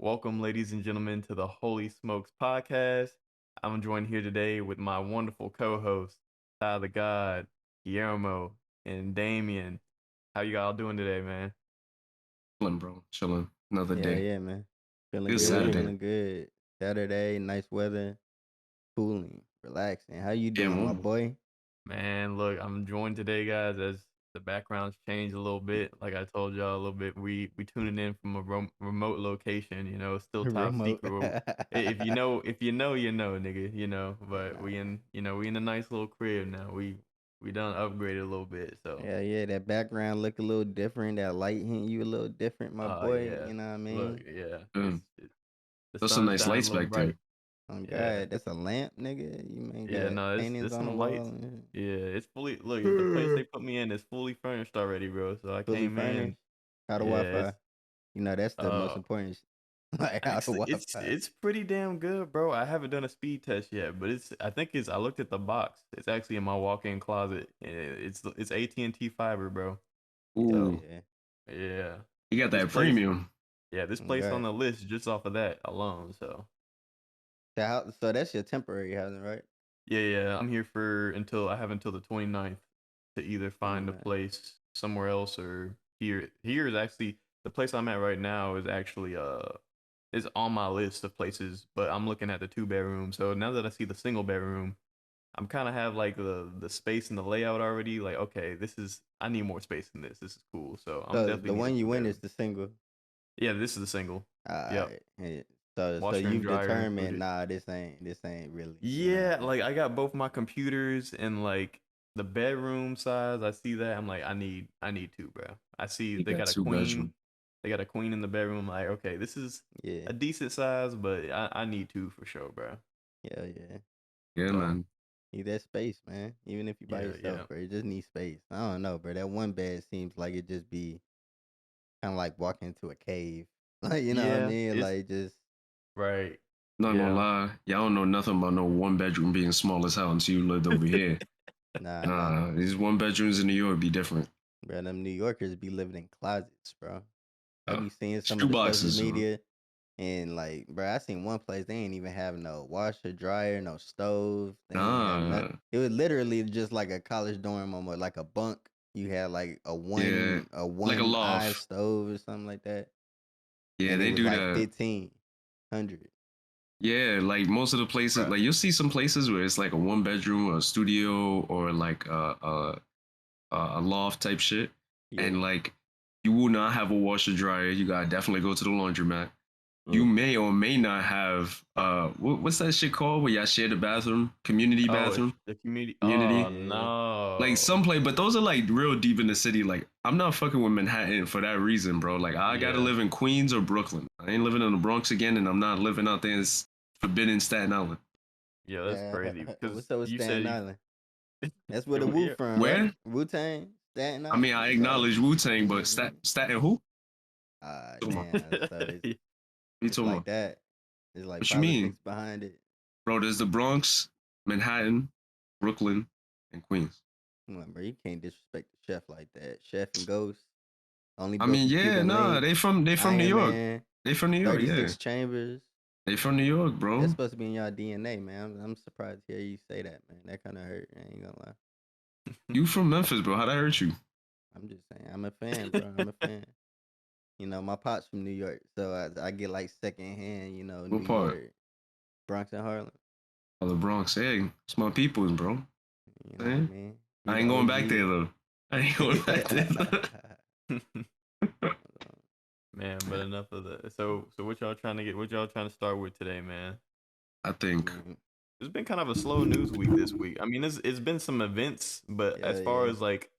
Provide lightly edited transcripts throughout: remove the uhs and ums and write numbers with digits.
Welcome, ladies and gentlemen, to the Holy Smokes podcast. I'm joined here today with my wonderful co-hosts, Ty the God, Guillermo, and Damian. How you all doing today, man? Chilling, bro. Chilling. Another Yeah, day. yeah, man. Feeling Good good, Yeah, Saturday. feeling good. Saturday, nice weather, cooling, relaxing. How you Yeah, doing, my man. boy? man. Look, I'm joined today, guys, as the backgrounds change a little bit. Like I told y'all a little bit, we tuning in from a remote location. Still top Remote. secret. If you know, you know, nigga. But Nah. we in a nice little crib now. We done upgraded a little bit. So, Yeah, yeah, that background look a little different. That light hitting you a little different, my boy. yeah. You know what I Look, mean? yeah. Mm. The Those some sun's nice shining a lights little back there. bright. Oh Yeah. God, that's a lamp, nigga. You ain't Yeah, got no, paintings it's on the some wall. lights. Yeah, it's fully look, the place they put me in is fully furnished already, bro. So I Fully came in. furnished. How the Yeah, Wi-Fi? You know, that's the most uh important. Like how the actually it's Wi-Fi. it's pretty damn good, bro. I haven't done a speed test yet, but I think it's I looked at the box. It's actually in my walk-in closet. It's AT&T fiber, bro. Hell Ooh, So, yeah. yeah. you got This that place premium. yeah, this Oh place on God. the list just off of that alone. So, So that's your temporary housing, right? yeah, I'm here for until I have until the 29th to either find a 29. place somewhere else or here. Here is actually the place I'm at right now is on my list of places, but I'm looking at the two bedroom. So now that I see the single bedroom, I'm kind of have like the space and the layout already. Like, okay, I need more space than this. This is cool. So I'm So definitely the need a one two you in is bedroom. the single. Yeah, this is a single. Yep, Alright. So washer and you've dryer determined, included. nah, this ain't really, you know what Yeah, I'm saying? like I got both my computers and like the bedroom size. I see that. I'm like, I need two, bro. I see You they got got a two bedroom. queen. They got a queen in the bedroom. I'm like, okay, this is Yeah. a decent size, but I need two for sure, bro. Hell yeah. Yeah, So man. Need that space, man. Even if you by yeah, yourself, yeah, bro. You just need space. I don't know, bro. That one bed seems like it just be kinda like walking into a cave. Like, you know what I yeah. mean? It's Like just right. Not gonna Yeah, lie, y'all don't know nothing about no one bedroom being small as hell until you lived over here. nah. Nah, these one bedrooms in New York be different. Bro, them New Yorkers be living in closets, bro. I Uh, be seeing some of shoe the social boxes. media. And like, bro, I seen one place they ain't even have no washer, dryer, no stove. They ain't have nothing. Nah, It was literally just like a college dorm or like a bunk. You had like a yeah, one a like a one eye loft. stove or something like that, Yeah, and it they was do like that. 1,500. Yeah, like most of the places, bro. like you'll see some places where it's like a one bedroom, or a studio, or like a loft type shit, Yeah. and like you will not have a washer dryer. You gotta definitely go to the laundromat. You Mm. may or may not have what's that shit called where y'all share the bathroom, community Oh, it's bathroom, the community. Oh community. Yeah. Like no. some play, but those are like real deep in the city. Like I'm not fucking with Manhattan for that reason, bro. Like I gotta Yeah, live in Queens or Brooklyn. I ain't living in the Bronx again, and I'm not living out there in forbidden Staten Island. yeah. That's crazy because What's up with you said Staten you. Island? That's where the Wu Yeah, from, right? Where? Wu Tang, Staten I mean, Island. I So, acknowledge Wu Tang, but mm, Staten who? Come on. What damn. So you it's talking like about? that. It's like What you mean? politics behind it. Bro, there's the Bronx, Manhattan, Brooklyn, and Queens. Come on, bro. You can't disrespect the chef like that. Chef and Ghost only I broke mean, the yeah, Cuban nah, link. they from New Iron York. Man, They from New York, yeah. 36 Chambers. They from New York, That's bro. supposed to be in y'all DNA, man. I'm surprised to hear you say that, man. That kind of hurt. I ain't gonna lie. You from Memphis, bro. How that hurt you? I'm just saying. I'm a fan, bro. I'm a fan. My pops from New York, so I get like secondhand, New What part? York, Bronx and Harlem. Oh, the Bronx. Hey, it's my people, bro. You know what I Hey, mean? Be I the ain't going back there OG. though. I ain't going back there. man. But enough of that. So what y'all trying to get? What y'all trying to start with today, man? I think. Mm, It's been kind of a slow news week this week. I mean, it's been some events, but as yeah, far yeah, as like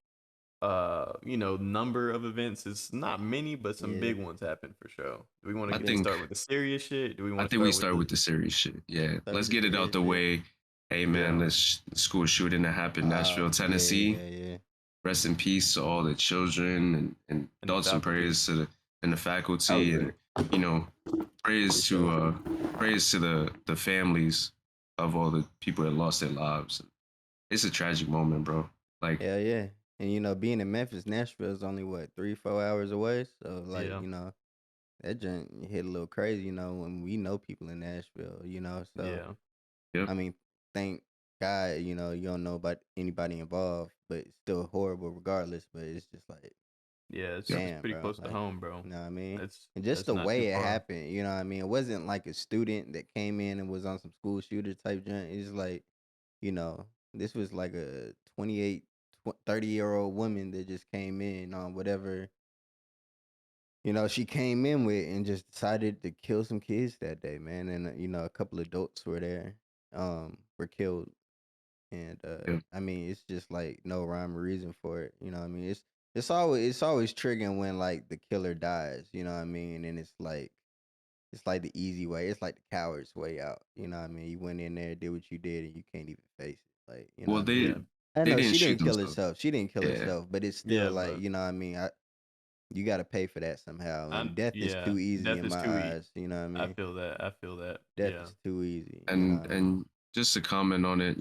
number of events, it's not many, but some yeah. big ones happen for sure. Do we want I to Been think. start with the serious shit? Do we I want to think we start with start the with the serious shit. Yeah, start let's with the get it out serious the shit. way. Hey man, yeah? this school shooting that happened in Nashville, Yeah, Tennessee. yeah, yeah. Rest in peace to all the children, and And the thoughts and faculty. prayers to the Oh faculty, yeah, and you know for prayers to sure. the families of all the people that lost their lives. It's a tragic moment, bro. Like, Hell yeah. And being in Memphis, Nashville is only what 3, 4 hours away. So like, Yeah, that joint hit a little crazy, when we know people in Nashville, so Yeah. Yep. I mean, thank God, you don't know about anybody involved, but it's still horrible regardless. But it's just like, Yeah, Yep. it's damn, pretty bro. close to Like, home, bro. you know what I mean? That's And just that's the not too way it far. happened, you know what I mean? It wasn't like a student that came in and was on some school shooter type joint. It's like, this was like a 28, 30-year-old woman that just came in on whatever, she came in with and just decided to kill some kids that day, man. And, a couple adults were there, were killed. And Yep. I mean, it's just like no rhyme or reason for it. You know what I mean? It's always triggering when like the killer dies, you know what I mean? And it's like the easy way. It's like the coward's way out. You know what I mean? You went in there, did what you did, and you can't even face it. Like, you know what Well, I mean? they Yeah. I they know didn't she shoot didn't kill themselves. herself. She didn't kill Yeah. herself, but it's still Yeah, like, but you know what I mean? You got to pay for that somehow. And death is yeah, too easy death in is my too eyes. You know what I I mean? feel that. I feel that. Death Yeah. is too easy. You know and what I mean? and just to comment on it,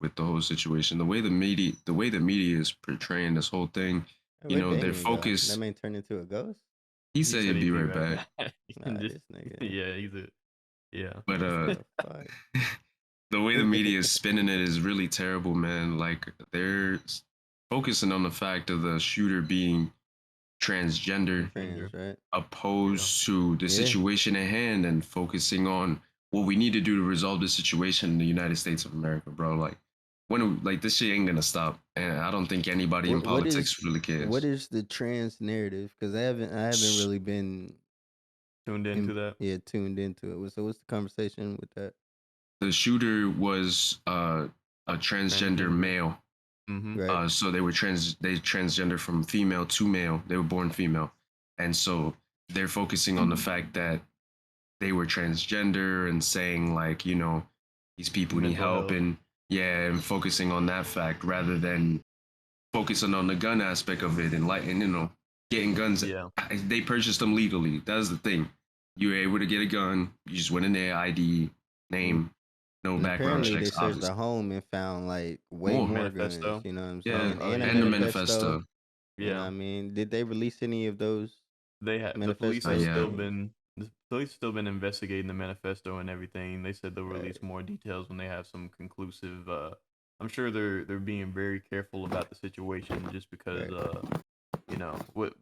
with the whole situation, the way the media is portraying this whole thing, Hey, where'd their Damien go? That focus. man turned into a ghost? He He said said he'd be he'd be right right back, back. Nah, And just this nigga. yeah, he's a yeah. but What the fuck? the way the media is spinning it is really terrible, man. Like they're focusing on the fact of the shooter being transgender, Trans, Transgender. right? Yeah. opposed to the Yeah. situation at hand, and focusing on what we need to do to resolve the situation in the United States of America, bro. Like this shit ain't gonna stop, and I don't think anybody in What politics is really what cares. is the trans narrative? Because I haven't S- really been Tuned into that. tuned into it. So what's the conversation with that? The shooter was a transgender Transgender. male. Mm-hmm. Right. So they transgender from female to male. They were born female, and so they're focusing on the fact that they were transgender and saying like these people need Mental help, health. and yeah, and focusing on that fact rather than focusing on the gun aspect of it, and getting guns. Yeah. They purchased them legally. That's the thing. You were able to get a gun. You just went in there, ID, And, name, no and background apparently they checks, searched the obviously. home and found like way More, more guns. Manifesto. You know what I'm yeah, saying? Oh And a and the yeah. manifesto. manifesto. You know what Yeah. I mean? Did they release any of those The police Not have manifesto yet. still things? been the police still been investigating the manifesto and everything. They said they'll Right. release more details when they have some conclusive I'm sure they're being very careful about the situation just because Right. what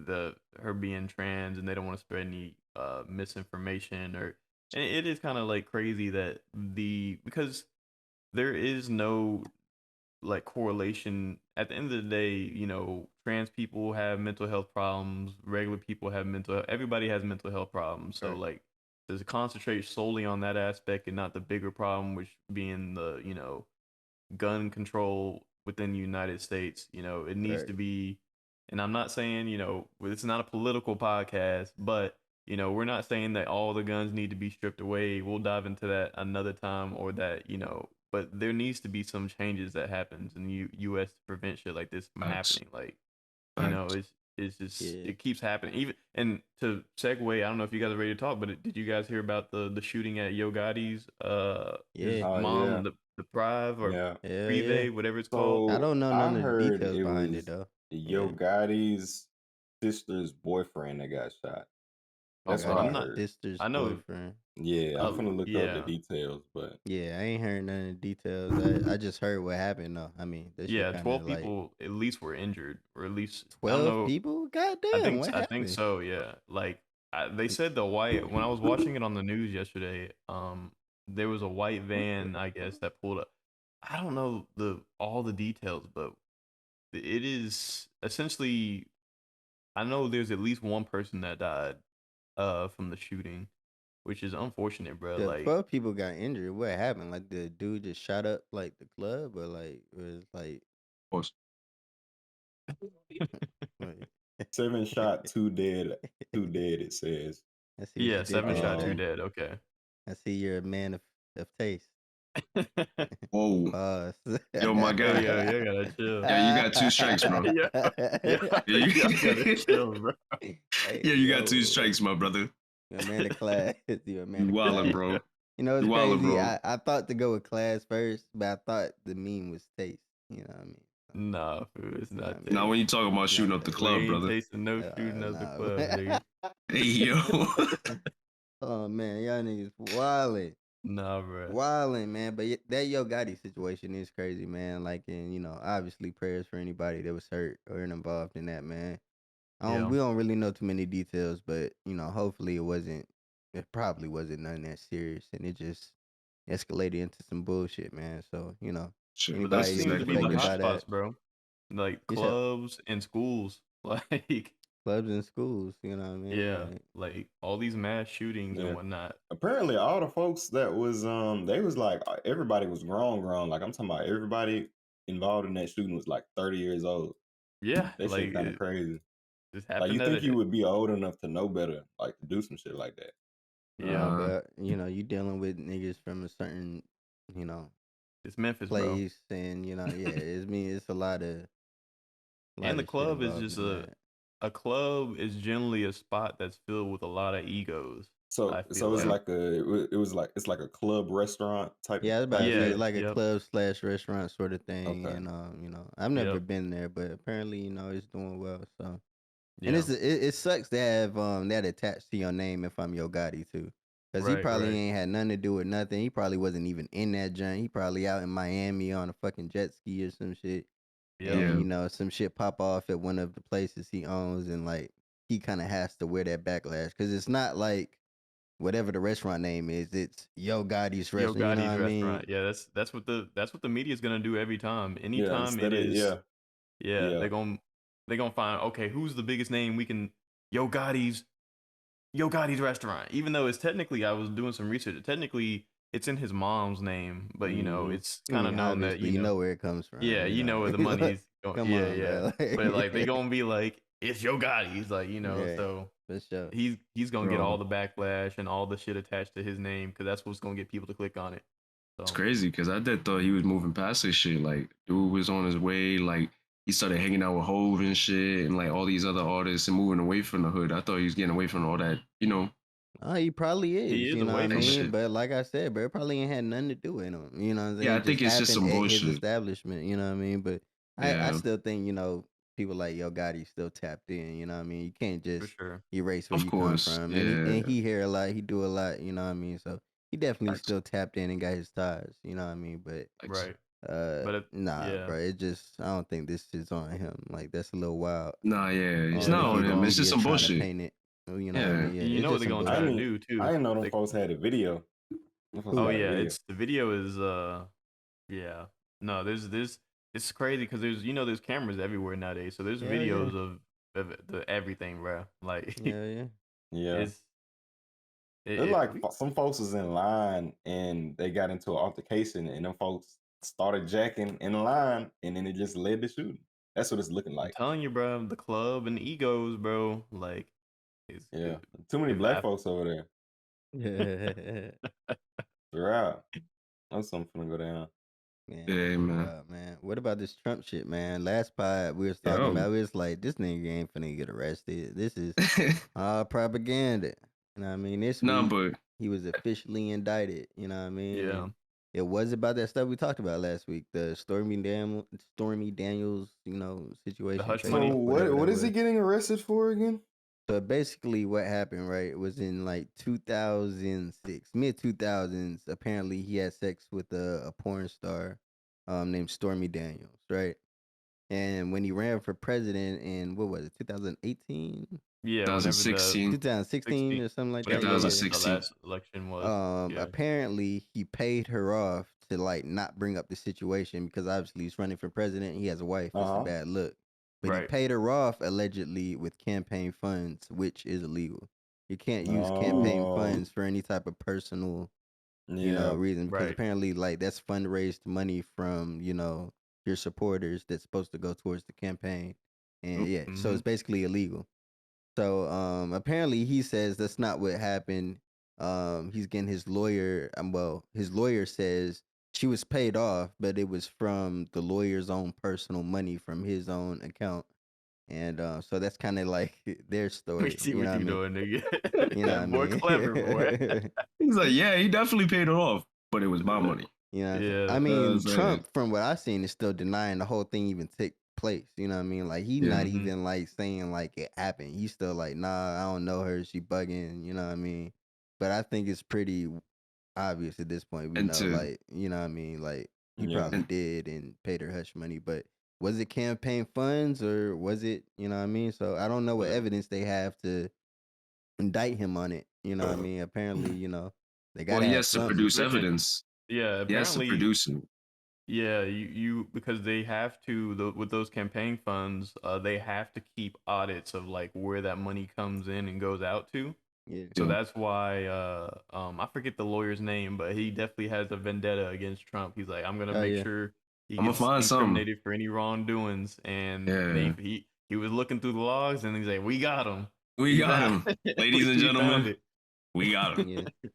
the her being trans and they don't want to spread any misinformation or and it is kind of like crazy that because there is no like correlation at the end of the day, trans people have mental health problems, regular people have everybody has mental health problems, so Right. like to concentrate solely on that aspect and not the bigger problem, which being the gun control within the United States. It needs Right. to be, and I'm not saying, it's not a political podcast, but, we're not saying that all the guns need to be stripped away. We'll dive into that another time or that, but there needs to be some changes that happens in the U.S. to prevent shit like this from Facts. happening. Like, Facts. it's just, Yeah. it keeps happening. Even, and to segue, I don't know if you guys are ready to talk, but did you guys hear about the shooting at Yo Gotti's, his Yeah. Oh mom, yeah, the Prive or yeah. Hell yeah. Prive, whatever it's called. I So don't know I none of the heard details it behind it was though. Yo Yeah. Gotti's sister's boyfriend that got shot. That's Okay, what I I'm Gotti's not. heard. sister's I know. boyfriend. Yeah, I'm finna look up the Yeah, details, but Yeah, I ain't heard none of the details. I just heard what happened though. I mean, that shit yeah. kind of 12 like people at least were injured, or at least I don't 12 know. people. Goddamn, what I think happened? so. Yeah, like they said the white when I was watching it on the news yesterday. There was a white van, I guess, that pulled up. I don't know all the details, but it is essentially. I know there's at least one person that died, from the shooting, which is unfortunate, bro. The Like 12 people got injured. What happened? Like the dude just shot up like the club, or like it was like Of course. wait. 7 shot, 2 dead, 2 dead. It says. I see what yeah, you did 7 there, shot, 2 OJ. Um, dead. Okay. I see you're a man of taste. Whoa, Pause. yo, my Yo, guy. yo, you gotta chill. Yeah, you got 2 strikes, bro. Yeah, yeah, Yeah, y'all gotta you, chill, bro. Hey, yeah, you got two yo, strikes, my brother. you're a man of class. You're a man You of wildin', class. bro. You know, You it's wildin', crazy. bro. I thought to go with class first, but I thought the meme was taste. You know what I mean? Nah, fool, it's Nah, not man. that. Now when you talk about It's shooting not up the that. We club, ain't brother. tasting no shooting up the Nah. club, nigga. Hey yo. Oh man, y'all niggas wildin'. Nah, bro. Wildin', man. But that Yo Gotti situation is crazy, man. Like, and obviously prayers for anybody that was hurt or involved in that, man. Yeah. We don't really know too many details, but hopefully it probably wasn't nothing that serious, and it just escalated into some bullshit, man. So Shit, But those that's anybody seem who's to be the exactly what affected it by hot should. that, spots, bro. Like you said clubs and schools. Like, clubs and schools. You know what I yeah, mean? like all these mass shootings and Yeah. whatnot. Apparently, all the folks that was they was like everybody was grown. Like I'm talking about everybody involved in that shooting was like 30 years old. Yeah, That like shit kind of crazy. just Like you happened think at you it. would be old enough to know better, like to do some shit like that. Yeah, But you dealing with niggas from a certain you know it's Memphis, bro. place, and it's a lot of And the shit club is involved just in that. a club is generally a spot that's filled with a lot of egos. So I feel so it's like. like it was like it's like a club restaurant type Yeah, I was about to type say Yeah, it's shit. like a yep, club slash restaurant sort of thing, Okay. and I've never yep, been there, but apparently it's doing well. So, and yeah. it sucks to have that attached to your name if I'm Yo Gotti too, because he Right, probably right. ain't had nothing to do with nothing. He probably wasn't even in that joint. He probably out in Miami on a fucking jet ski or some shit, Yep. and Yeah. some shit pop off at one of the places he owns, and like he kind of has to wear that backlash because it's not like whatever the restaurant name is, it's Yo Gotti's Yo restaurant. You know what Gotti's I mean? restaurant. Yeah, that's what the media's gonna do every time. Yeah, Anytime it instead of is, yeah, yeah. they're gonna find, okay, who's the biggest name we can. Yo Gotti's Yo Gotti's restaurant. Even though it's technically, I was doing some research. Technically, it's in his mom's name, but Mm-hmm. it's I kind of mean, known that obviously, you know where it comes from. yeah, you know where the money's going. Come Yeah, on, yeah. bro. But like they gonna be like, it's Yo Gotti's, like Yeah, so. for sure. He's gonna get all Bro, the backlash and all the shit attached to his name because that's what's gonna get people to click on it. it's So crazy because I did thought he was moving past this shit. Like, dude was on his way. Like, he started hanging out with Hove and shit, and like all these other artists, and moving away from the hood. I thought he was getting away from all that, Oh, he probably he is. is You know what I away that from it. mean? shit. But like I said, bro, it probably ain't had nothing to do with him. You know what I'm saying? Yeah, I It just think it's just happened some at his bullshit. establishment. You know what I mean? But I Yeah, still think people like Yo Gotti still tapped in. You know what I mean? You can't For just sure. erase where of you come course. from. And Yeah, he hear a lot. He do a lot. You know what I mean? So he definitely facts, still tapped in and got his ties. You know what I mean? But facts. Right. But nah, yeah. bro. I don't think this is on him. Like that's a little wild. Nah, yeah, it's Yeah, not The no, on the him. It's no. just media some trying to bullshit. paint it. You know what I Yeah, mean? Yeah, And you it's know what just they're some gonna I try to bullshit. didn't do I too. didn't know them They, folks had a video. Them folks oh Who? got a yeah, video. it's the video is yeah. No, there's it's crazy because there's cameras everywhere nowadays. So there's Yeah, yeah, videos of the everything, bro. Like yeah, yeah. Yeah. it's It's it, like some folks was in line and they got into an altercation and them folks started jacking in line and then it just led to shooting. That's what it's looking I'm like. telling you, bro, the club and egos, bro. Like it's Yeah. it, Too many it black baffles. folks over there. They're out. That's something finna go down. Man, yeah, it's man. wild, man. What about this Trump shit, man? Last pod we was talking Yo, about, we was like, this nigga ain't finna get arrested. This is all propaganda. You know what I mean? This nah, week but he was officially indicted. You know what I mean? Yeah. And it was about that stuff we talked about last week, the Stormy Daniels, The situation, hush fake So money. book, whatever what that is he was. getting arrested for again? So basically, what happened, right? It was in like 2006, mid 2000s. Apparently, he had sex with a porn star, named Stormy Daniels, right? And when he ran for president in what was it, 2018, Yeah, whenever the 2016, 2016 16, or something like that? whenever Yeah, yeah. the 2016. last election was. Yeah. Apparently, he paid her off to like not bring up the situation because obviously he's running for president. He has a wife. It's a Uh-huh. bad look. But he Right. paid her off allegedly with campaign funds, which is illegal. You can't use campaign Oh, funds for any type of personal, yeah. reason because Right. apparently like that's fundraised money from, your supporters that's supposed to go towards the campaign. And yeah, so Mm-hmm. it's basically illegal. So apparently he says that's not what happened. He's getting his lawyer. His lawyer says she was paid off, but it was from the lawyer's own personal money from his own account, and so that's kind of like their We story. see You know what what I you mean? doing, You know what nigga. I Boy, clever boy. mean? He's like, yeah, he definitely paid it off, but it was my money. You know what I'm saying? Yeah. I mean, saying. Trump, from what I've seen, is still denying the whole thing even took place. You know what I mean? Like he Yeah. not Mhm. even like saying like it happened. He's still like, nah, I don't know her. She bugging. You know what I mean? But I think it's pretty obvious at this point. We And know, to like, you know what I mean? Like he Yeah. probably and did and paid her hush money, but was it campaign funds or was it? You know what I mean? So I don't know what But evidence they have to indict him on it. You know what I mean? Apparently, they well, gotta he have has to something. produce evidence. yeah, He has to apparently, produce it. yeah, you because they have to with those campaign funds, they have to keep audits of like where that money comes in and goes out to. Yeah. So Yeah. that's why I forget the lawyer's name, but he definitely has a vendetta against Trump. He's like, I'm gonna Oh make yeah. sure he I'm gonna gets find something. incriminated for any wrongdoings. And Yeah. he was looking through the logs and he's like, we got him. We We got found him. Ladies and we found gentlemen, it. we got him. Yeah.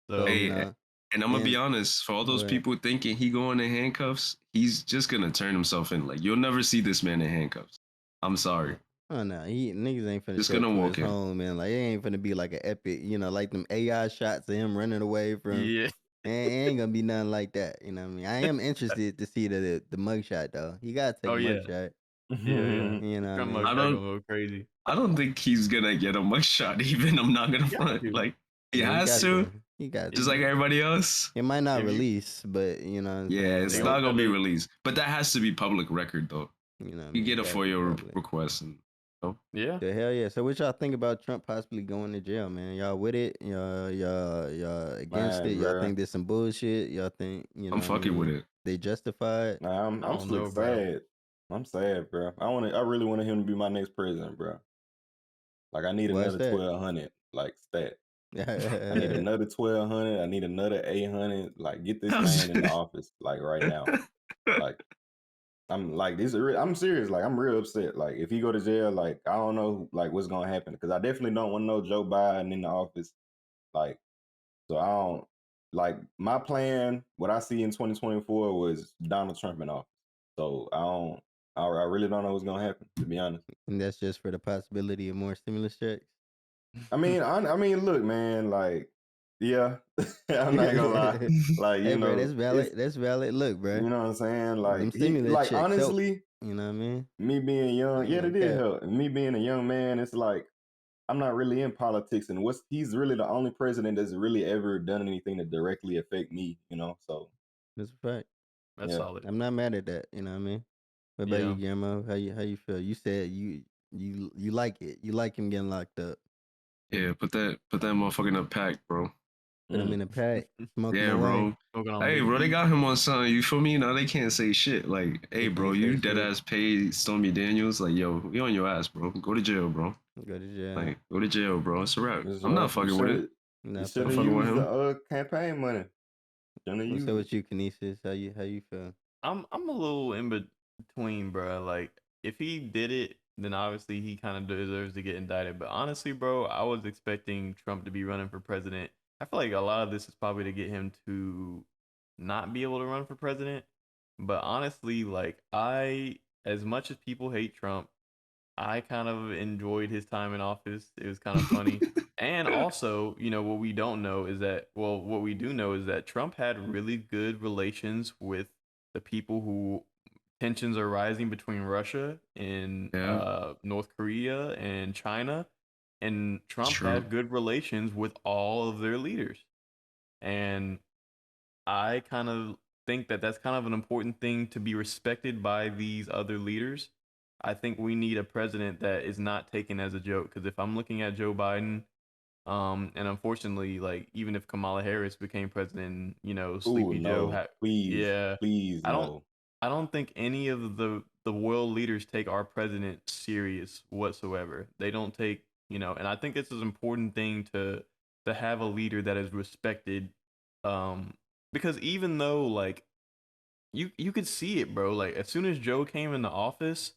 So, So Hey, and I'm gonna be and honest, for all those go people thinking he going in handcuffs, he's just gonna turn himself in. Like you'll never see this man in handcuffs. I'm sorry. ahead. Oh no, niggas ain't finna Just show up gonna to walk his in. home and like it ain't finna be like an epic, like them AI shots of him running away from. yeah. It ain't gonna be nothing like that. You know what I mean? I am interested to see the mugshot though. He gotta take Oh a yeah. mugshot. Yeah. You The know what I Trump mean? I mugshot don't gonna go crazy. I don't think he's gonna get a mugshot even. I'm not gonna He got front. to. Like he Yeah, he has got to, to. He got If just like to. you everybody else. It might not if you release, but you know what I'm Yeah, saying? it's they Like, gonna not gonna tell be the released. But that has to be public record though. you know what I You mean? get a Gotta be FOIA public. request and yeah. The hell yeah. So what y'all think about Trump possibly going to jail, man? Y'all with it? Y'all against it? Man, Y'all bro. think there's some bullshit? Y'all think, I'm what I fucking with mean, it. they justified? Nah, I I'm don't slick know, bro. sad. I'm sad, bro. I really wanted him to be my next president, bro. Like I need Why is another that? 1200, like stat. I need another 1200. I need another 800. Like get this man in the office, like right now. Like I'm like this. I'm serious. Like I'm real upset. Like if he go to jail, like I don't know, like what's gonna happen because I definitely don't want no Joe Biden in the office. Like so, I don't like my plan. What I see in 2024 was Donald Trump in office. So I don't. I really don't know what's gonna happen. To be honest. And that's just for the possibility of more stimulus checks. I mean, look, man. Like, yeah, I'm not gonna lie. Like, Hey, bro, that's it's valid. That's valid. Look, bro, you know what I'm saying. them Like, stimulus like checks help. honestly, You know what I mean? me being I young, ain't yeah, they gonna did cap. help. And me being a young man, it's like I'm not really in politics, and he's really the only president that's really ever done anything to directly affect me. So That's a fact. That's yeah. solid. I'm not mad at that. You know what I mean? What about you, Yeah. Guillermo? How you feel? You said you like it. You like him getting locked up. Yeah, put that motherfucker in a pack, bro. Put him Mm. in a pack. Smoke him Yeah, away. bro. Smoking on Hey, big bro, they E. got him on something. You feel me? Now they can't say shit. Like, hey, They bro, can't say you dead shit. ass paid Stormy Daniels. Like, yo, we on your ass, bro. Go to jail, bro. Go to jail. Like, go to jail, bro. It's a wrap. It's, I'm not you fucking with should it. have you Not should Not have fucking fucking with with it. used the him. campaign money. Shouldn't have What's used up it. with you, Kinesis? How you feel? I'm a little in between, bro. Like if he did it, then obviously he kind of deserves to get indicted. But honestly, bro, I was expecting Trump to be running for president. I feel like a lot of this is probably to get him to not be able to run for president. But honestly, like as much as people hate Trump, I kind of enjoyed his time in office. It was kind of funny. And also, what we don't know is that, well, what we do know is that Trump had really good relations with the people who tensions are rising between Russia and Yeah, North Korea and China. And it's Trump true. had good relations with all of their leaders. And I kind of think that that's kind of an important thing to be respected by these other leaders. I think we need a president that is not taken as a joke. Because if I'm looking at Joe Biden, and unfortunately, like even if Kamala Harris became president, Ooh, Sleepy Joe no, had, please, yeah, please, I don't, no. I don't think any of the world leaders take our president serious whatsoever. They don't take, and I think this is an important thing to have a leader that is respected, um, because even though like you could see it, bro. Like as soon as Joe came into office,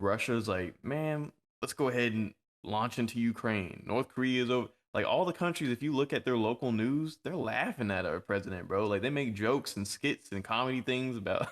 Russia's like, man, let's go ahead and launch into Ukraine. North Korea is over. Like all the countries, if you look at their local news, they're laughing at our president, bro. Like they make jokes and skits and comedy things about,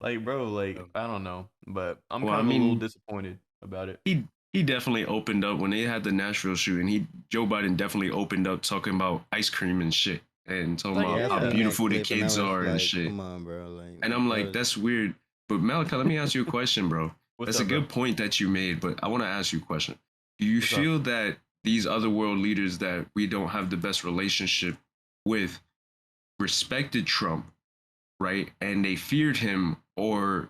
like, bro, like I don't know, but I'm Well, kind I of a little mean, disappointed about it. he definitely opened up when they had the Nashville shooting. Joe Biden definitely opened up talking about ice cream and shit. and talking Like, about Yeah, I how seen yeah, that beautiful the clip and I kids was are and like, shit. come on, bro. Like, And I'm like, bro, that's weird. But Malachi, let me ask you a question, bro. what's That's a up, bro? good point that you made, but I want to ask you a question. Do you What's up? feel that these other world leaders that we don't have the best relationship with respected Trump, right? And they feared him, or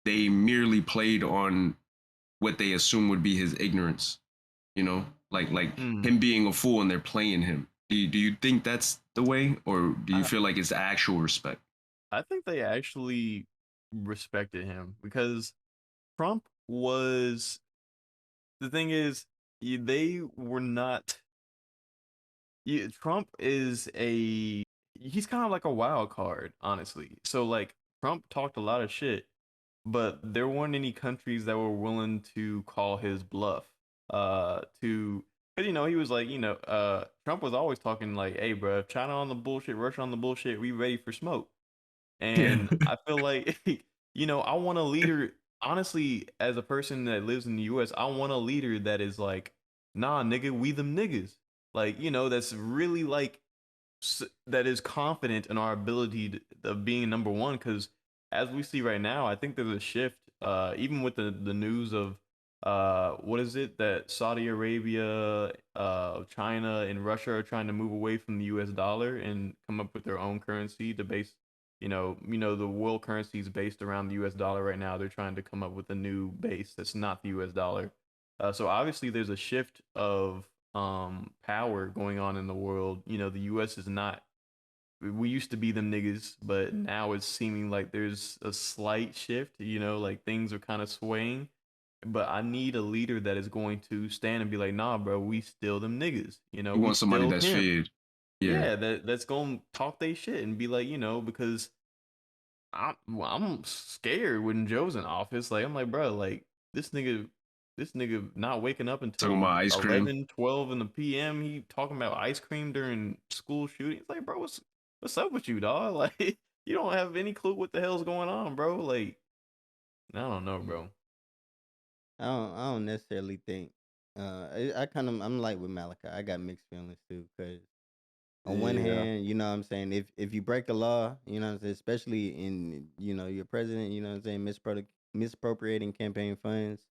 they merely played on what they assume would be his ignorance, like Hmm. him being a fool and they're playing him. Do you think that's the way, or do you I feel like it's actual respect? I think they actually respected him because Trump was the thing is they were not. Trump is a he's kind of like a wild card, honestly. So like Trump talked a lot of shit, but there weren't any countries that were willing to call his bluff. To Because he was like, Trump was always talking like, "Hey, bro, if China on the bullshit, Russia on the bullshit, we ready for smoke." Yeah. And I feel like, I want a leader. Honestly, as a person that lives in the U.S., I want a leader that is like, nah, nigga, we them niggas. Like, that's really like, that is confident in our ability of being number one. Because as we see right now, I think there's a shift, even with the news of, what is it that Saudi Arabia, China, and Russia are trying to move away from the U.S. dollar and come up with their own currency to base. The world currency is based around the U.S. dollar right now. They're trying to come up with a new base that's not the U.S. dollar. So obviously, there's a shift of power going on in the world. The US is not, we used to be them niggas, but now it's seeming like there's a slight shift, like things are kind of swaying. But I need a leader that is going to stand and be like, nah, bro, we still them niggas. You We want somebody still that's him. feared. Yeah. Yeah, that's gonna talk they shit and be like, because I'm scared when Joe's in office. Like I'm like, bro, like this nigga, this nigga not waking up Talking until about ice cream. 11, 12 in the PM. He talking about ice cream during school shootings. Like, bro, what's up with you, dog? Like, you don't have any clue what the hell's going on, bro. Like, I don't know, bro. I don't necessarily think. I kind of I'm like with Malachi. I got mixed feelings too, because on one Yeah. hand, you know what I'm saying, if you break a law, you know what I'm saying, especially in your president, you know what I'm saying, misappropriating campaign funds,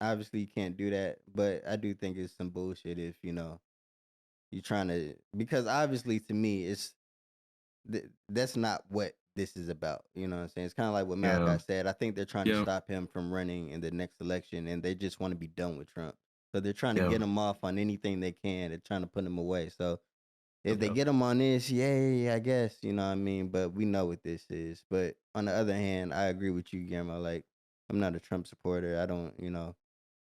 obviously you can't do that. But I do think it's some bullshit if you're trying to, because obviously to me that's not what this is about. You know what I'm saying? It's kind of like what Yeah. Malachi said. I think they're trying to Yeah. stop him from running in the next election, and they just want to be done with Trump. So they're trying to Yeah. get him off on anything they can. They're trying to put him away. So if they Yep. get him on this, yay, I guess, you know what I mean? But we know what this is. But on the other hand, I agree with you, Guillermo. Like, I'm not a Trump supporter. I don't,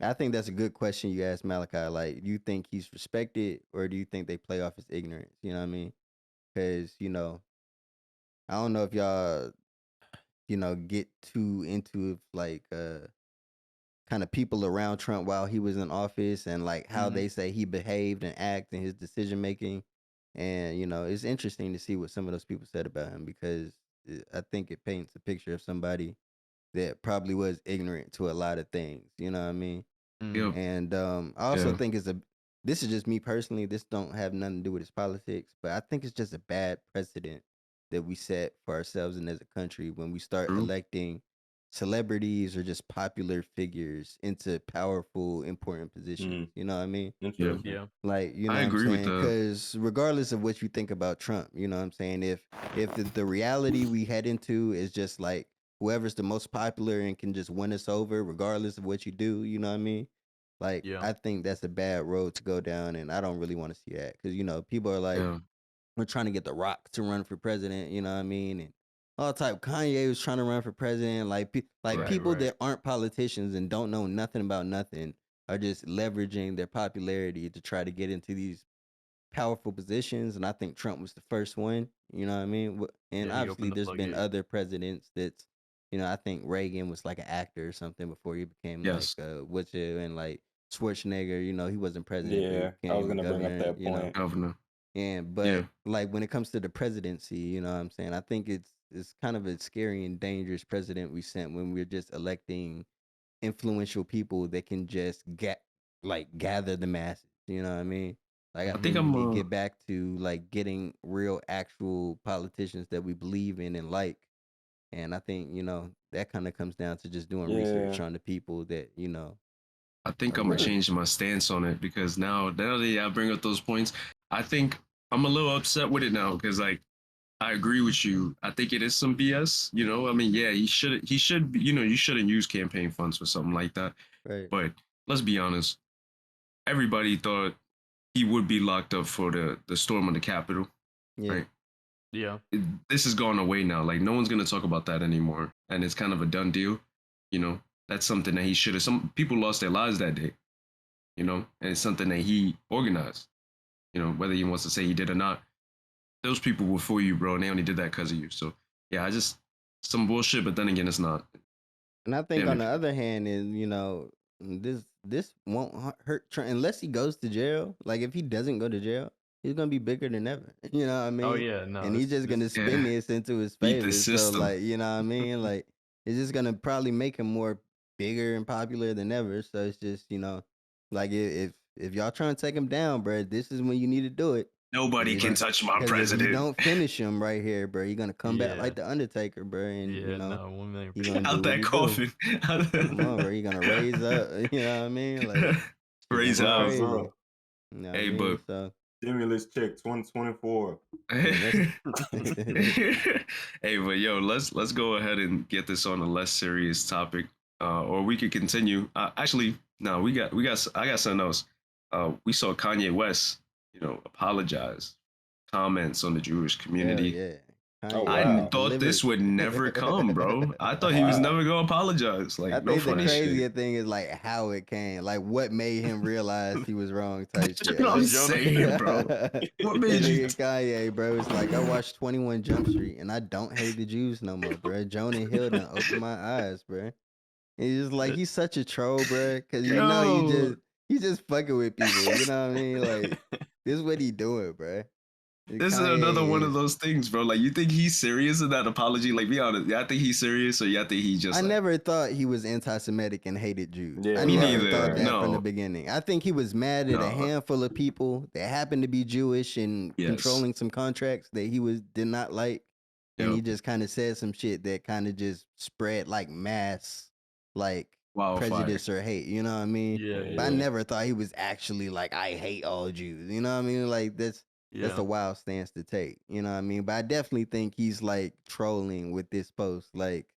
I think that's a good question you asked Malachi. Like, do you think he's respected, or do you think they play off his ignorance? You know what I mean? Because, I don't know if y'all, get too into like kind of people around Trump while he was in office, and like how Mhm. they say he behaved and act in his decision making. And it's interesting to see what some of those people said about him, because I think it paints a picture of somebody that probably was ignorant to a lot of things. You know what I mean? Yeah. Mhm. And I also Yeah. think this is just me personally. This don't have nothing to do with his politics, but I think it's just a bad precedent that we set for ourselves and as a country when we start True. electing celebrities or just popular figures into powerful, important positions. Mm, You know what I mean? Yeah. interesting. Yeah. Like, you know I what I'm agree with saying? that. Because regardless of what you think about Trump, you know what I'm saying? If the reality we head into is just like whoever's the most popular and can just win us over, regardless of what you do, you know what I mean? Like, Yeah. I think that's a bad road to go down, and I don't really want to see that, because people are like, Yeah. we're trying to get The Rock to run for president, you know what I mean? And all type. Kanye was trying to run for president. Like, like Right. people Right. that aren't politicians and don't know nothing about nothing are just leveraging their popularity to try to get into these powerful positions. And I think Trump was the first one, you know what I mean? And Yeah. He obviously opened the there's been floodgates. other presidents that's, I think Reagan was like an actor or something before he became like Yes. and like Schwarzenegger, he wasn't president, but he Yeah, I was became a gonna bring up governor, that point. Governor. and Yeah. but like when it comes to the presidency, you know what I'm saying? I think it's kind of a scary and dangerous president we sent when we're just electing influential people that can just gather the masses. You know what I mean? Like I I think think we I'm need to get back to like getting real, actual politicians that we believe in and like. And I think that kind of comes down to just doing research Yeah, on the people that I think are I'm gonna really. change my stance on it because now that I bring up those points, I think I'm a little upset with it now because like I agree with you. I think it is some BS. I mean, yeah, he should. You shouldn't use campaign funds for something like that. Right. But let's be honest. Everybody thought he would be locked up for the storm of the Capitol, Yeah. right? Yeah. This has gone away now. Like no one's gonna talk about that anymore, and it's kind of a done deal. You know, that's something that he should have. Some people lost their lives that day. And it's something that he organized. Whether he wants to say he did or not, those people were for you, bro, and they only did that because of you. So yeah, I just some bullshit, but then again, it's not. And I think Damn on the it. other hand, is this won't hurt Trump unless he goes to jail. Like if he doesn't go to jail, he's gonna be bigger than ever. You know what I Oh mean? yeah. No. And he's just This. gonna spin Yeah, this into his beat the favor. So system. like, you know what I mean? Like it's just gonna probably make him more bigger and popular than ever. So it's just like if y'all trying to take him down, bro, this is when you need to do it. Nobody can Right. touch my Because if you president. don't finish him right here, bro, you're gonna come back Yeah. like the Undertaker, bro, and Yeah. No. 1 million he gonna do Out what that he do. coffin. Come on, bro. You gonna raise up. You know what I mean? Like, shit gonna Raise be out. rise crazy. up. You know what I Hey, mean? but So, Stimulus check 2024. yeah, that's. hey, but yo, let's go ahead and get this on a less serious topic, or we could continue. Actually, no, I got something else. We saw Kanye West, apologize, comments on the Jewish Hell community. yeah. Oh Kanye wow. Thought delivered. this would never come, bro. I thought he was Wow. never gonna apologize. I Like, no think the funny shit. crazier thing is like how it came, like what made him realize he was wrong type That's shit. what I'm Like, Jonah saying, Hill. bro. that What made you? nigga Kanye, bro, it's like I watched 21 Jump Street and I don't hate the Jews no more, bro. Jonah Hill done opened my eyes, bro. He's just like he's such a troll, bro. Cause Yo, he just fucking with people. You know what I mean? Like this is what he doing, bro. this is another Kanye one of is. those things, bro. Like, you think he's serious in that apology? Like, be honest. Y'all think he's serious, or y'all think he I just like never thought he was anti-Semitic and hated Jews. I Yeah, me never right, thought neither? right. that from the No, beginning. I think he was mad at a no. handful of people that happened to be Jewish and Yes. controlling some contracts that he did not like, and Yep. he just kind of said some shit that kind of just spread like mass, like Wildfire. prejudice or hate. You know what I mean? Yeah. But I Yeah. Yeah. never thought he was actually like I hate all Jews. You know what I mean? Like that's Yeah. a wild stance to take. You know what I mean? But I definitely think he's like trolling with this post, like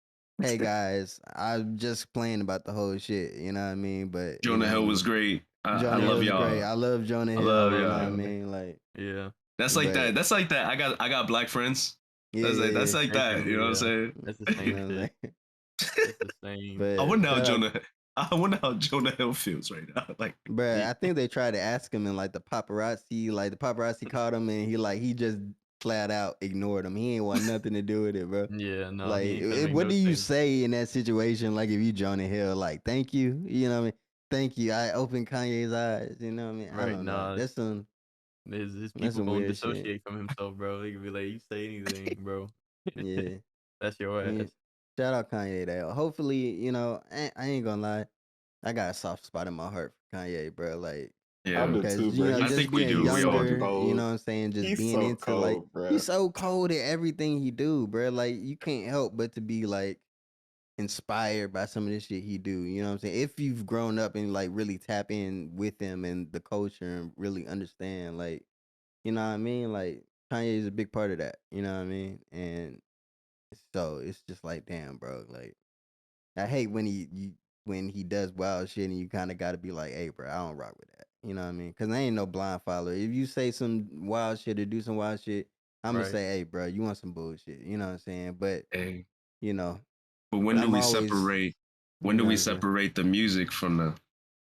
hey guys, I'm just playing about the whole shit. You know what I mean? But you Jonah know what I Hill was mean? great. I Jonah love Hill's great. y'all. I love Jonah I Hill. love You know what I y'all. mean? Like, Yeah. That's like that. but That's like that. I got black friends. yeah, That's like yeah, that's like that. You Basically, know what yeah. I'm That's the you same know what I'm shit. saying? It's the same. I But wonder how shout out, Jonah. I wonder how Jonah Hill feels right now. Like, bruh. I think they tried to ask him, and like the paparazzi caught him, and he just flat out ignored him. He ain't want nothing to do with it, bro. Yeah. No, Like, he ain't finna make what no do you statement. say in that situation? Like, if you Jonah Hill, like, thank you, you know what I mean? Thank you. I opened Kanye's eyes. You know what I mean? I Right. don't know. Nah. His That's people some gonna weird shit. dissociate from himself, bro. They could be like, you say anything, bro. Yeah. That's your I mean, ass. shout out Kanye though. Hopefully, I ain't gonna lie. I got a soft spot in my heart for Kanye, bro. Like, I yeah, do because too, bro. I just think we being do. We He's all so do. younger, you know cold. what I'm saying, just He's being so into like cold, bro. he's so cold at everything he do, bro. Like you can't help but to be like inspired by some of this shit he do. You know what I'm saying? If you've grown up and like really tap in with him and the culture and really understand, like, you know what I mean? Like Kanye is a big part of that. You know what I mean? And so it's just like, damn, bro. Like I hate when he does wild shit and you kind of got to be like, hey, bro, I don't rock with that. You know what I mean? Because I ain't no blind follower. If you say some wild shit or do some wild shit, I'm gonna Right. say, hey, bro, you want some bullshit. You know what I'm saying? But Hey, you know, but but when do I'm we always, separate? When you do know what we I'm saying? separate the music from the?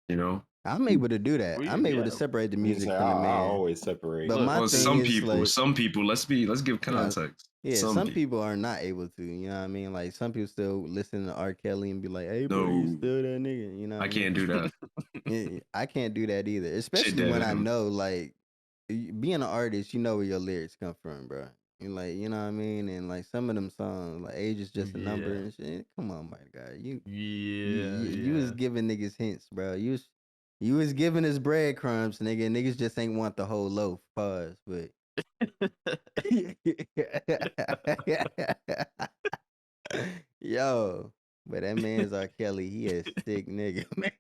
You know, I'm able to do that. I'm able to Yeah. separate the You say music from the I man. always separate. But Look. my well, thing some is people. like, Some people. Let's give no, context. yeah, Some some people. people are not able to. You know what I mean? Like some people still listen to R. Kelly and be like, "Hey, bro, you No, still that nigga?" You know what I I mean? can't do that. Yeah, I can't do that either. Shit, Especially dead when to I him. know, like, being an artist, you know where your lyrics come from, bro. And like, you know what I mean? And like some of them songs, like "Age is just a number" Yeah. and shit. Come on, my guy, you Yeah. you was Yeah. giving niggas hints, bro. You was giving us breadcrumbs, nigga. Niggas just ain't want the whole loaf. Pause, but yo, but that man's R. Kelly. He a sick nigga, man.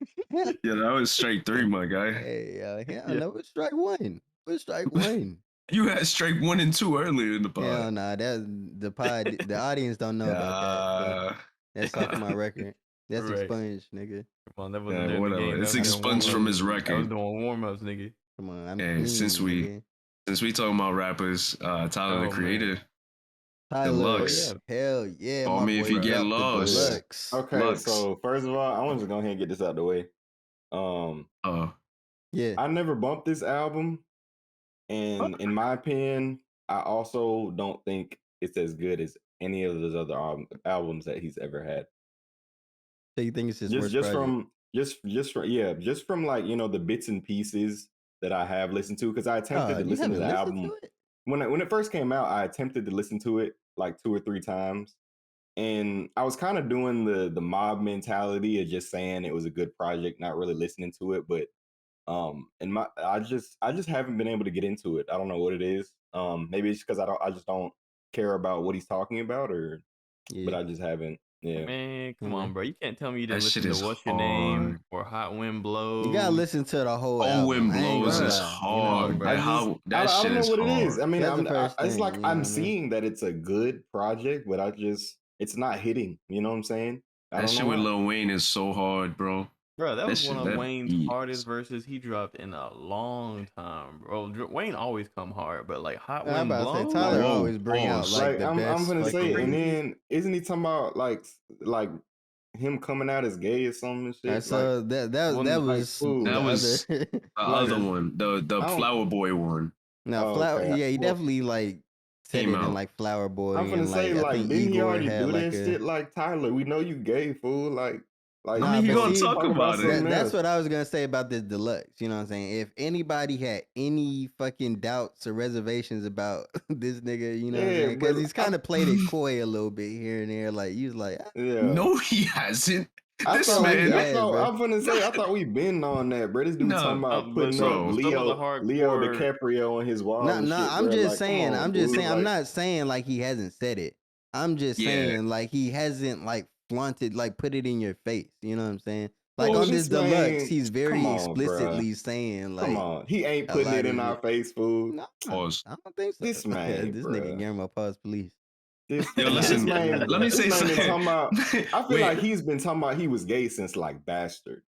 Yeah, that was straight 3, my guy. Hey, hell Yeah. no, it's strike one. It's strike one. You had strike 1 and 2 earlier in the pod. Hell nah, that the pod. The audience don't know about that. But that's off my record. That's Right. expunged, nigga. Come on, that wasn't Yeah, during the whatever. game. That It's was doing expunged from his warm-ups. That was record. doing warm-ups, nigga. Come on, I'm Hey, clean, since nigga. we talking about rappers, Tyler Oh, the man. Creator, Tyler, Deluxe. hell yeah, Call my me boy if you get dropped the lost. deluxe. Okay, Lux. so first of all, I want to go ahead and get this out of the way. Yeah, I never bumped this album, and in my opinion, I also don't think it's as good as any of those other albums that he's ever had. so you think it's his Just worst just project? from just from like the bits and pieces that I have listened to, because I attempted to You listen to haven't the listened album to it? when it first came out. I attempted to listen to it like 2 or 3 times, and I was kind of doing the mob mentality of just saying it was a good project, not really listening to it. But and I just haven't been able to get into it. I don't know what it is. Maybe it's because I just don't care about what he's talking about, but Yeah, I just haven't. Yeah. Man, come Mhm. on, bro. You can't tell me you That didn't shit listen to is What's Your Name hard. or Hot Wind Blows. you gotta listen to the whole Whole album. Wind I ain't Blows gonna is lie. hard. bro. I Like just how that I shit don't know is what it is. hard. I mean, That's the first it's thing, like you know I'm what I mean? seeing that it's a good project, but it's not hitting. You know what I'm saying? I That don't shit know with why. Lil Wayne is so hard, bro. Bro, that That was one shit of that Wayne's beat. hardest verses he dropped in a long time, bro. Wayne always come hard, but like Hot I'm Wind about to say Blows, Tyler Like, always bring out pause. like the I'm best gonna say, and fucking. then isn't he talking about like him coming out as gay or something and shit? Like, So that one was like, ooh, the That other. was the like other one, the I don't. Flower Boy one Now Oh, flower, okay. yeah, he Well, definitely like said came it in out. like Flower Boy I'm gonna and say, like I like, think didn't he Igor already had do like that a. shit? Like, Tyler, we know you gay, fool. Like, I Nah, mean, you but gonna see, talk talk about about it. something that's else. what I was gonna say about this deluxe. You know what I'm saying? If anybody had any fucking doubts or reservations about this nigga, you know what I'm Yeah, saying? Because but he's kind of played it coy a little bit here and there. Like he was like, yeah. No, he hasn't. I This thought man, bro. I'm gonna say, I thought we been on that, bro. This dude talking no, about but putting up some of the Leo hardcore. DiCaprio on his wall No, and no, shit, I'm bro. just Like, come saying. on, I'm just dude. saying. I'm Like, not saying like he hasn't said it. I'm just yeah, saying like he hasn't like flaunted, like put it in your face. You know what I'm saying? Like well, on this this deluxe, man, he's come very on, bro. explicitly saying Come like on, he ain't a putting it lot in of our shit. face, fool. No, pause. I don't think so. This man, This nigga bro. Guillermo, pause, please. Yo, Nah, This listen, you man, know let me that. this say man been something. talking about. I feel Wait, like he's been talking about he was gay since like Bastard.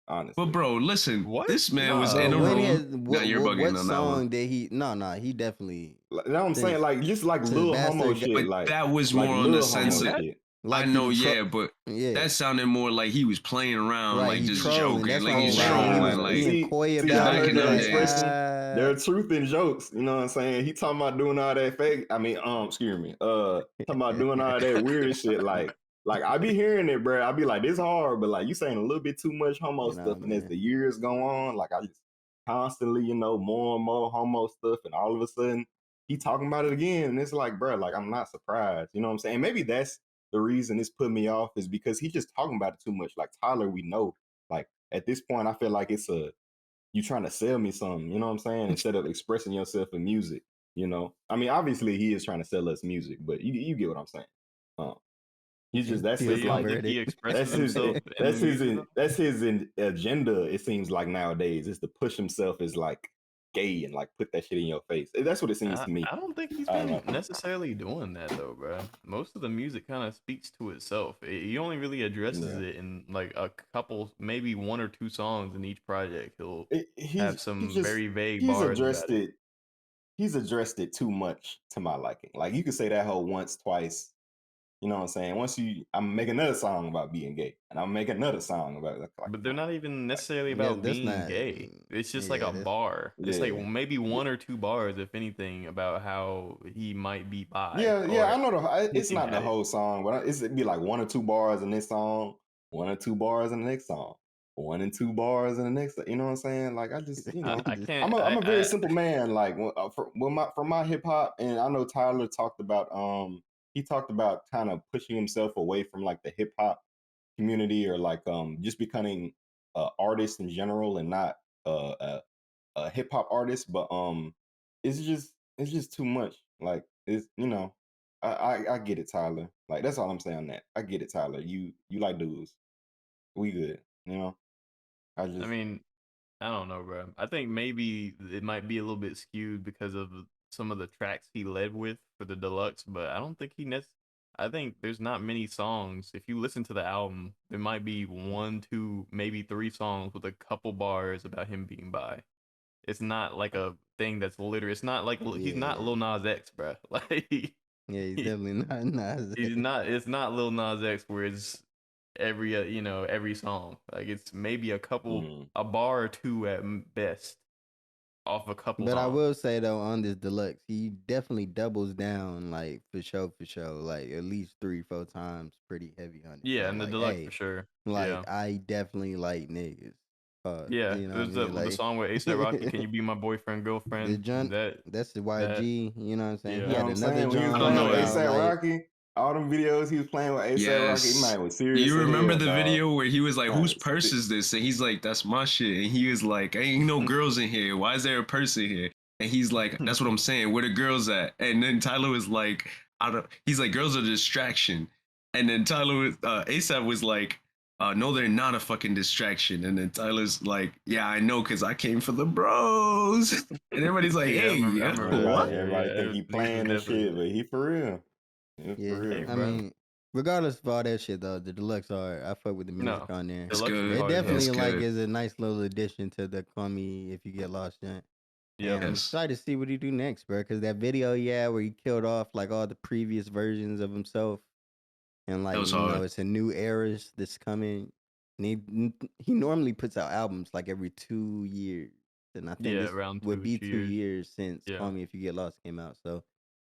but Honestly, bro, listen, What? this man was Nah, in But a when bro. has room. Now you're bugging what on that one. song did he? No, he definitely like, you know what I'm saying? since Like, just like since little homo Bastard got, shit, But that was like more on the little He sense homo of, that? shit. I like know, he yeah, but yeah. that sounded more like he was playing around, Right, like he just trolling. joking, That's like what I he's mean. Like when he was trolling, Man, like being see, coy see, I about it, heard he backing was that them like, niggas. expression. There's truth in jokes. You know what I'm saying? He talking about doing all that fake. I mean, excuse me. Talking about doing all that weird shit. Like I be hearing it, bro. I be like, this hard, but like you saying a little bit too much homo nah, stuff, and as man. the years go on, like I just constantly, more and more homo stuff, and all of a sudden he talking about it again, and it's like, bro, like I'm not surprised. You know what I'm saying? Maybe that's the reason it's put me off is because he's just talking about it too much. Like Tyler, we know. Like at this point, I feel like it's you trying to sell me something. You know what I'm saying? Instead of expressing yourself in music. I mean, obviously he is trying to sell us music, but you get what I'm saying. Um, He's just that's So Feel just you don't like think he converted. expresses himself in the music though? agenda. It seems like nowadays is to push himself as like gay and like put that shit in your face. That's what it seems I, to me. I don't think he's I don't been know. necessarily doing that though, bro. Most of the music kind of speaks to itself. He only really addresses Yeah. it in like a couple, maybe 1 or 2 songs in each project. He'll have He's some just very vague he's bars addressed about it. it. He's addressed it too much to my liking. Like you could say that whole once, twice. You know what I'm saying? I'm making another song about being gay, and I'm making another song about like, But they're come on, not even like necessarily Yeah, about that's being not. gay. It's just like Yeah, a that's bar. It's like yeah. maybe 1 or 2 bars, if anything, about how he might be bi Yeah, or I know it's hinting not the at it. whole song, but it'd be like 1 or 2 bars in this song, 1 or 2 bars in the next song, 1 and 2 bars in the next. You know what I'm saying? Like I just, I just can't. I'm a very I simple man. Like for my hip hop, and I know Tyler talked about he talked about kind of pushing himself away from like the hip hop community or like just becoming artist in general and not a hip hop artist, but it's just too much. Like it's I get it, Tyler. Like that's all I'm saying on that. I get it, Tyler. You like dudes. We good. I I just mean, I don't know, bro. I think maybe it might be a little bit skewed because of some of the tracks he led with for the deluxe, but I don't think I think there's not many songs. If you listen to the album, there might be one, two, maybe three songs with a couple bars about him being bi. It's not like a thing that's literally. It's not like he's not Yeah, Lil Nas X, bro. Like yeah, he's he, definitely not Nas he's X. not. It's not Lil Nas X where it's every every song. Like it's maybe mm, a bar or two at best off a couple But I songs. will say though, on this deluxe, he definitely doubles down, like for sure, like at least 3, 4 times, pretty heavy on it, Yeah, bro. and the Like, deluxe for hey, sure. like Yeah. I definitely like niggas. Yeah, You know what I there's mean? the Like song with ASAP Rocky, "Can You Be My Boyfriend, the Girlfriend?" John, That that's the that YG. You know what I'm saying? He you yeah. know had what I'm another saying? When he was I don't John playing know with about if ASAP like Rocky, all them videos he was playing with ASAP Rocky, yes. man was serious You as remember hell, the dog. video where he was like, Man "Whose was purse is this?" And he's like, "That's my shit." And he was like, "Ain't no girls in here. Why is there a purse in here?" And he's like, "That's what I'm saying. Where the girls at?" And then Tyler was like, "I don't." He's like, "Girls are a distraction." And then ASAP was like, "No, they're not a fucking distraction." And then Tyler's like, "Yeah, I know, cause I came for the bros." And everybody's like, Yeah, I "Hey, remember that what?" video. everybody Yeah, think he niggas was playing and definitely shit, but he for real. He for yeah. hey, real. I bro. mean, regardless of all that shit though, the deluxe art, I fuck with the music No, on there. That's deluxe is good. It hard as That's definitely hell. like good. is a nice little addition to the Call Me If You Get Lost joint. Yep. And I'm Yes, excited to see what he do next, bro. Because that video, yeah, where he killed off like all the previous versions of himself, and that like was hard. it's a new eras that's coming. And he normally puts out albums like every 2 years, and I think Yeah, this around would two be 2 years. 2 years since Yeah, Call Me If You Get Lost came out. So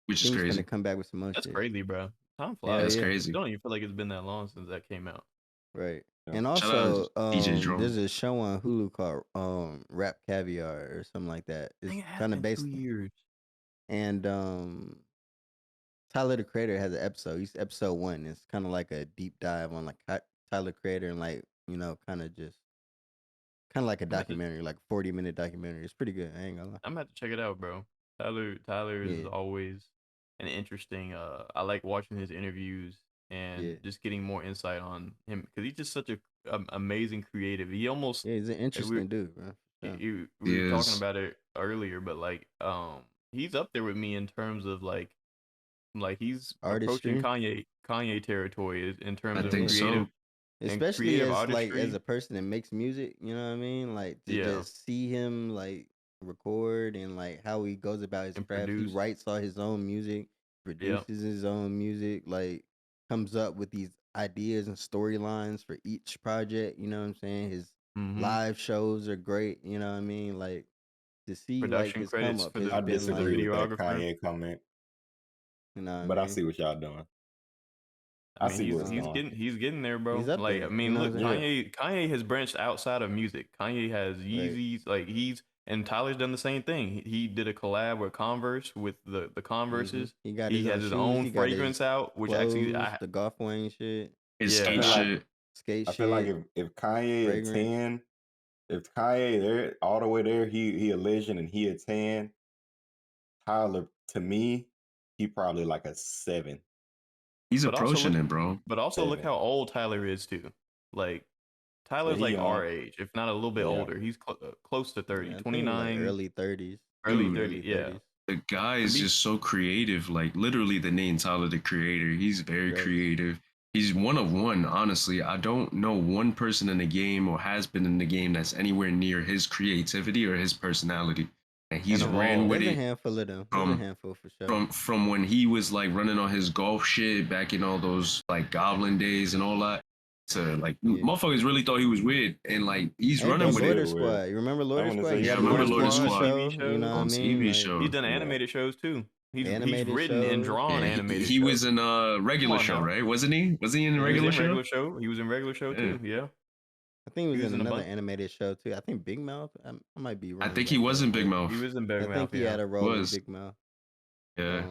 Which I is think he's gonna crazy. come back with some more that's shit. crazy, bro. Time Hell flies. That's yeah, It crazy. don't even feel like it's been that long since that came out. right. Yeah. And Shout out also, to DJ Drone. there's a show on Hulu called Rap Caviar or something like that. It's Dang, it has kind of been based, 2 years. and Tyler the Creator has an episode. He's episode 1. It's kind of like a deep dive on like Tyler the Creator and like kind of like a I'm at to documentary, like 40-minute documentary. It's pretty good. I ain't gonna lie. I'm at to check it out, bro. Tyler is Yeah, always an interesting. I like watching his interviews yeah, and just getting more insight on him because he's just such a amazing creative. He almost yeah. He's an we interesting dude, bro. For sure. we He were talking is. about it earlier, but like he's up there with me in terms of like he's approaching Artistry. Kanye territory in terms I Hell of think yeah. creative so. and Especially creative as artistry. a person that makes music, you know what I mean? Like to Yeah, just see him like record and like how he goes about his and craft. He produce. writes all his own music, Yeah. produces his own music, like comes up with these ideas and storylines for each project, you know what I'm saying? His Mm-hmm. live shows are great, you know what I mean? Like to see like Production his come credits up for has the I been for the like, disagree with that videographer. Kanye comment, you know what I but I mean? see what y'all doing. I I mean, see where it's going. he's getting there, He's bro. up Like, I there, you mean, know what look, I'm saying? Yeah. Kanye has branched outside of music. Kanye has Right. Yeezys, like and Tyler's done the same thing. He did a collab with Converse with the Converses. He got He his own has his shoes, own he got fragrance his out, which actually clothes, the Golf Wayne shit, His I yeah, skate feel like shit. skate I feel like shit, if Kanye a fragrance. 10, if Kanye there all the way there, he a legend and he a 10. Tyler, to me, he probably like a 7. He's but also approaching look, it, bro. look 7. how old Tyler is too. Like Yeah, Tyler's he like our young. age, if not a little bit Yeah. older. He's close to 30, Yeah, I think it was like 29, early 30s. early Dude, 30. Early Yeah, 30s. the guy to is be just so creative. Like literally the name Tyler the Creator. He's very Right. creative. He's one of one, honestly. I don't know one person in the game or has been in the game that's anywhere near his creativity or his personality. And and he's ran evolved. with There's a it handful of them. There's a from handful for sure. from when he was like running on his golf shit back in all those like goblin days and all that to like Yeah. motherfuckers really thought he was weird and like he's Hey, running bro, with Still it. Loiter weird. Squad. You remember I Loiter want to Squad? say He Yeah, had I the Loiter remember one Lotus Squad, TV Squad TV show. You know shows. what I on mean? TV Like He's show. done yeah. animated shows too. He's animated written and shows. drawn Yeah, animated he was shows. in a Come regular on show, now. right? Wasn't he? Was he in a He Yeah, was regular in show? regular show. He was in regular show Yeah. too. Yeah, I think he he was was in in a another bunch. animated show too. I think Big Mouth. I might be I wrong think he about was that, in Big but He Mouth. was in Big I think Mouth. he Yeah. had a role in Was. Big Mouth. Yeah.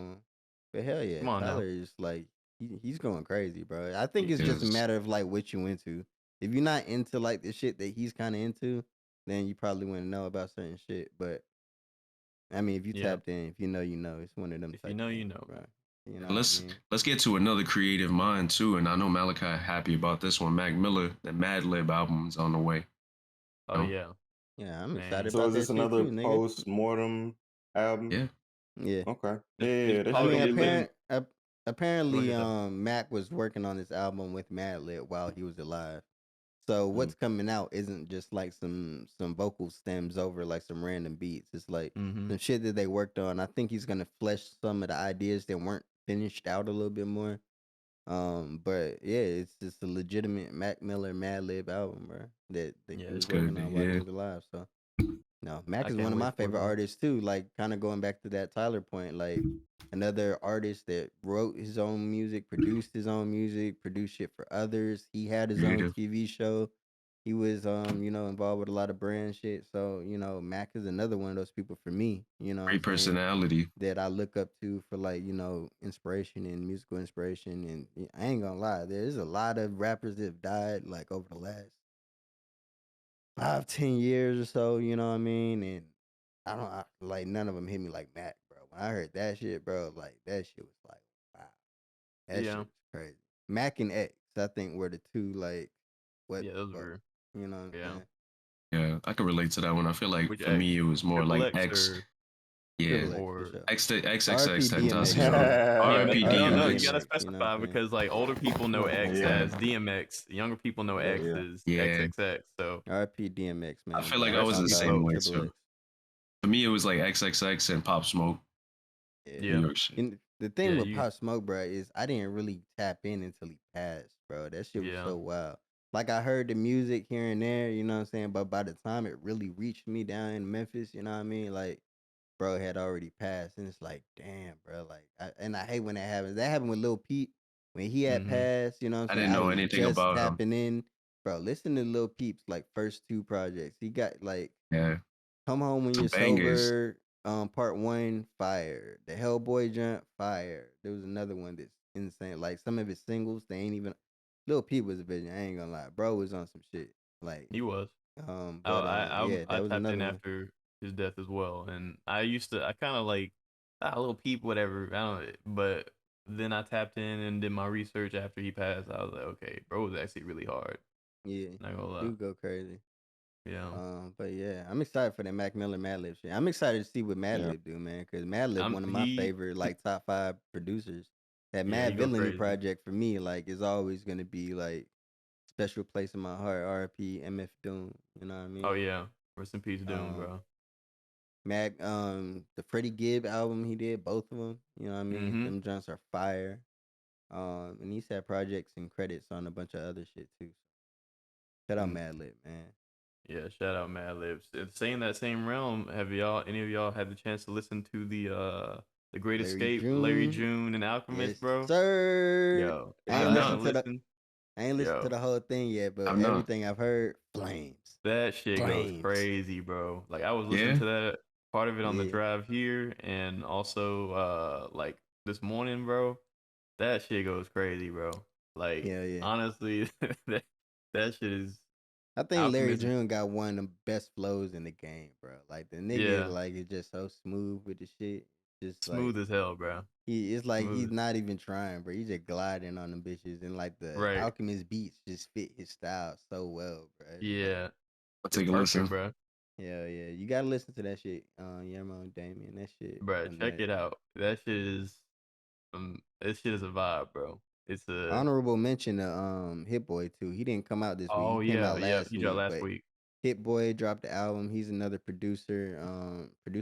But hell yeah, Come on now. Tyler is like he's going crazy, bro. I He think it's just a is. matter of like what you into. if you're not into like the shit that he's kind of into, then you probably wouldn't know about certain shit. But I mean, if you Yeah. tapped in, if you know, you know. It's one of them If you type know, you things, know, bro. man. You know And what I mean? let's get to another creative mind too. And I know Malachi happy about this one. Mac Miller, the Mad Lib album is on the way. Oh No? yeah, Yeah, I'm excited man. So about is that this shit another too, nigga. post mortem album? Yeah. Yeah. Okay. It's Yeah, that I shit called mean, gonna be lit. Go apparently, ahead though. Mac was working on this album with Madlib while he was alive. So Mm. what's coming out isn't just like some vocal stems over like some random beats. It's like Mm-hmm. some shit that they worked on. I think he's gonna flesh some of the ideas that weren't finished out a little bit more. But yeah, it's just a legitimate Mac Miller Madlib album, bro. That Yeah, he it's was It's dope. gonna working be, on while he yeah. was alive. So no, Mac I is one can't of my wait for it, favorite man. artists too. Like kind of going back to that Tyler point, like another artist that wrote his own music, produced his own music, produced shit for others. He had his own Creative. TV show. He was involved with a lot of brand shit. So, Mac is another one of those people for me, you know what I'm Great saying? personality. That I look up to for like, inspiration and musical inspiration. And I ain't gonna lie, there's a lot of rappers that have died like over the last 5, 10 years or so, you know what I mean? And like none of them hit me like Mac, bro. When I heard that shit, bro, like that shit was like, wow, that Yeah, shit was crazy. Mac and X, I think were the two like, what yeah, the those fuck, were you know what I'm yeah. saying? Yeah, I can relate to that one. I feel like Which for X? me it was more Triple like X X. or Yeah. Triple X for or sure. XXX RP Tentacion. DMX, yeah, RIP RP no, you DMX. gotta DMX, you know what I'm specify saying? because like older people know X Yeah. as DMX, younger people know Yeah, X yeah. as Yeah. XXX. So RP DMX, I man. feel But like I rest was in the shout peace, out same to bro. way Triple too. X. For me, it was like XXX and Pop Smoke, Yeah. New Yeah, York shit. And the thing yeah, with you, Pop Smoke, bro, is I didn't really tap in until he passed, bro. That shit was yeah, so wild. Like I heard the music here and there, you know what I'm saying? But by the time it really reached me down in Memphis, you know what I mean? Like, bro had already passed. And it's like, damn, bro. Like, I hate when that happens. That happened with Lil Peep. When he had mm-hmm. passed, you know what I'm I saying? didn't I know was anything just about him. tapping in. Bro, listen to Lil Peep's like first two projects. He got like Yeah. Come Home When Some You're bangers. Sober, Part One, fire. The Hellboy Jump, fire. There was another one that's insane. Like some of his singles, they ain't even. Lil Peep was a vision. I ain't gonna lie, bro was on some shit. Like, He was. yeah, I that was tapped another in one. after his death as well, and I kind of like a little peep whatever. I don't, but then I tapped in and did my research after he passed. I was like, okay, bro was actually really hard. Yeah, Not gonna lie. do go crazy. Yeah, But yeah, I'm excited for that Mac Miller Madlib shit. I'm excited to see what Yeah. Madlib do, man, because Madlib I'm one of my he. favorite like top 5 producers. That Yeah, he Mad go Villainy crazy. project for me like is always gonna be like special place in my heart. R.P. MF Doom, you know what I Oh mean? yeah, rest in peace, Doom, Um, bro. the Freddie Gibb album he did, both of them, you know what I mean? Mm-hmm. Them joints are fire. And he's had projects and credits on a bunch of other shit too. Shout out Mm. Madlib, man. Yeah, shout out Mad Libs. Saying that same realm, have any of y'all had the chance to listen to the Great Larry Escape, Larry June. June and Yes, Alchemist, bro? sir. Yo, if I y'all ain't Nah, listened haven't to the listened, I ain't listened to yo, the whole thing yet, but I'm not. everything I've heard, flames. that shit goes Flames. crazy, bro. Like I was listening Yeah. to that part of it on the Yeah. drive here, and also like this morning, bro. That shit goes crazy, bro. Like Yeah, yeah. honestly, that that shit is I think Larry Alchemist. June got one of the best flows in the game, bro. Like the nigga Yeah, like is just so smooth with the shit. Just like smooth as hell, bro. it's like he's Smooth, not even trying, bro. He's just gliding on them bitches, and like the right? Alchemist beats just fit his style so well, bro. It's like, Yeah, I'll it's take a perfect, listen. bro. yeah, yeah. You gotta listen to that shit, Guillermo and Damian. That shit, Bro, check nut. it out. That shit is a vibe, bro. It's a Honorable mention to Hit Boy too. He didn't come out this week. He oh came yeah, out yeah. last He dropped week, last but week. Hit Boy dropped the album. He's another producer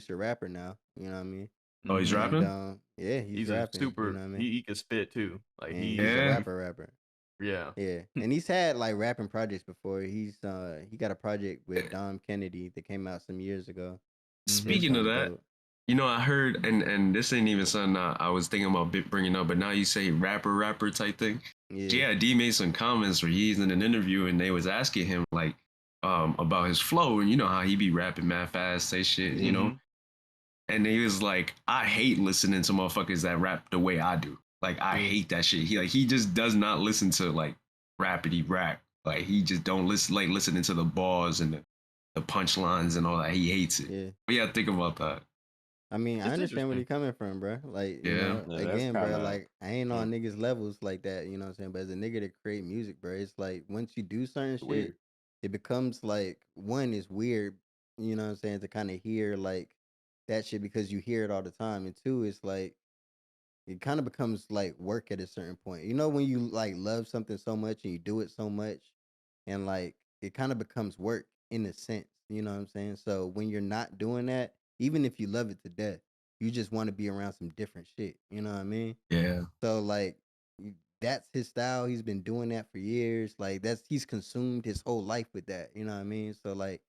rapper now. You know what I mean? Oh, he's Mm-hmm. And rapping? yeah, he's He's a rapping. You know super. what I mean? He can spit too. Like And he's a Yeah. rapper. yeah. Yeah, and he's had like rapping projects before. He got a project with Dom Kennedy that came out some years ago. That's Speaking Mm-hmm. of kind of that, dope. you know, I heard, and this ain't even something I was thinking about bringing up, but now you say rapper type thing. Yeah, Yeah, D made some comments where he's in an interview and they was asking him like about his flow and you know how he be rapping mad fast, say shit, you yeah, know. Mm-hmm. And he was like, I hate listening to motherfuckers that rap the way I do. Like I yeah, hate that shit. He just does not listen to like rapidy rap. Like he just don't listen, like listening to the bars and the punchlines and all that. He hates it. Yeah. But yeah, think about that. I mean, I It's understand where interesting. you're coming from, bro. Like, Yeah. Yeah, that's again, kind bro, of. like I ain't on niggas levels like that, you know what I'm saying? But as a nigga that create music, bro, it's like once you do certain shit, Weird. it becomes like one is weird, you know what I'm saying, to kind of hear like that shit because you hear it all the time. And two, it's like it kind of becomes like work at a certain point. You know, when you like love something so much and you do it so much, and like it kind of becomes work in a sense. You know what I'm saying? So when you're not doing that, even if you love it to death, you just want to be around some different shit. You know what I mean? Yeah. So like that's his style. He's been doing that for years. Like he's consumed his whole life with that. You know what I mean? So like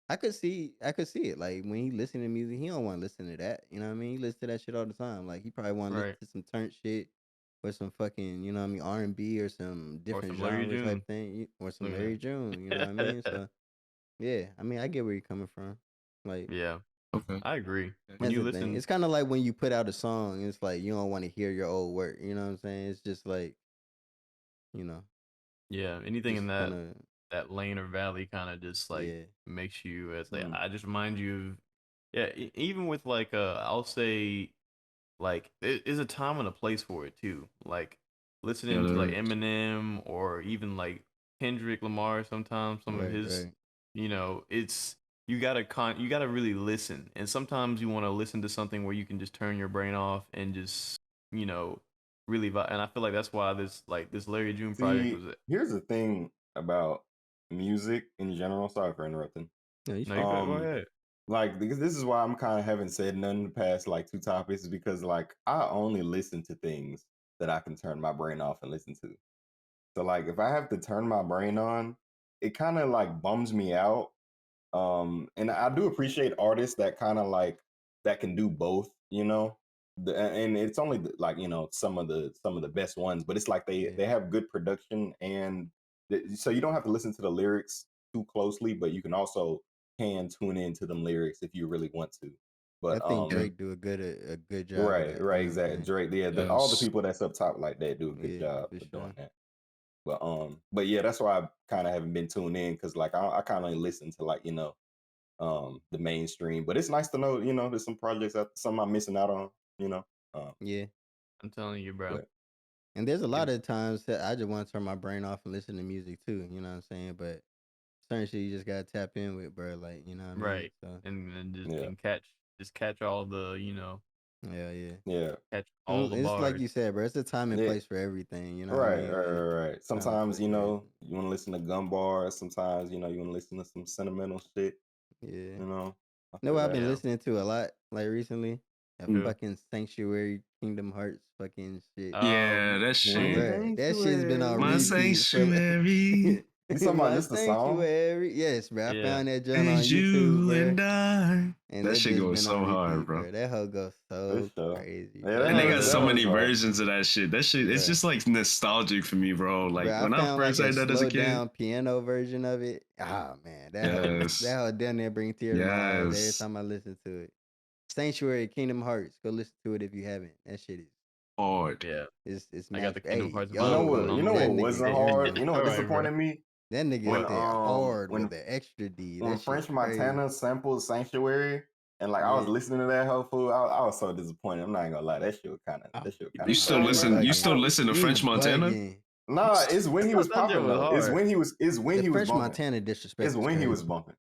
I could see it. Like when he listen to music, he don't want to listen to that. You know what I mean? He listen to that shit all the time. Like he probably want to listen Right. to some turnt shit or some fucking, you know what I mean, R&B or some Or different some Larry genre type June. thing or some Look Larry at June. You know what I mean? that. So yeah, I mean I get where you're coming from. Like Yeah, Okay. I agree. When that's you the thing. listen, It's kind of like when you put out a song, it's like you don't want to hear your old work. You know what I'm saying? It's just like you know, yeah, anything in just kind of that lane or valley kind of just like yeah, makes you it's like Mm. I just remind you of yeah, even with like I'll say like there's a time and a place for it too. Like Yeah, listening to like there is. Eminem or even like Kendrick Lamar sometimes some of right, his right. it's you gotta really listen. And sometimes you want to listen to something where you can just turn your brain off and just, you know, really and I feel like that's why this Larry June project See, was here's the thing about music in general. Sorry for interrupting. No, you no, you straight. could go Um, ahead. like because this is why I'm kind of haven't said none in the past like two topics is because like I only listen to things that I can turn my brain off and listen to. So like if I have to turn my brain on, it kind of like bums me out. And I do appreciate artists that kind of like that can do both, you know. And it's only like some of the best ones, but it's like they Yeah. they have good production so you don't have to listen to the lyrics too closely, but you can also can tune into them lyrics if you really want to. I But think Yeah. Drake do a good job of right, that. You right, know what I'm exactly. saying? Drake, yeah, all the Yes. people that's up top like that do a good Yeah, job for for sure. doing that. But yeah, that's why I kind of haven't been tuned in because like I kind of listen to like the mainstream. But it's nice to know there's some projects that some I'm missing out on. You know, um, Yeah. I'm telling you, bro. but And there's a If lot of times that I just want to turn my brain off and listen to music too. You know what I'm saying? But certain shit you just gotta tap in with, bro. Like you know what I mean? right, So and just yeah, and catch all the yeah, yeah. yeah, catch all And the it's like bars. you said, bro. It's a time and yeah. place for everything. You know what I Right, mean? right, Like right, right. time and Sometimes place for everything. you want to listen to gun bars. Sometimes you want to listen to some sentimental shit. Yeah. You know, I You know feel what I've that. been Yeah, listening to a lot like recently? That Mm. who? fucking Sanctuary Kingdom Hearts fucking shit. Yeah, that Mm. shit. Bruh, that shit's been on My Sanctuary. repeat for sanctuary You talking about my just the song? sanctuary. Yes, bro. I Yeah, found that joint on is YouTube, you bro. and I. And That that shit bitch goes been on so hard, repeat, bro. bro. That hoe goes For so sure. crazy, Yeah, bro. And they it got so does. that was many hard. versions of that shit. That shit, it's Bruh. just like nostalgic for me, bro. Like Bruh, I when I found first like a heard that as a slowed kid. down piano version of it. Ah man, that Yes. hoe down there bring tears to my eyes every Yes. time I listen to it. Sanctuary Kingdom Hearts. Go listen to it if you haven't. That shit Hard. Yeah, is I got the magic. Kingdom Hey, Hearts You know book yo, sitting what? You on know the. that what nigga wasn't there, hard? You man. know what All right, bro. disappointed me That nigga when What? there hard with when the extra D. when That shit French crazy. Montana sampled Sanctuary, and like I was Yeah. listening to that whole fool, I was so disappointed. I'm not even gonna lie, Oh, that shit was kind You of nah, still trash. you listen? Like, You still bugging. listen to You French Montana? bugging. nah, it's when I he was thought that joke popping was though. hard. It's when The he was French bumping. Montana It's disrespect is when he was crazy. bumping.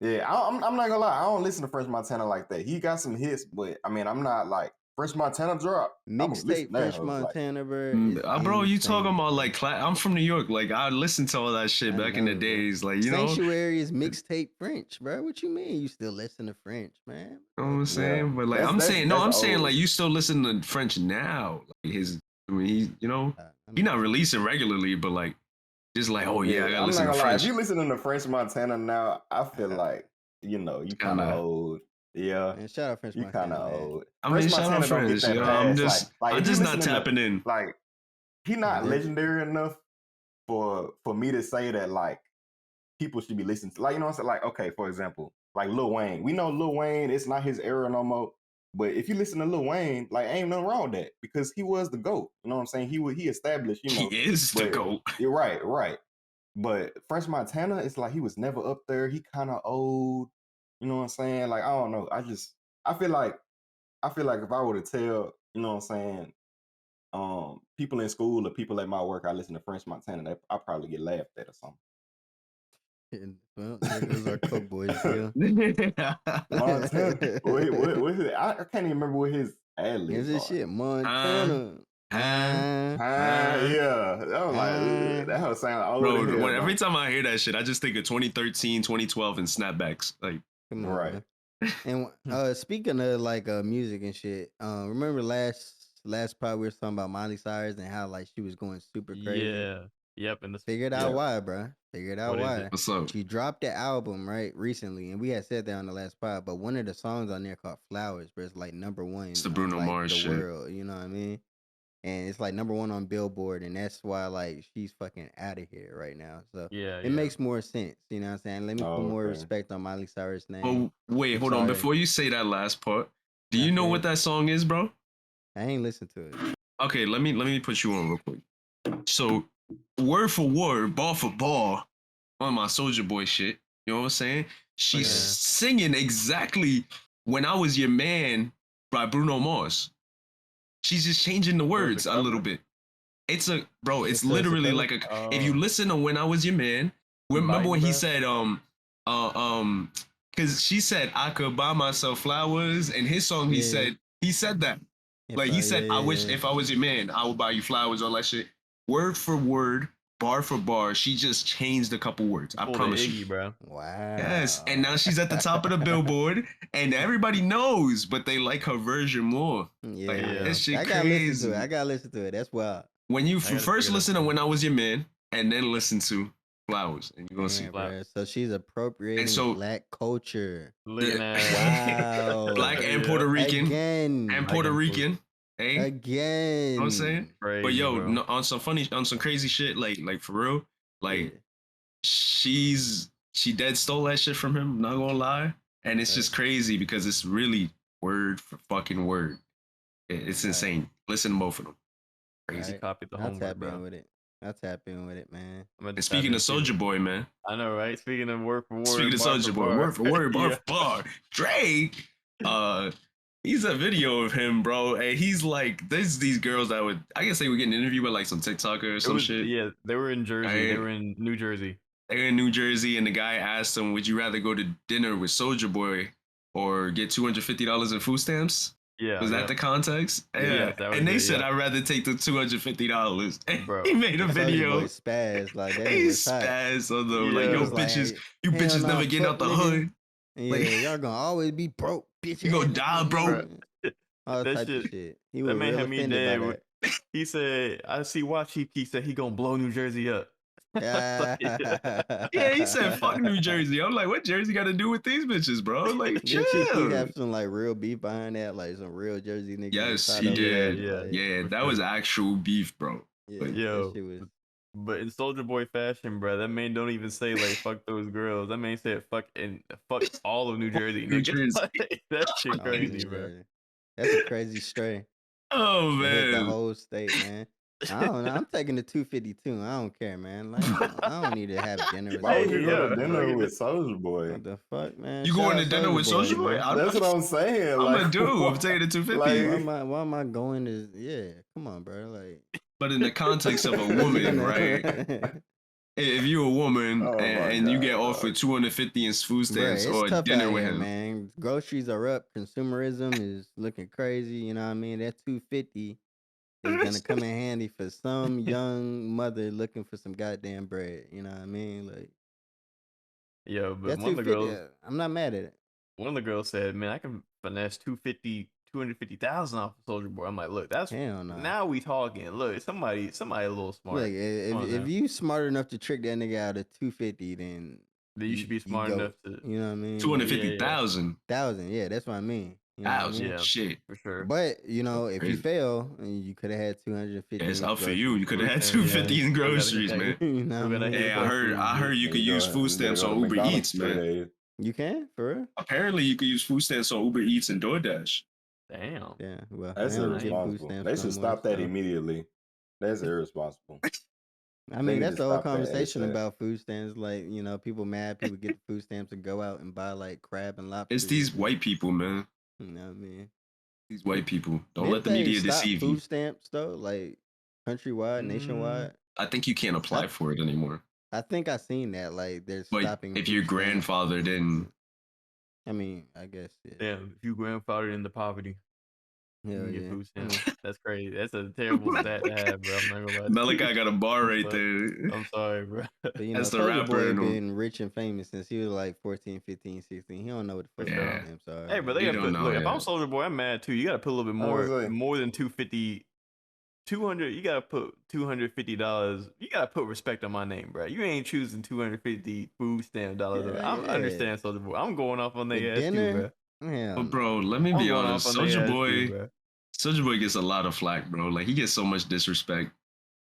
Yeah, I'm not gonna lie. I don't listen to French Montana like that. He got some hits, but I mean, I'm not like French Montana drop. I'm gonna listen Mixtape to that French hoe. Like, Montana, bro, is Bro, you talking insane, about bro. like I'm from New York. Like I listened to all that shit I back in the know, bro. days. Like Sanctuary is mixtape French, bro. What you mean? You still listen to French, man? You know what Fuck I'm you. yeah, saying? But like that's I'm that's saying, no, that's I'm saying like old. you still listen to French now. Like I mean, I he mean, not releasing regularly, but like just like, oh yeah, I Yeah, gotta I'm not listen to gonna lie. If French. you listening to French Montana now, I feel uh, like you Kind kind of of. old. Yeah, man, shout out French you kind Montana, of man. old. I French mean, shout out Montana don't get French. You that know, pass. Like I'm if you just not listening to tapping in. like he Yeah, not legendary enough for me to say that like people should be listening to, like, you know what I'm saying? Like, okay, for example, like Lil Wayne. We know Lil Wayne, it's not his era no more. But if you listen to Lil Wayne, like ain't nothing wrong with that because he was the GOAT. You know what I'm saying? He established, He is the but goat. you're right, right. But French Montana, it's like he was never up there. He kind of old. You know what I'm saying? Like I don't know. I feel like if I were to tell, you know what I'm saying, people in school or people at my work, I listen to French Montana, I probably get laughed at or something. Well, there goes our Coke boys deal. Montana. What his, I can't even remember what his ad Is libs this are. shit Montana? Yeah. I was like, ugh, that whole sound old Bro, as hell. every time I hear that shit, I just think of 2013, 2012 and snapbacks. Like, Come on, Right. man. And speaking of like music and shit, remember last part we were talking about Miley Cyrus and how like she was going super crazy. Yeah. Yep. And Figured out why, bro. Figured out What is why. it? what's up? She dropped the album right recently, and we had said that on the last pod. But one of the songs on there called "Flowers," bro, it's like #1 It's the on Bruno like Mars the shit. world. You know what I mean? And it's like #1 on Billboard, and that's why like she's fucking out of here right now. So Yeah. it makes more sense. You know what I'm saying? Let me put more Okay. respect on Miley Cyrus' Oh, name. wait, I'm hold on. sorry. Before you say that last part, do Yeah, you know go what ahead. that song is, bro? I ain't listened to it. Okay, let me put you on real quick. So, word for word, ball for ball, on my Soldier Boy shit. You know what I'm saying? She's Yeah. singing exactly "When I Was Your Man" by Bruno Mars. She's just changing the So it's a words a little cover? bit. It's a bro. It's So it's a literally cover? like a. If you listen to "When I Was Your Man," remember when he Biting, said because she said I could buy myself flowers, and his song he Yeah. said that. If Like he I, said, I wish if I was your man, I would buy you flowers, all that shit. Word for word, bar for bar, she just changed a couple words. I Pulled promise Iggy, you. bro. Wow. Yes, and now she's at the top of the Billboard, and everybody knows, but they like her version more. Yeah, Like Yeah. that shit I gotta listen to it. crazy. I gotta listen to it. That's wild. When you I gotta first check it out, listen to too. "When I Was Your Man" and then listen to "Flowers," and you're gonna see. Man, Black. bro. So she's appropriating so- black culture. Looking at Wow. Black and Puerto Rican Again. and Black Puerto and Rican, hey. You know Again. what I'm saying? Crazy, But yo, bro. no, on some crazy shit, like for real, like Yeah. she dead stole that shit from him. Not gonna lie, and it's just crazy because it's really word for fucking word. It's insane. Listen to both of them. Crazy. Right. Copied the I'll tap homework, bro. in with it. I'll tap in with it, man. I'm And speaking of Soldier Boy, man. I know, right? Speaking of word for word, Speaking of bar Soldier for Boy, bar. word for word, bar Yeah. for bar. Drake, he's a video of him, bro. And he's like, there's these girls that would, I guess they would get an interview with like some TikToker or some shit. Yeah, they were in Jersey. Right. They were in New Jersey. They're in New Jersey, and the guy asked them, would you rather go to dinner with Soldier Boy or get $250 in food stamps? Yeah. Was that the context? Yeah, that was and they it, said, yeah. I'd rather take the $250. And Bro. he made a Soulja video. Boy spaz. Like that He nigga was hot. spazzed on them. Yeah. Like, He yo, was bitches, like, you hell bitches nah, never getting fuck out the nigga. hood. Yeah, Like- y'all gonna always be broke, bitch. You gonna die, bro. All That types of shit- shit. He That was man real had me offended dead. by that. He said, I see watch he said he gonna blow New Jersey up. Yeah, Yeah, he said, fuck New Jersey. I'm like, what Jersey got to do with these bitches, bro? Like, Did Chief Keef chill. have some like real beef behind that? Like some real Jersey niggas. Yes, inside he of it? did. Yeah, Like, Yeah, for that sure. was actual beef, bro. yeah, Like, Yo, that shit was. but in Soldier Boy fashion, bro, that man don't even say like fuck those girls. That man said fuck all of New Jersey. New Nigga. Jersey. Like, that shit Oh, crazy, New bro. Jersey. That's a crazy stray. Oh, It hit the man. whole state, man. I don't know. I'm taking the 252. I don't care, man. Like I don't need to have dinner with Why would Soulja you Boy. go to Yeah, dinner like, with Soldier Boy? What the fuck, man? You Shout going out to dinner with Soulja Soldier Boy? man. That's what I'm saying. I'm Like, gonna do. I'm what? taking the 250. Like, Why am I going to? Yeah, come on, bro. Like, But in the context of a woman, right? If you're a woman oh my and you God, get dog. offered 250 in food Bruh, stamps it's or tough dinner out with here, him, man. Groceries are up. Consumerism is looking crazy. You know what I mean? That 250 is gonna come in handy for some young mother looking for some goddamn bread. You know what I mean? Like Yo, but that 250. I'm not mad at it. one of the girls said, man, I can finesse 250,000 off of Soldier Boy. I'm like, look, that's Hell no. now we talking. Look, somebody a little smart. Like if you smart enough to trick that nigga out of 250, then you should be smart go. enough to. You know what I mean? 250,000. 1,000. Yeah, that's what I mean. You know what I mean? Yeah, Shit. for sure. But you know, if you Crazy. fail, you could have had 250. Yeah, it's in out for groceries. you. You could have had Yeah. 250 in Still gotta groceries, hit man. that. You know Still what I gotta mean? hit Hey, it I for heard food. you could use food stamps go to on Uber McDonald's Eats, man. 3 days. You can for real? Apparently, you could use food stamps on Uber Eats and DoorDash. Damn. Yeah. Well, That's I don't get food irresponsible. stamps They no should more, stop that so. immediately. That's irresponsible. I They mean, need that's to the whole stop that conversation ASAP. about food stamps. Like, people mad, people get the food stamps and go out and buy like crab and It's lobsters and these shit. white people, man. You know what I mean? These white people. Don't let Didn't the they media stop deceive you. food stamps though? Like countrywide, Mm, nationwide? I think you can't apply Stop. for it anymore. I think I seen that. Like they're But stopping if your food stamps. grandfather didn't, I mean, I guess yeah. Damn, if you grandfathered into poverty, you Hell can get yeah. food I stamps. mean, That's crazy. That's a terrible stat to have, bro. I'm not gonna lie to you. Malachi got a bar I'm right sorry. there. I'm sorry, bro. but That's the Soldier rapper Boy in him. been rich and famous since he was like 14, 15, 16. He don't know what the For fuck food sure. Yeah, stamps are. Hey, bro, they he gotta don't put. know Look, if I'm yet. Soldier Boy, I'm mad too. You gotta put a little bit I was more, like, more than 250. 200. You gotta put $250. You gotta put respect on my name, bro. You ain't choosing 250 food stamp dollars. Yeah, I yeah. understand, Soldier Boy. I'm going off on For their ass too, dinner? bro. Hell But bro, no. let me I'm be going off honest. on their ass too, bro. Soldier Boy gets a lot of flack, bro. Like he gets so much disrespect,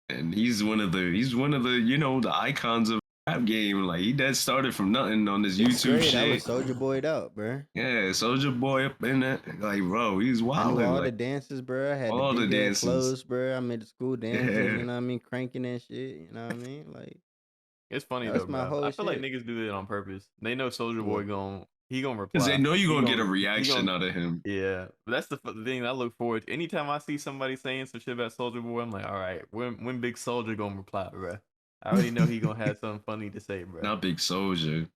and he's one of the icons of rap game. Like he that started from nothing on this Sixth YouTube grade, I was shit. Soldier Boyed out, bro. Yeah, Soldier Boy up in that. Like bro, he's I knew wilding. all the Like dances, bro. I had the all the big ass dances. clothes, bro. I made the school dances, Yeah. you know what I mean? Cranking that shit, you know what I mean? Like, It's funny though, that's my bro. whole I feel like shit. niggas do it on purpose. They know Soldier Boy What? gonna Because they reply. know you're He gonna get a gonna he reaction gonna out of him. yeah. But that's the thing I look forward to. Anytime I see somebody saying some shit about Soldier Boy, I'm like, all right, when Big Soldier gonna reply, bro? I already know he gonna have something funny to say, bro. Not Big Soldier.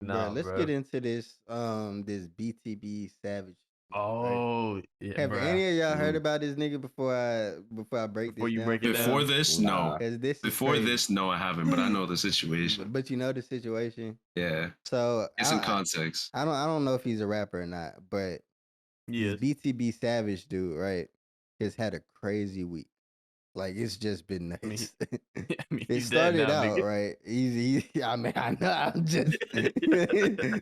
Bro, Nah, let's get bro. into this BTB Savage, right? Oh yeah, Have bro. any of y'all heard Mm. about this nigga before I break Before this you down break it for y'all? Before down, this, no. nah. Cause this is Before crazy. this, no, I haven't, but I know the situation. But you know the situation. Yeah. So Get some context. I don't know if he's a rapper or not, but this yes. BTB Savage dude, right, has had a crazy week. Like it's just been I mean, nuts. I mean, It he's dead started now, out nigga. right easy. I mean, I know. I'm just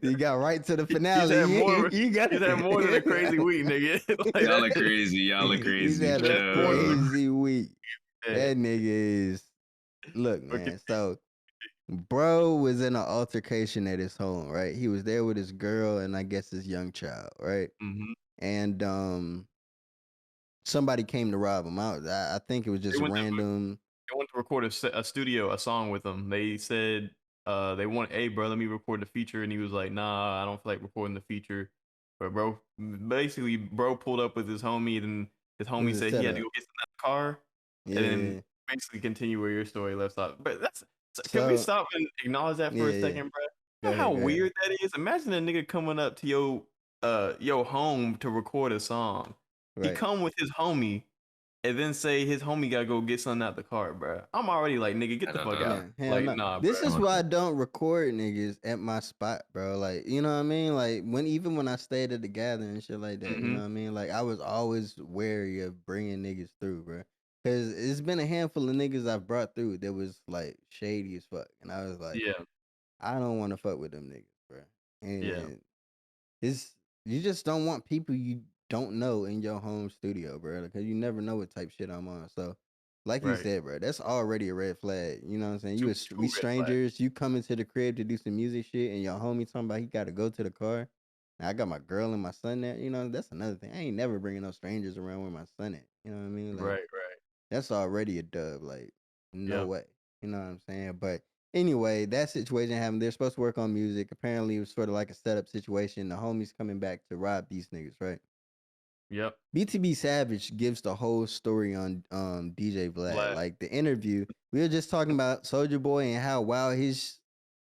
you got right to the He's finale. had more. You got He's had more than a crazy week, nigga. like Y'all are that. crazy. Y'all are He's crazy. had a That's more than a Chill. crazy week. crazy. That nigga is look, Okay. man. So bro was in an altercation at his home, right? He was there with his girl and I guess his young child, right? Mm-hmm. And somebody came to rob him. I think it was They just went to random. they went to record a song with him. They said they want, hey bro, let me record the feature, and he was like, nah, I don't feel like recording the feature. But bro, basically, bro pulled up with his homie, and his It homie was a said he had to setup. go get some out of the car, and then Yeah. basically continue where your story left off. But can we So stop and acknowledge that for a yeah. second, bro? Go You know how ahead, go ahead. weird that is? Imagine a nigga coming up to your home to record a song. He Right. come with his homie and then say his homie gotta go get something out the car, bro. I'm already like, nigga, get I the don't fuck know. out. Yeah, hell Like, no. nah, This is bro. why I don't record niggas at my spot, bro. Like, you know what I mean? Like even when I stayed at the gathering and shit like that, you Mm-hmm. know what I mean? Like I was always wary of bringing niggas through, bro. Cause it's been a handful of niggas I've brought through that was like shady as fuck, and I was like, Yeah, I don't want to fuck with them niggas, bro. yeah, And it's you just don't want people you don't know in your home studio, bro, because you never know what type shit I'm on. So, like you right. said, bro, that's already a red flag. You know what I'm saying? We Two red flags. strangers. You come into the crib to do some music shit, and your homie talking about he got to go to the car. Now, I got my girl and my son there. You know, that's another thing. I ain't never bringing no strangers around where my son at. You know what I mean? Like Right, right. that's already a dub. Like no Yep, way. You know what I'm saying? But anyway, that situation happened. They're supposed to work on music. Apparently, it was sort of like a setup situation. The homies coming back to rob these niggas, right? yep. BTB Savage gives the whole story on DJ Vlad. Black. Like the interview, we were just talking about Soldier Boy and how wild his.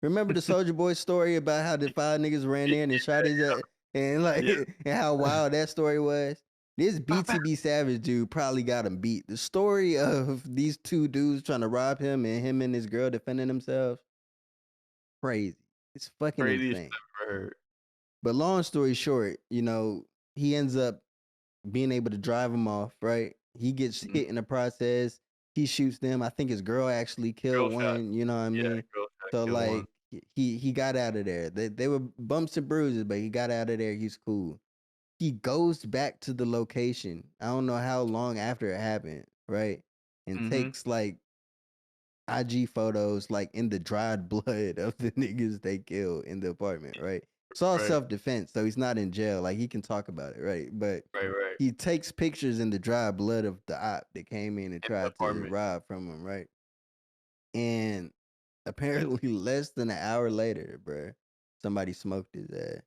Remember the Soldier Boy story about how the five niggas ran in and shot his ass, and like Yeah. and how wild that story was. This BTB Savage dude probably got him beat. The story of these two dudes trying to rob him and his girl defending themselves, crazy. It's fucking Craziest shit insane. I've ever heard. But long story short, he ends up being able to drive him off, right? He gets Mhm. hit in the process. He shoots them. I think his girl actually Girl killed shot. one, you know what I Yeah, mean? girl shot So killed like one. he got out of there. They were bumps and bruises, but he got out of there. He's cool. He goes back to the location. I don't know how long after it happened, right? And Mm-hmm. takes like IG photos like in the dried blood of the niggas they killed in the apartment, right? It's all Right, self defense, so he's not in jail. Like he can talk about it, right? But right, right. he takes pictures in the dry blood of the op that came in and In the tried to apartment. rob from him, right? And apparently, less than an hour later, bruh, somebody smoked his ass.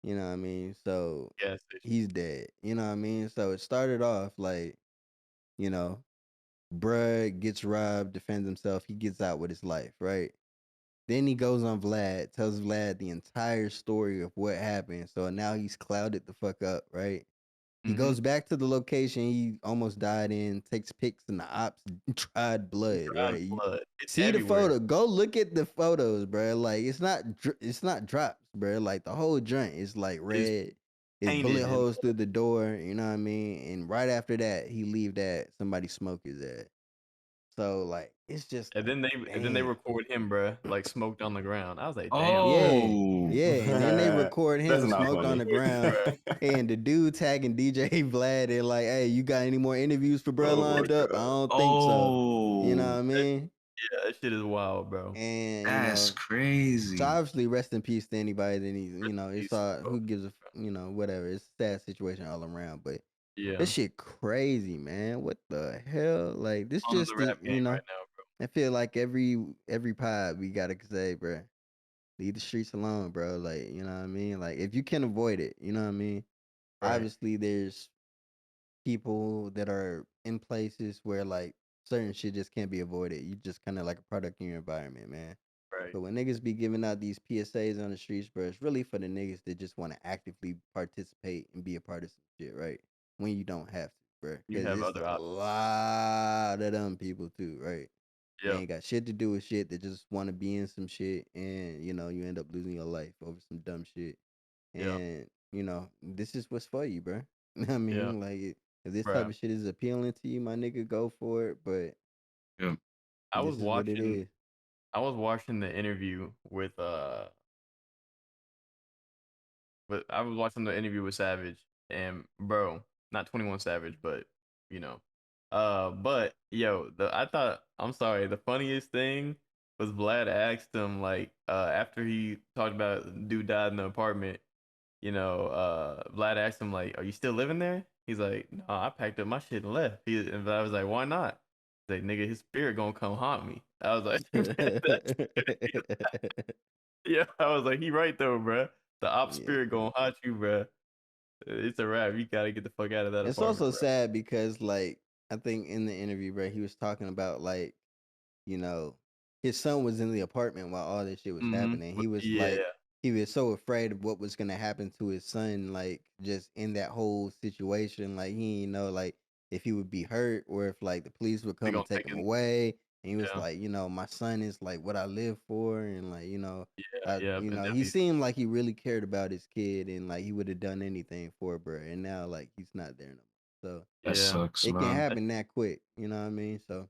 You know what I mean? So Gas station. he's dead. You know what I mean? So it started off like, you know, bruh gets robbed, defends himself, he gets out with his life, right? Then he goes on Vlad, tells Vlad the entire story of what happened. So now he's clouded the fuck up, right? He Mm-hmm. goes back to the location he almost died in, takes pics, and the ops tried blood, right? You Blood. It's see the everywhere. photo. Go look at the photos, bro. Like it's not drops, bro. Like the whole joint is like It's red. It's painted bullet and holes through the door. You know what I mean? And right after that, he leave that somebody smoke his ass. So like it's just and like then they damn. record him, bruh, like smoked on the ground. I was like, damn, Yeah, Oh, yeah, and then they record That's him not smoked on funny. the ground, bruh. and the dude tagging DJ Vlad and like, "Hey, you got any more interviews for bro Oh my lined up?" I god. don't think so. You know what oh, I mean? Yeah, that shit is wild, bro. And that's so crazy. obviously, rest in peace to anybody that needs. Rest in It's peace, all bro. who gives a whatever. It's a sad situation all around, but Yeah, this shit crazy, man. What the hell? Like this on the just rap game right now, bro. I feel like every pod we gotta say, bro. Leave the streets alone, bro. Like, you know what I mean? Like, if you can avoid it, you know what I mean? Right, Obviously, there's people that are in places where, like, certain shit just can't be avoided. You just kind of like a product in your environment, man. right. But when niggas be giving out these PSAs on the streets, bro, it's really for the niggas that just want to actively participate and be a part of some shit, right? When you don't have to, bro. You Because have it's other a options. lot of them people, too, right? They Yep, ain't got shit to do with shit. They just want to be in some shit, and you end up losing your life over some dumb shit. yep, And this is what's for you, bro. I yeah, mean, like, if this type bro. of shit is appealing to you, my nigga, go for it. But Yeah. I was this is what it watching, is. I was watching the interview with but I was watching the interview with Savage and bro, not 21 Savage, but you know. But yo, I thought I'm sorry, the funniest thing was Vlad asked him like after he talked about the dude died in the apartment, Vlad asked him like, "Are you still living there?" He's like, "No, I packed up my shit and left." And Vlad was like, "Why not?" He's like, "Nigga, his spirit gonna come haunt me." I was like, "That's yeah." I was like, "He right though, bruh. The op Yeah. spirit gonna haunt you, bruh. It's a wrap. You gotta get the fuck out of that It's apartment, also bro." sad because, like, I think in the interview, bro, he was talking about like, you know, his son was in the apartment while all this shit was Mm-hmm. happening. He was like, Yeah, he was so afraid of what was gonna happen to his son, like just in that whole situation. Like he didn't know like if he would be hurt or if like the police would they come gonna and take take him him. away. And he was Yeah, like, my son is like what I live for, and like, yeah, yeah. And then he seemed like he really cared about his kid, and like he would have done anything for it, bro. And now like he's not there no more. So That yeah, sucks, it can man. happen that quick. You know what I mean? So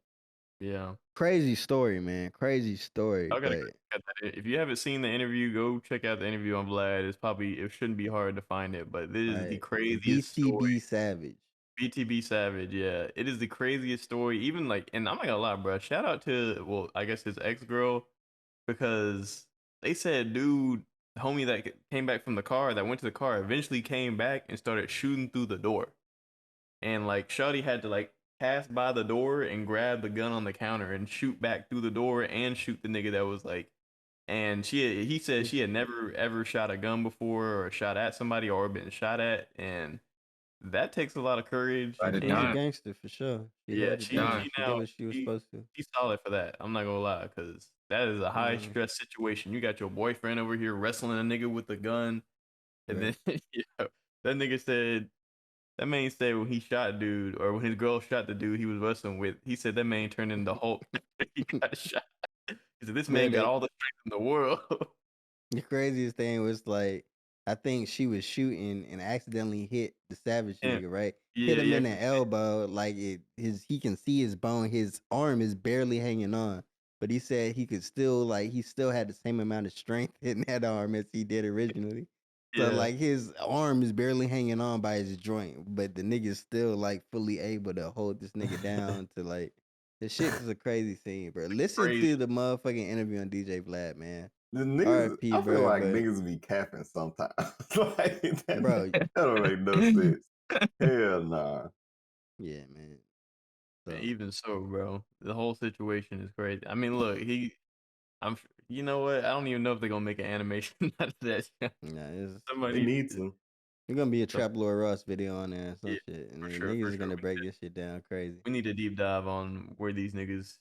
yeah. crazy story, man. Crazy story. I gotta go But check out that. If you haven't seen the interview, go check out the interview on Vlad. It shouldn't be hard to find it, but this is the right, craziest story. BTB Savage. BTB Savage, yeah, it is the craziest story. Even like, and I'm not gonna lie, bro. Shout out to well, I guess his ex girl because they said, dude, homie that came back from the car, that went to the car, eventually came back and started shooting through the door, and like, Shawty had to like pass by the door and grab the gun on the counter and shoot back through the door and shoot the nigga that was like. And he said she had never ever shot a gun before or shot at somebody or been shot at, and that takes a lot of courage. Ride or She's a And die. gangster for sure. She yeah, held it down. Die. She did now what she was she supposed to. she's solid for that. I'm not gonna lie, because that is a high Mm, stress situation. You got your boyfriend over here wrestling a nigga with a gun, and right. then that nigga said that man said when he shot dude or when his girl shot the dude he was wrestling with, he said that man turned into Hulk. He got shot. He said this Bro, man got all the strength in the world. the craziest thing was like, I think she was shooting and accidentally hit the Savage And nigga, right? Hit yeah, him yeah, in the elbow, like he can see his bone, his arm is barely hanging on. But he said he still had the same amount of strength in that arm as he did originally. So yeah, like his arm is barely hanging on by his joint, but the nigga's still like fully able to hold this nigga down to like the shit is a crazy scene, bro. Listen crazy. to the motherfucking interview on DJ Vlad, man. The niggas, RFP, I feel bro. like But niggas be capping sometimes. Like that bro, don't make no sense. Hell nah. yeah, man. So even so, bro, the whole situation is crazy. I mean, look, you know what? I don't even know if they're gonna make an animation out of that. yeah, They Somebody, need to. it's gonna be a so, Trap Lord Ross video on there and yeah, some shit, and then for niggas is sure. gonna break this shit down crazy. We need a deep dive on where these niggas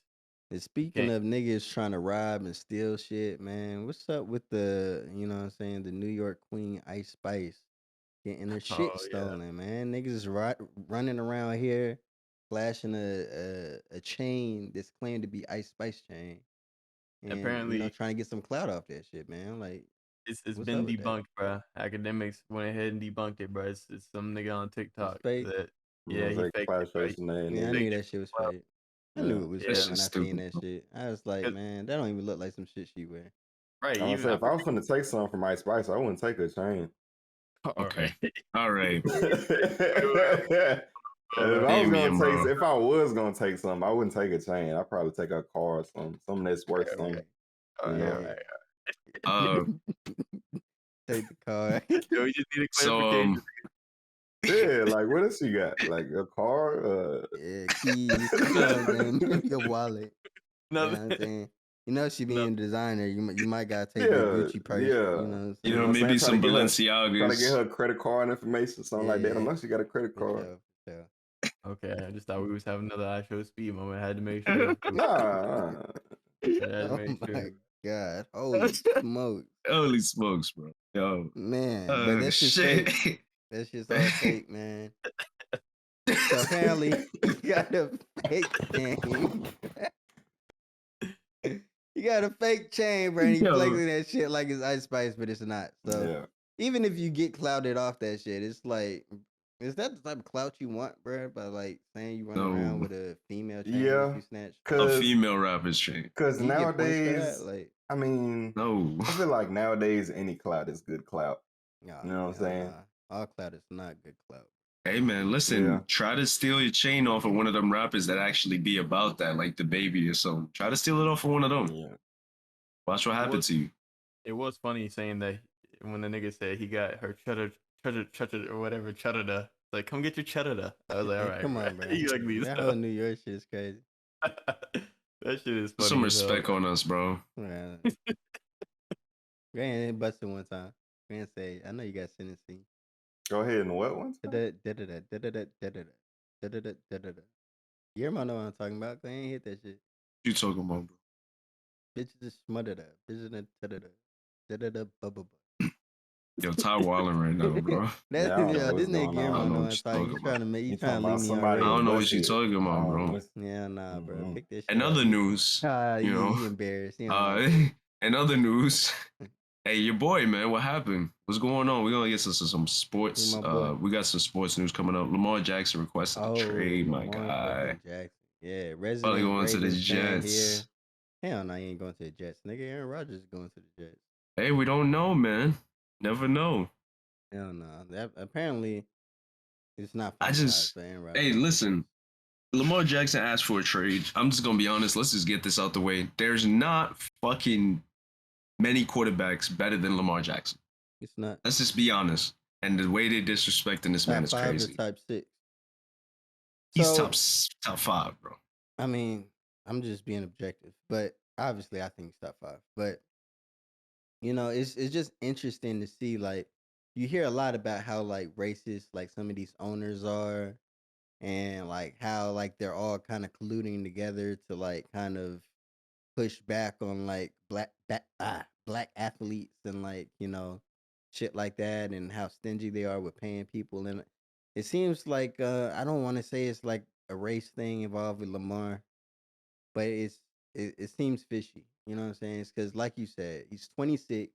And speaking can't. of niggas trying to rob and steal shit, man, what's up with the, you know what I'm saying, the New York Queen Ice Spice getting her Oh shit yeah, stolen, man? Niggas is running around here flashing a chain that's claimed to be Ice Spice chain, and apparently trying to get some clout off that shit, man. Like, it's what's up been with that? debunked, bro. Academics went ahead and debunked it, bro. It's some nigga on It's TikTok fake. that yeah, Was he like faked it, cloud bro. chasing that Yeah, I nigga. knew Faked it that shit was for clout. fake. I knew Yeah. it was That Yeah, fake shit's when I seen stupid, that bro. shit. I was like, 'cause- man, that don't even look like some shit she wear. right. I'm gonna Even say I if I was forget. finna take something from Ice Spice, I wouldn't take a chain. All Okay. right. All right. If I was gonna take something, I wouldn't take a chain. I'd probably take a car or something that's worth something. All You right, know? all right. Uh, Take the car. Yo, we just need a so clarification. Yeah, like what else you got? Like a car? Yeah, keys. You know what I'm saying? Maybe a wallet. You know Nothing. what I'm saying? You know she Nothing. being a designer. You might gotta take that Yeah, Gucci purse. yeah. You know what I'm you saying? know, I'm saying? maybe some Trying to get Balenciagas. her credit card information, something like that. I Yeah, know she got a credit for card. sure, for sure. Okay, I just thought we was having another I show speed moment. I had to make sure. Nah, I had to Oh make sure. my god! Holy smokes, Holy smokes, bro. Yo. man! But Oh that's just shit. fake. That's just all fake, man. So apparently he got a fake chain. He got a fake chain, bro, and he Yo. flexing that shit like it's Ice Spice, but it's not. So yeah. even if you get clouded off that shit, it's like, is that the type of clout you want, bro? By like saying you run around No. with a female chain that Yeah, you snatched? A cause female rapper's chain. cause Do you get points for that? nowadays, Like, I mean, No. I feel like nowadays any clout is good clout. nah, You know what I'm hell saying? nah. All clout is not good clout. Hey man, Yeah. listen, try to steal your chain off of one of them rappers that actually be about that, like the baby or something. Try to steal it off of one of them. Yeah. Watch what It happens was to you. it was funny saying that when the nigga said he got her cheddar or whatever cheddar. Like, come get your cheddar. I was like, all Man, right, come bro. on, bro. You like these? That whole New York shit is crazy. That shit is Put some funny as hell, respect bro. on us, bro. Man, Grand busted one time. Grand say, I know you got sentencing. Go ahead and what one time? Guillermo know what I'm talking about. 'Cause I ain't hit that shit. You talking about, bro? Bitches just smothered up. Bitches Yo, Ty Wildin right now, bro. That's Yeah, I don't know this what's nigga going I Guillermo don't on. know know what what I'm you're talking. talking You about. trying to make You trying talking to leave about me on somebody I red. don't know what busted? you're talking I about, don't know bro. what's. Yeah, nah, bro. Mm-mm. Pick that shit In up. other news, You, you know, you embarrassed. You don't know. in other news, hey, your boy, man, what happened? What's going on? We're gonna get to some Who sports. my boy? We got some sports news coming up. Lamar Jackson requested a Oh, trade, my Lamar guy. fucking Jackson. Yeah, Probably resident going to the Ravens fan here. Jets. Hell no, you ain't going to the Jets. Nigga, Aaron Rodgers is going to the Jets. Hey, we don't know, man. Never know. Hell no. That apparently it's not I finalized, just, but Aaron Rodgers hey, going to the listen. Jets. Lamar Jackson asked for a trade. I'm just gonna be honest. Let's just get this out the way. There's not fucking many quarterbacks better than Lamar Jackson. It's not Let's just be honest. And the way they're disrespecting this man top is 5 or crazy. top 6. He's So, top 5, bro. I mean, I'm just being objective, but obviously I think he's top 5. But it's just interesting to see, like, you hear a lot about how like racist like some of these owners are, and like how like they're all kind of colluding together to like kind of push back on like black athletes and like shit like that, and how stingy they are with paying people. And it seems like I don't want to say it's like a race thing involved with Lamar, but it seems fishy. You know what I'm saying? It's because, like you said, he's 26,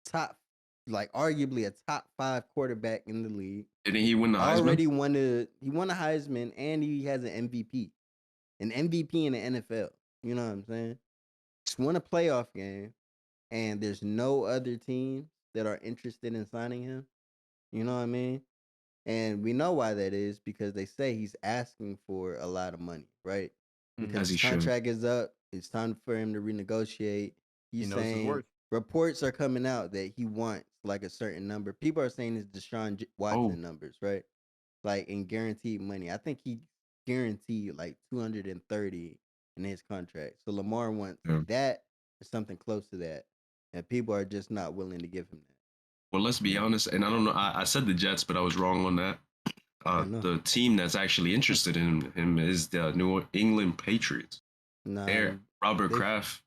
top, like arguably a top 5 quarterback in the league. Didn't he win the Heisman? Already won a Heisman, and he has an MVP, in the NFL. You know what I'm saying? Just won a playoff game, and there's no other teams that are interested in signing him. You know what I mean? And we know why that is, because they say he's asking for a lot of money, right? Because As he his should. contract is up. It's time for him to renegotiate. He He's knows his saying worth. reports are coming out that he wants like a certain number. People are saying it's Deshaun Oh, Watson numbers, right? Like in guaranteed money. I think guaranteed like 230 in his contract. So Lamar wants Yeah. that or something close to that, and people are just not willing to give him that. Well, let's be honest, and I don't know. I said the Jets, but I was wrong on that. I know. The team that's actually interested in him is the New England Patriots. Nah, They're Robert they Kraft.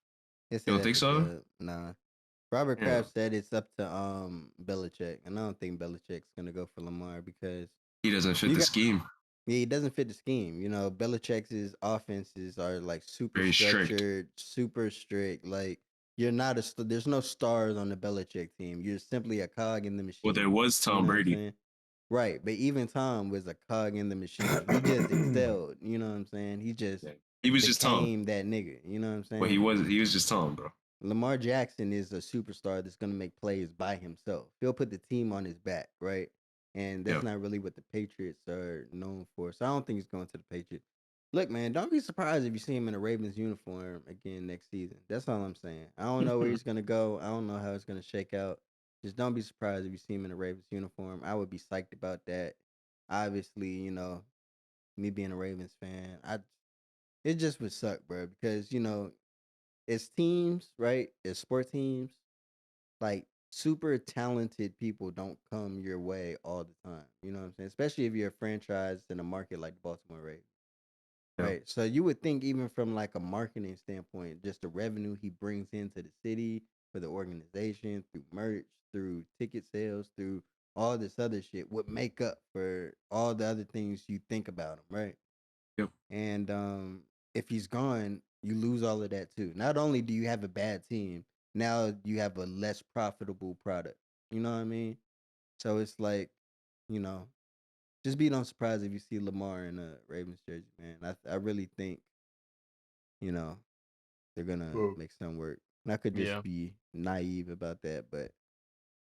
they You said don't that's think a so? dub. Nah. Robert Yeah. Kraft said it's up to Belichick, and I don't think Belichick's gonna go for Lamar because He doesn't fit you the got scheme. yeah, he doesn't fit the scheme. You know, Belichick's offenses are like super Very strict. structured, super strict. Like you're not there's no stars on the Belichick team. You're simply a cog in the Well, there machine. was You Tom know what I'm Brady. saying? Right, but even Tom was a cog in the machine. He just excelled. You know what I'm saying? He just Yeah. He was just Tom. became that nigga. You know what I'm Well, saying? he was just Tom, bro. Lamar Jackson is a superstar that's going to make plays by himself. He'll put the team on his back, right? And Yeah. that's not really what the Patriots are known for. So I don't think he's going to the Patriots. Look, man, don't be surprised if you see him in a Ravens uniform again next season. That's all I'm saying. I don't know where he's going to go. I don't know how it's going to shake out. Just don't be surprised if you see him in a Ravens uniform. I would be psyched about that. Obviously, you know, me being a Ravens fan, it just would suck, bro, because you know as teams, right? As sport teams, like super talented people don't come your way all the time. You know what I'm saying? Especially if you're a franchise in a market like the Baltimore Ravens. Yeah. Right. So you would think even from like a marketing standpoint, just the revenue he brings into the city for the organization through merch, through ticket sales, through all this other shit would make up for all the other things you think about him, right? Yep. And if he's gone, you lose all of that too. Not only do you have a bad team, now you have a less profitable product. You know what I mean? So it's like, you know, just be not surprised if you see Lamar in a Ravens jersey, man. I really think, you know, they're gonna Well, make something work. And I could just yeah. be naive about that, but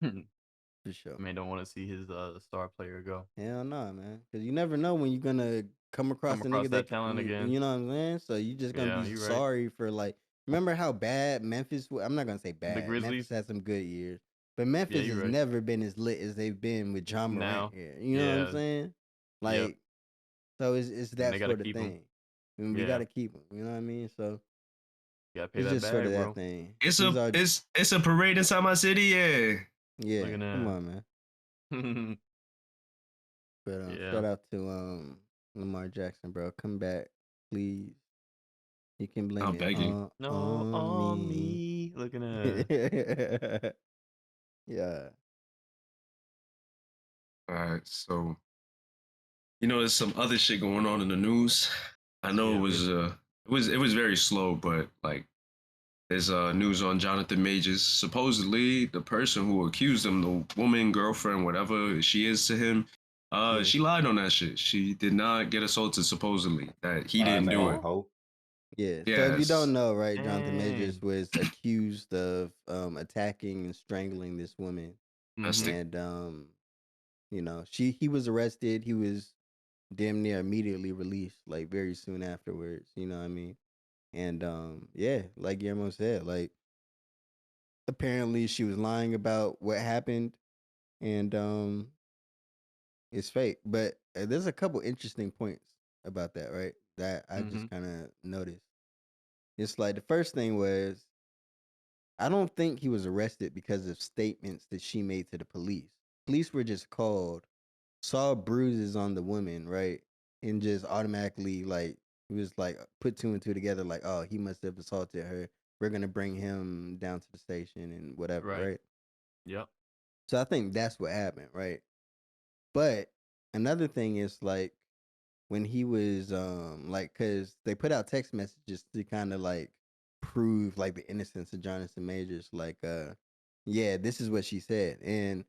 for sure. I mean, don't want to see his star player go. Hell no, man. Because you never know when you're gonna come across Come a across nigga that that talent again. you know what I'm saying. So you just gonna Yeah, be you're right. sorry for like. Remember how bad Memphis? I'm not gonna say The bad. Memphis Grizzlies. had some good years, but Yeah, Memphis you're has right. never been as lit as they've been with John Morant Now, here. You know what I'm yeah, saying? yep. Like, so it's And that they gotta sort of keep him. thing. And we Yeah, gotta keep him. You know what I mean? So you gotta pay it's that just sort of bag, that bro. thing. It's He's a our it's a parade inside my city. Yeah. yeah. Looking Come at. on, man. But Yeah. shout out to Lamar Jackson, bro. Come back, please. You can blame I'm it begging. No, on on me. me. Looking at. Yeah. All right. So there's some other shit going on in the news. I know Yeah, it was very slow, but like there's news on Jonathan Majors. Supposedly, the person who accused him, the woman, girlfriend, whatever she is to him, Yeah. she lied on that shit. She did not get assaulted. Supposedly, that he didn't Lying do ass it. Oh, hoe. Yeah. So if you don't Yes, know, right, Jonathan Majors dang. was accused of attacking and strangling this woman. Mm-hmm. domestic. And you know, he was arrested. He was damn near immediately released, like very soon afterwards. You know what I mean? And yeah, like Guillermo said, like apparently she was lying about what happened and it's fake. But there's a couple interesting points about that, right? That I Mm-hmm. just kind of noticed. It's like the first thing was I don't think he was arrested because of statements that she made to the police. Police were just called, saw bruises on the woman, right? And just automatically like it was like put two and two together, like, oh, he must have assaulted her. We're gonna bring him down to the station and whatever, Right. right? Yep. So I think that's what happened, right? But another thing is like when he was like cuz they put out text messages to kind of like prove like the innocence of Jonathan Majors like yeah, this is what she said and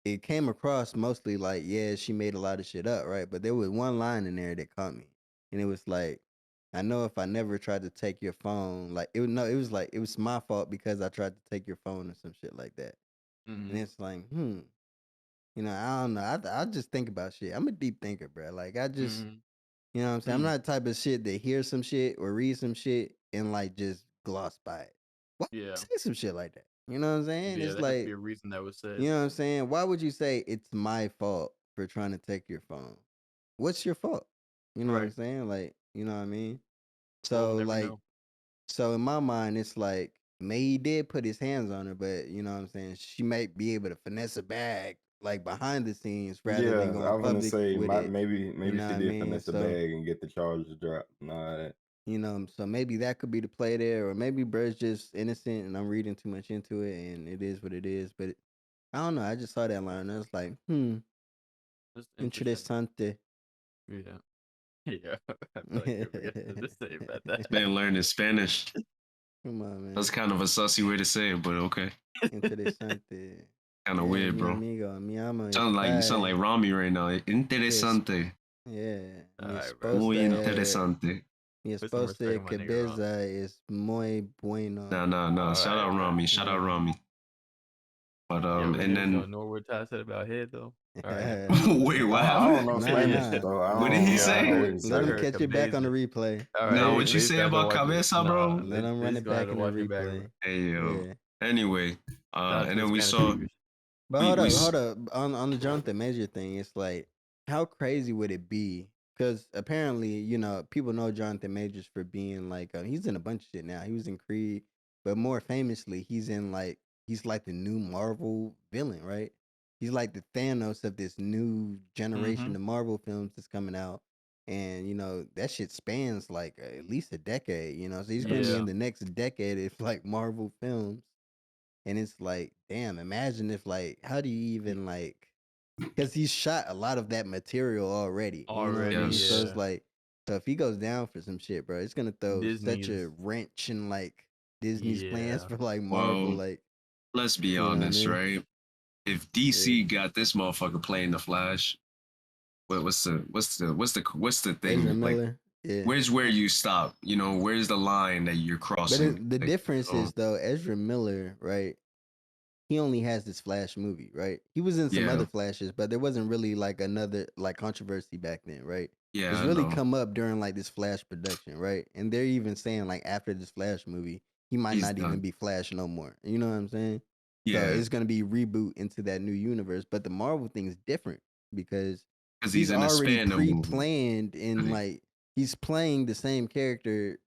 it came across mostly like yeah, she made a lot of shit up, right? But there was one line in there that caught me. And it was like I know if I never tried to take your phone, like it was no, it was like it was my fault because I tried to take your phone or some shit like that. Mm-hmm. And it's like, you know, I don't know. I just think about shit. I'm a deep thinker, bro. Like I just, Mm-hmm. you know what I'm saying? I'm not the type of shit that hear some shit or read some shit and like just gloss by it. Why would Yeah. you say some shit like that? You know what I'm saying? Yeah, It's there has to be like, a reason that was said. you know what I'm saying? Why would you say it's my fault for trying to take your phone? What's your fault? You know what I'm Right. saying? Like, you know what I mean? Well, we'll So never like, know. so in my mind, it's like May did put his hands on her, but you know what I'm saying? She might be able to finesse a bag like behind the scenes rather than Yeah, I going was gonna public say with it. maybe You maybe know she what I did mean? finesse the So bag and get the charges dropped and all that. you know, so maybe that could be the play there, or maybe Bird's just innocent and I'm reading too much into it, and it is what it is. But I don't know. I just saw that line and I was like, It's interesting. interessante. Yeah. Yeah. I feel like you forget to say about that. Man learning Spanish. Come on, That's man. kind of a sussy way to say it, but okay. Interessante. Kind of Yeah, weird, mi bro. amigo, mi amo You sound está. like Rami right now. Es, Interesante. yeah, All mi right, bro. Muy esposa, interesante. mi Put some respect esposa on my que nigga, Rom. besa es muy bueno. Nah. All Shout right, out bro. Rami. You Shout out know. Rami. But You ever and hear then know what Ty said about head though? All right. wait, what I don't happened? know Nah, Spanish, nah. so What did he I Yeah, don't know say? what he Let I him said. heard catch it back on the Cabeza. replay. All Let right, No, him, what you Cabeza say gotta go about watch it. Cabeza, Nah, bro? let him run this it gonna have back to on the watch it back, bro. replay. Hey yo. Yeah. Anyway, Shout out to and the then we Spanish saw speakers. But we we hold up. On the Jonathan Major thing, it's like, how crazy would it be? Because apparently, you know, people know Jonathan Majors for being like, he's in a bunch of shit now. He was in Creed, but more famously, he's like the new Marvel villain, right? He's like the Thanos of this new Mm-hmm. generation of Marvel films that's coming out. And, you know, that shit spans like at least a decade, you know? So he's going to be Yeah. in the next decade of like Marvel films. And it's like, damn, imagine if like, how do you even like, because he's shot a lot of that material already. You know what I Already, mean? So yes. it's yeah. like, so if he goes down for some shit, bro, it's gonna throw Disney such is a wrench in like Disney's plans yeah. for like Marvel. Well, Like, let's be you know what I honest, mean? right? If Yeah. DC got this motherfucker playing the Flash, what's the Ezra thing? Like, Miller. Yeah. where's where you stop? You know, where's the line that you're But crossing? the Like, difference is though, Ezra Miller, right? He only has this Flash movie, right? He was in some yeah, other Flashes, but there wasn't really like another like controversy back then, right? It's yeah, I really know. come up during like this Flash production, right? And they're even saying like after this Flash movie, he might He's not even done. be Flash no more. You know what I'm saying? So Yeah, it's gonna be reboot into that new universe. But the Marvel thing is different because because he's he's in a already span of pre-planned in right. like he's playing the same character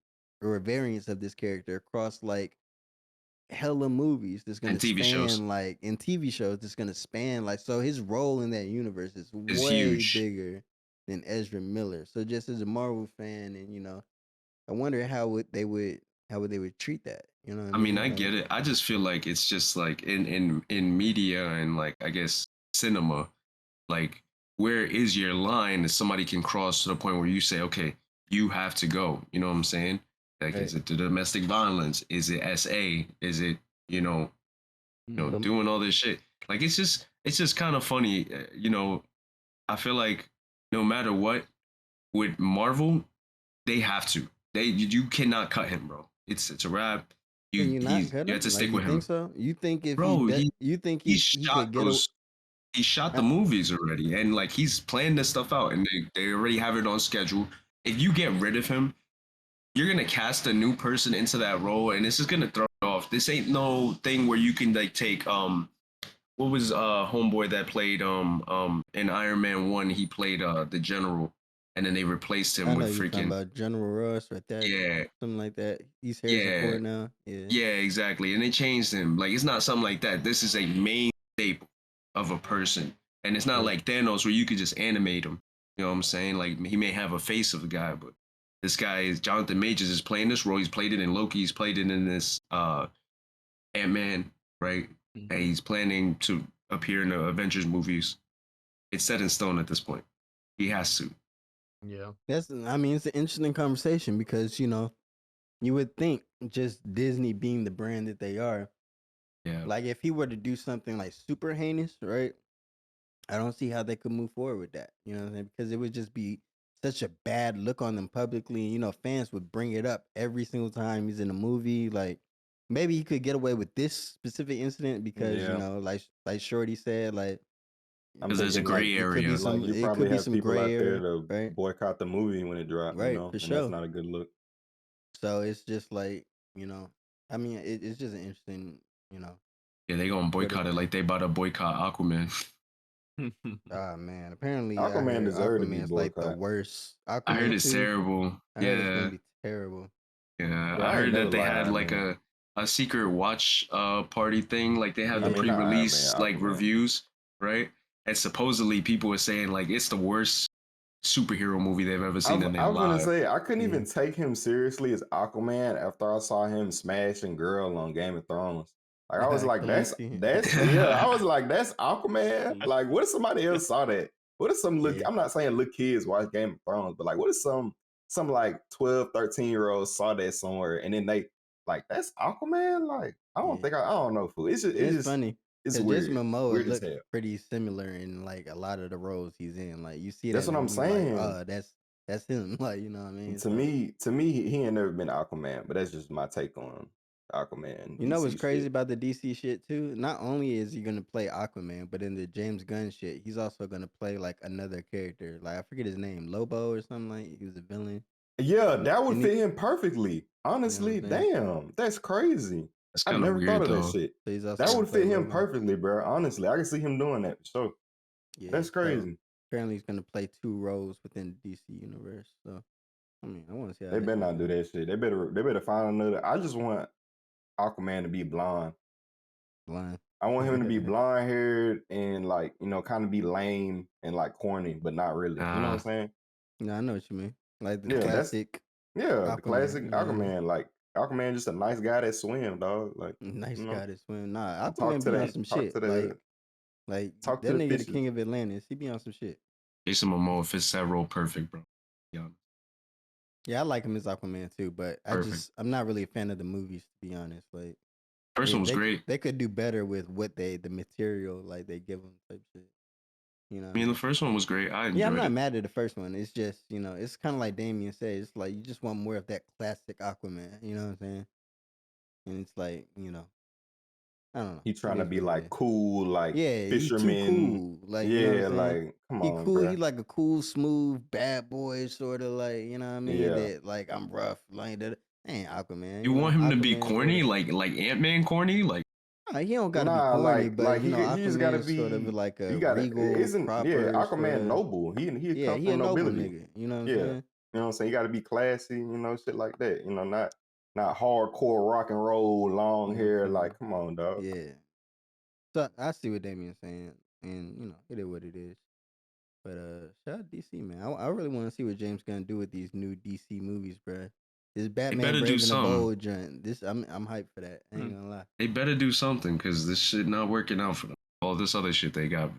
or variants of this character across like hella movies that's gonna And TV shows span like in TV shows that's gonna span like so his role in that universe is is way huge. bigger than Ezra Miller. So just as a Marvel fan and you know, I wonder how would they would treat that. You know what I I mean, I mean? get Like it. I just feel like it's just like in media and like I guess cinema, like where is your line that somebody can cross to the point where you say, okay, you have to go. You know what I'm saying? Like, right. is it the domestic violence? Is it SA? Is it But doing all this shit? Like, it's just kind of funny. I feel like no matter what with Marvel, they have to. You cannot cut him, bro. It's a wrap. can you not cut You have him? to Like stick you with think him, so? You think if bro. you think He he shot could get a those. He shot the I, movies already, and like he's planned this stuff out, and they already have it on schedule. If you get rid of him, you're gonna cast a new person into that role, and this is gonna throw it off. This ain't no thing where you can like take what was homeboy that played in Iron Man 1, he played the general, and then they replaced him I know with you're talking freaking about General Ross right there, yeah, something like that. He's Harrison yeah, Ford now. Yeah. yeah, exactly. And they changed him. Like it's not something like that. This is a main staple of a person. And it's not Right. like Thanos where you could just animate him. You know what I'm saying? Like he may have a face of the guy, but this guy is Jonathan Majors is playing this role. He's played it in Loki, he's played it in this Ant-Man, right? And Mm-hmm. he's planning to appear in the Avengers movies. It's set in stone at this point. He has to. Yeah. I mean, it's an interesting conversation because, you know, you would think just Disney being the brand that they are, Yeah. like if he were to do something like super heinous, right? I don't see how they could move forward with that. You know what I'm saying? Because it would just be such a bad look on them publicly. And, you know, fans would bring it up every single time he's in a movie. Like maybe he could get away with this specific incident because, you Yeah, know, like Shorty said, like I'm Because there's a thinking gray area. like you it probably could be have some people gray out there area, to right? boycott the movie when it dropped, Right, for and that's sure. not a good look. So it's just like, you know, I mean, it's just an interesting, you know, Yeah, they gonna sort of boycott it thing. like they about to boycott Aquaman. Ah man, apparently I Aquaman heard deserved to be Aquaman's like the boycotted. worst. I heard Aquaman it's 2, terrible. I heard it's gonna Yeah, be terrible. yeah. Bro, I I ain't heard never that they like had Iron like Man. a secret watch party thing. Like they had I the Yeah. mean, not Iron Man, pre-release like Aquaman. reviews, right? And supposedly people were saying like it's the worst superhero movie they've ever seen in I their was gonna life. say I couldn't Yeah. even take him seriously as Aquaman after I saw him smashing girl on Game of Thrones. Like I was like, Khaleesi. yeah. I was like, that's Aquaman. Like, what if somebody else saw that? What if some look? Yeah. I'm not saying little kids watch Game of Thrones, but like, what if some like 12, 13-year-olds saw that somewhere and then they like that's Aquaman? Like, Yeah. I don't know, fool. It's Just funny it's because Jason weird, Momoa weird as looked hell. pretty similar in like a lot of the roles he's in. Like you see That's that what I'm and you're like, saying. oh, that's him. Like you know what I mean? To So me, he ain't never been Aquaman, but that's just my take on Aquaman you know what's DC crazy shit. about the DC shit too? Not only is he gonna play Aquaman, but in the James Gunn shit, he's also gonna play like another character. Like I forget his name, Lobo or something like. He was a villain. Yeah, And, that would and he, fit him perfectly. you know what I'm Honestly, saying? damn, that's crazy. That's I kind of never thought weird of that though. shit. So he's also That gonna would play fit him Lobo. perfectly, bro. Honestly, I can see him doing that. So Yeah. that's So crazy. apparently he's gonna play two roles within the DC universe. So I mean, I want to see how They that better shit not do goes. that shit. They better find another. I just want Aquaman to be blonde. Blind. I want him to be blonde haired and like, kind of be lame and like corny, but not really. You know what I'm Uh, saying? No, I know what you mean. Like the Yeah, classic the Aquaman. classic You know what I mean? Aquaman. Like Aquaman, just a nice guy that swim, dog. Like, Nice you know, guy to swim. Nah, talk Aquaman to be on the some talk shit. to the Like talk to that the nigga, the fishes. king of Atlantis. He be on some shit. Jason Momoa fits that role perfect, bro. Yeah, Yeah, I like him as Aquaman too, but perfect. I'm not really a fan of the movies to be honest. Like First one was they great. they could do better with what the material like they give them type shit. You know what I I mean, the mean? first one was great. I Yeah, I'm enjoyed not it. mad at the first one. It's just it's kind of like Damian said. It's like you just want more of that classic Aquaman. You know what I'm saying? And it's like I don't know. He It trying to is be what it like is. cool, like Yeah, he too fisherman. cool. Like, you know what I'm Yeah, saying? like come He on, cool. He bro. like a cool, smooth, bad boy sort of like, you know what I mean? Yeah, That like I'm rough. Like that ain't Aquaman. You want him to be Aquaman sort corny, of like Ant-Man corny, like he don't gotta be nah, corny, but he just gotta Aquaman is sort of be. like You a gotta regal, isn't yeah. proper sort Aquaman of noble. He yeah, come he a from noble nobility. nigga. You know what I'm Yeah, you saying? know what I'm saying. You gotta be classy. Shit like that. Not hardcore rock and roll, long hair. Mm-hmm. Like, come on, dog. Yeah. So I see what Damian's saying. And it is what it is. But shout out DC, man. I really want to see what James Gunn do with these new DC movies, bruh. This they Batman better do Brave and the something. Bold joint. This I'm hyped for that. I ain't Mm. gonna lie. They better do something because this shit not working out for them. All this other shit they got,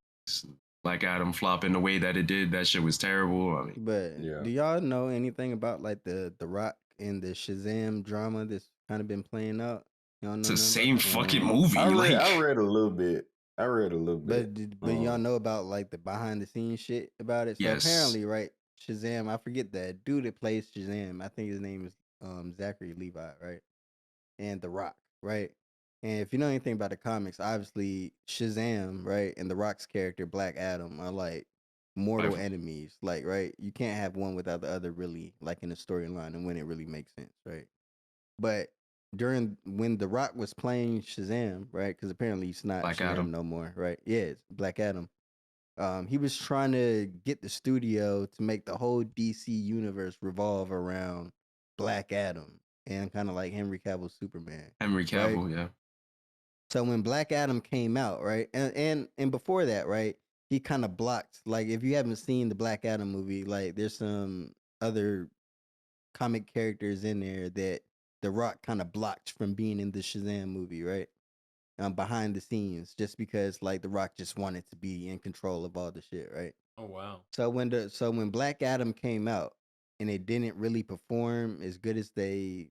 Black Adam flopping the way that it did. That shit was terrible. I mean, But Yeah. do y'all know anything about like the Rock and the Shazam drama that's kind of been playing out? Y'all it's know the nothing about same that? fucking I movie. read Like, I read a little bit. I read a little bit. But y'all know about like the behind the scenes shit about it. So yes, apparently, right, Shazam. I forget that dude that plays Shazam. I think his name is Zachary Levi, right? And The Rock, right? And if you know anything about the comics, obviously Shazam, right, and The Rock's character Black Adam are like mortal like, enemies. Like, right, you can't have one without the other, really, like in the storyline and when it really makes sense, right? But during when The Rock was playing Shazam, right? Because apparently he's not Black Shazam Adam. no more, right? Yeah, it's Black Adam. He was trying to get the studio to make the whole DC universe revolve around Black Adam and kind of like Henry Cavill's Superman, Henry right? Cavill. Yeah, So when Black Adam came out, right, and before that, right, he kind of blocked. Like if you haven't seen the Black Adam movie, like there's some other comic characters in there that The Rock kind of blocked from being in the Shazam movie, right? Behind the scenes, just because like The Rock just wanted to be in control of all the shit, right? Oh wow. So when Black Adam came out and it didn't really perform as good as they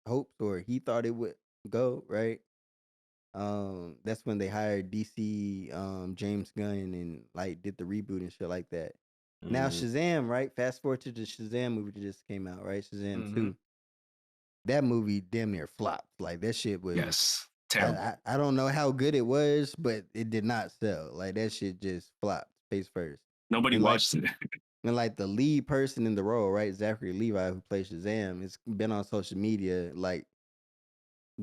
hoped or he thought it would go, right? That's when they hired DC James Gunn and like did the reboot and shit like that. Now Mm-hmm. Shazam, right? Fast forward to the Shazam movie that just came out, right? Shazam Mm-hmm. 2. That movie damn near flopped. Like that shit was yes, terrible. I don't know how good it was, but it did not sell. Like that shit just flopped face first. Nobody And like watched it. and like the lead person in the role, right, Zachary Levi, who plays Shazam, has been on social media like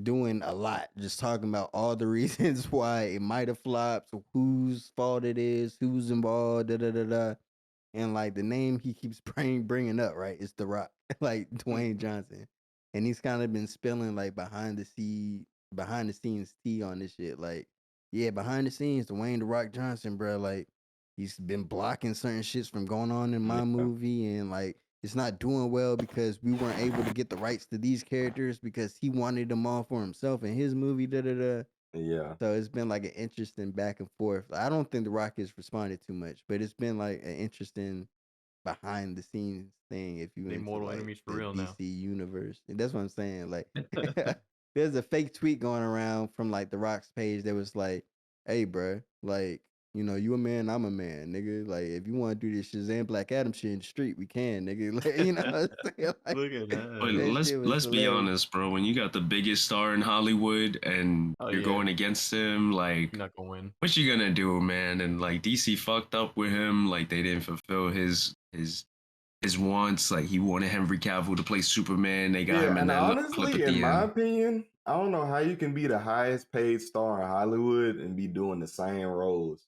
doing a lot, just talking about all the reasons why it might have flopped, whose fault it is, who's involved, da da da da. And like the name he keeps bringing up, right? It's The Rock, like Dwayne Johnson, and he's kind of been spilling like behind the scenes tea on this shit. Like, yeah, behind the scenes, Dwayne The Rock Johnson, bro, like he's been blocking certain shits from going on in my Yeah. movie, and like it's not doing well because we weren't able to get the rights to these characters because he wanted them all for himself in his movie, da da da. Yeah. So it's been like an interesting back and forth. I don't think The Rock has responded too much, but it's been like an interesting behind the scenes thing if you They into mortal like enemies for the real now. DC universe. And that's what I'm saying. Like there's a fake tweet going around from like The Rock's page that was like, "Hey, bro, like, you know, you a man, I'm a man, nigga. Like, if you want to do this Shazam Black Adam shit in the street, we can, nigga." Like, you know what I'm saying? Like, Look at But that. that let's shit was let's be hilarious. honest, bro. When you got the biggest star in Hollywood and Oh you're yeah, going against him, like, you're not gonna win. what you gonna do, man? And like DC fucked up with him. Like they didn't fulfill his wants. Like he wanted Henry Cavill to play Superman. They got Yeah, him in and that little clip honestly, at in the my end. opinion, I don't know how you can be the highest paid star in Hollywood and be doing the same roles.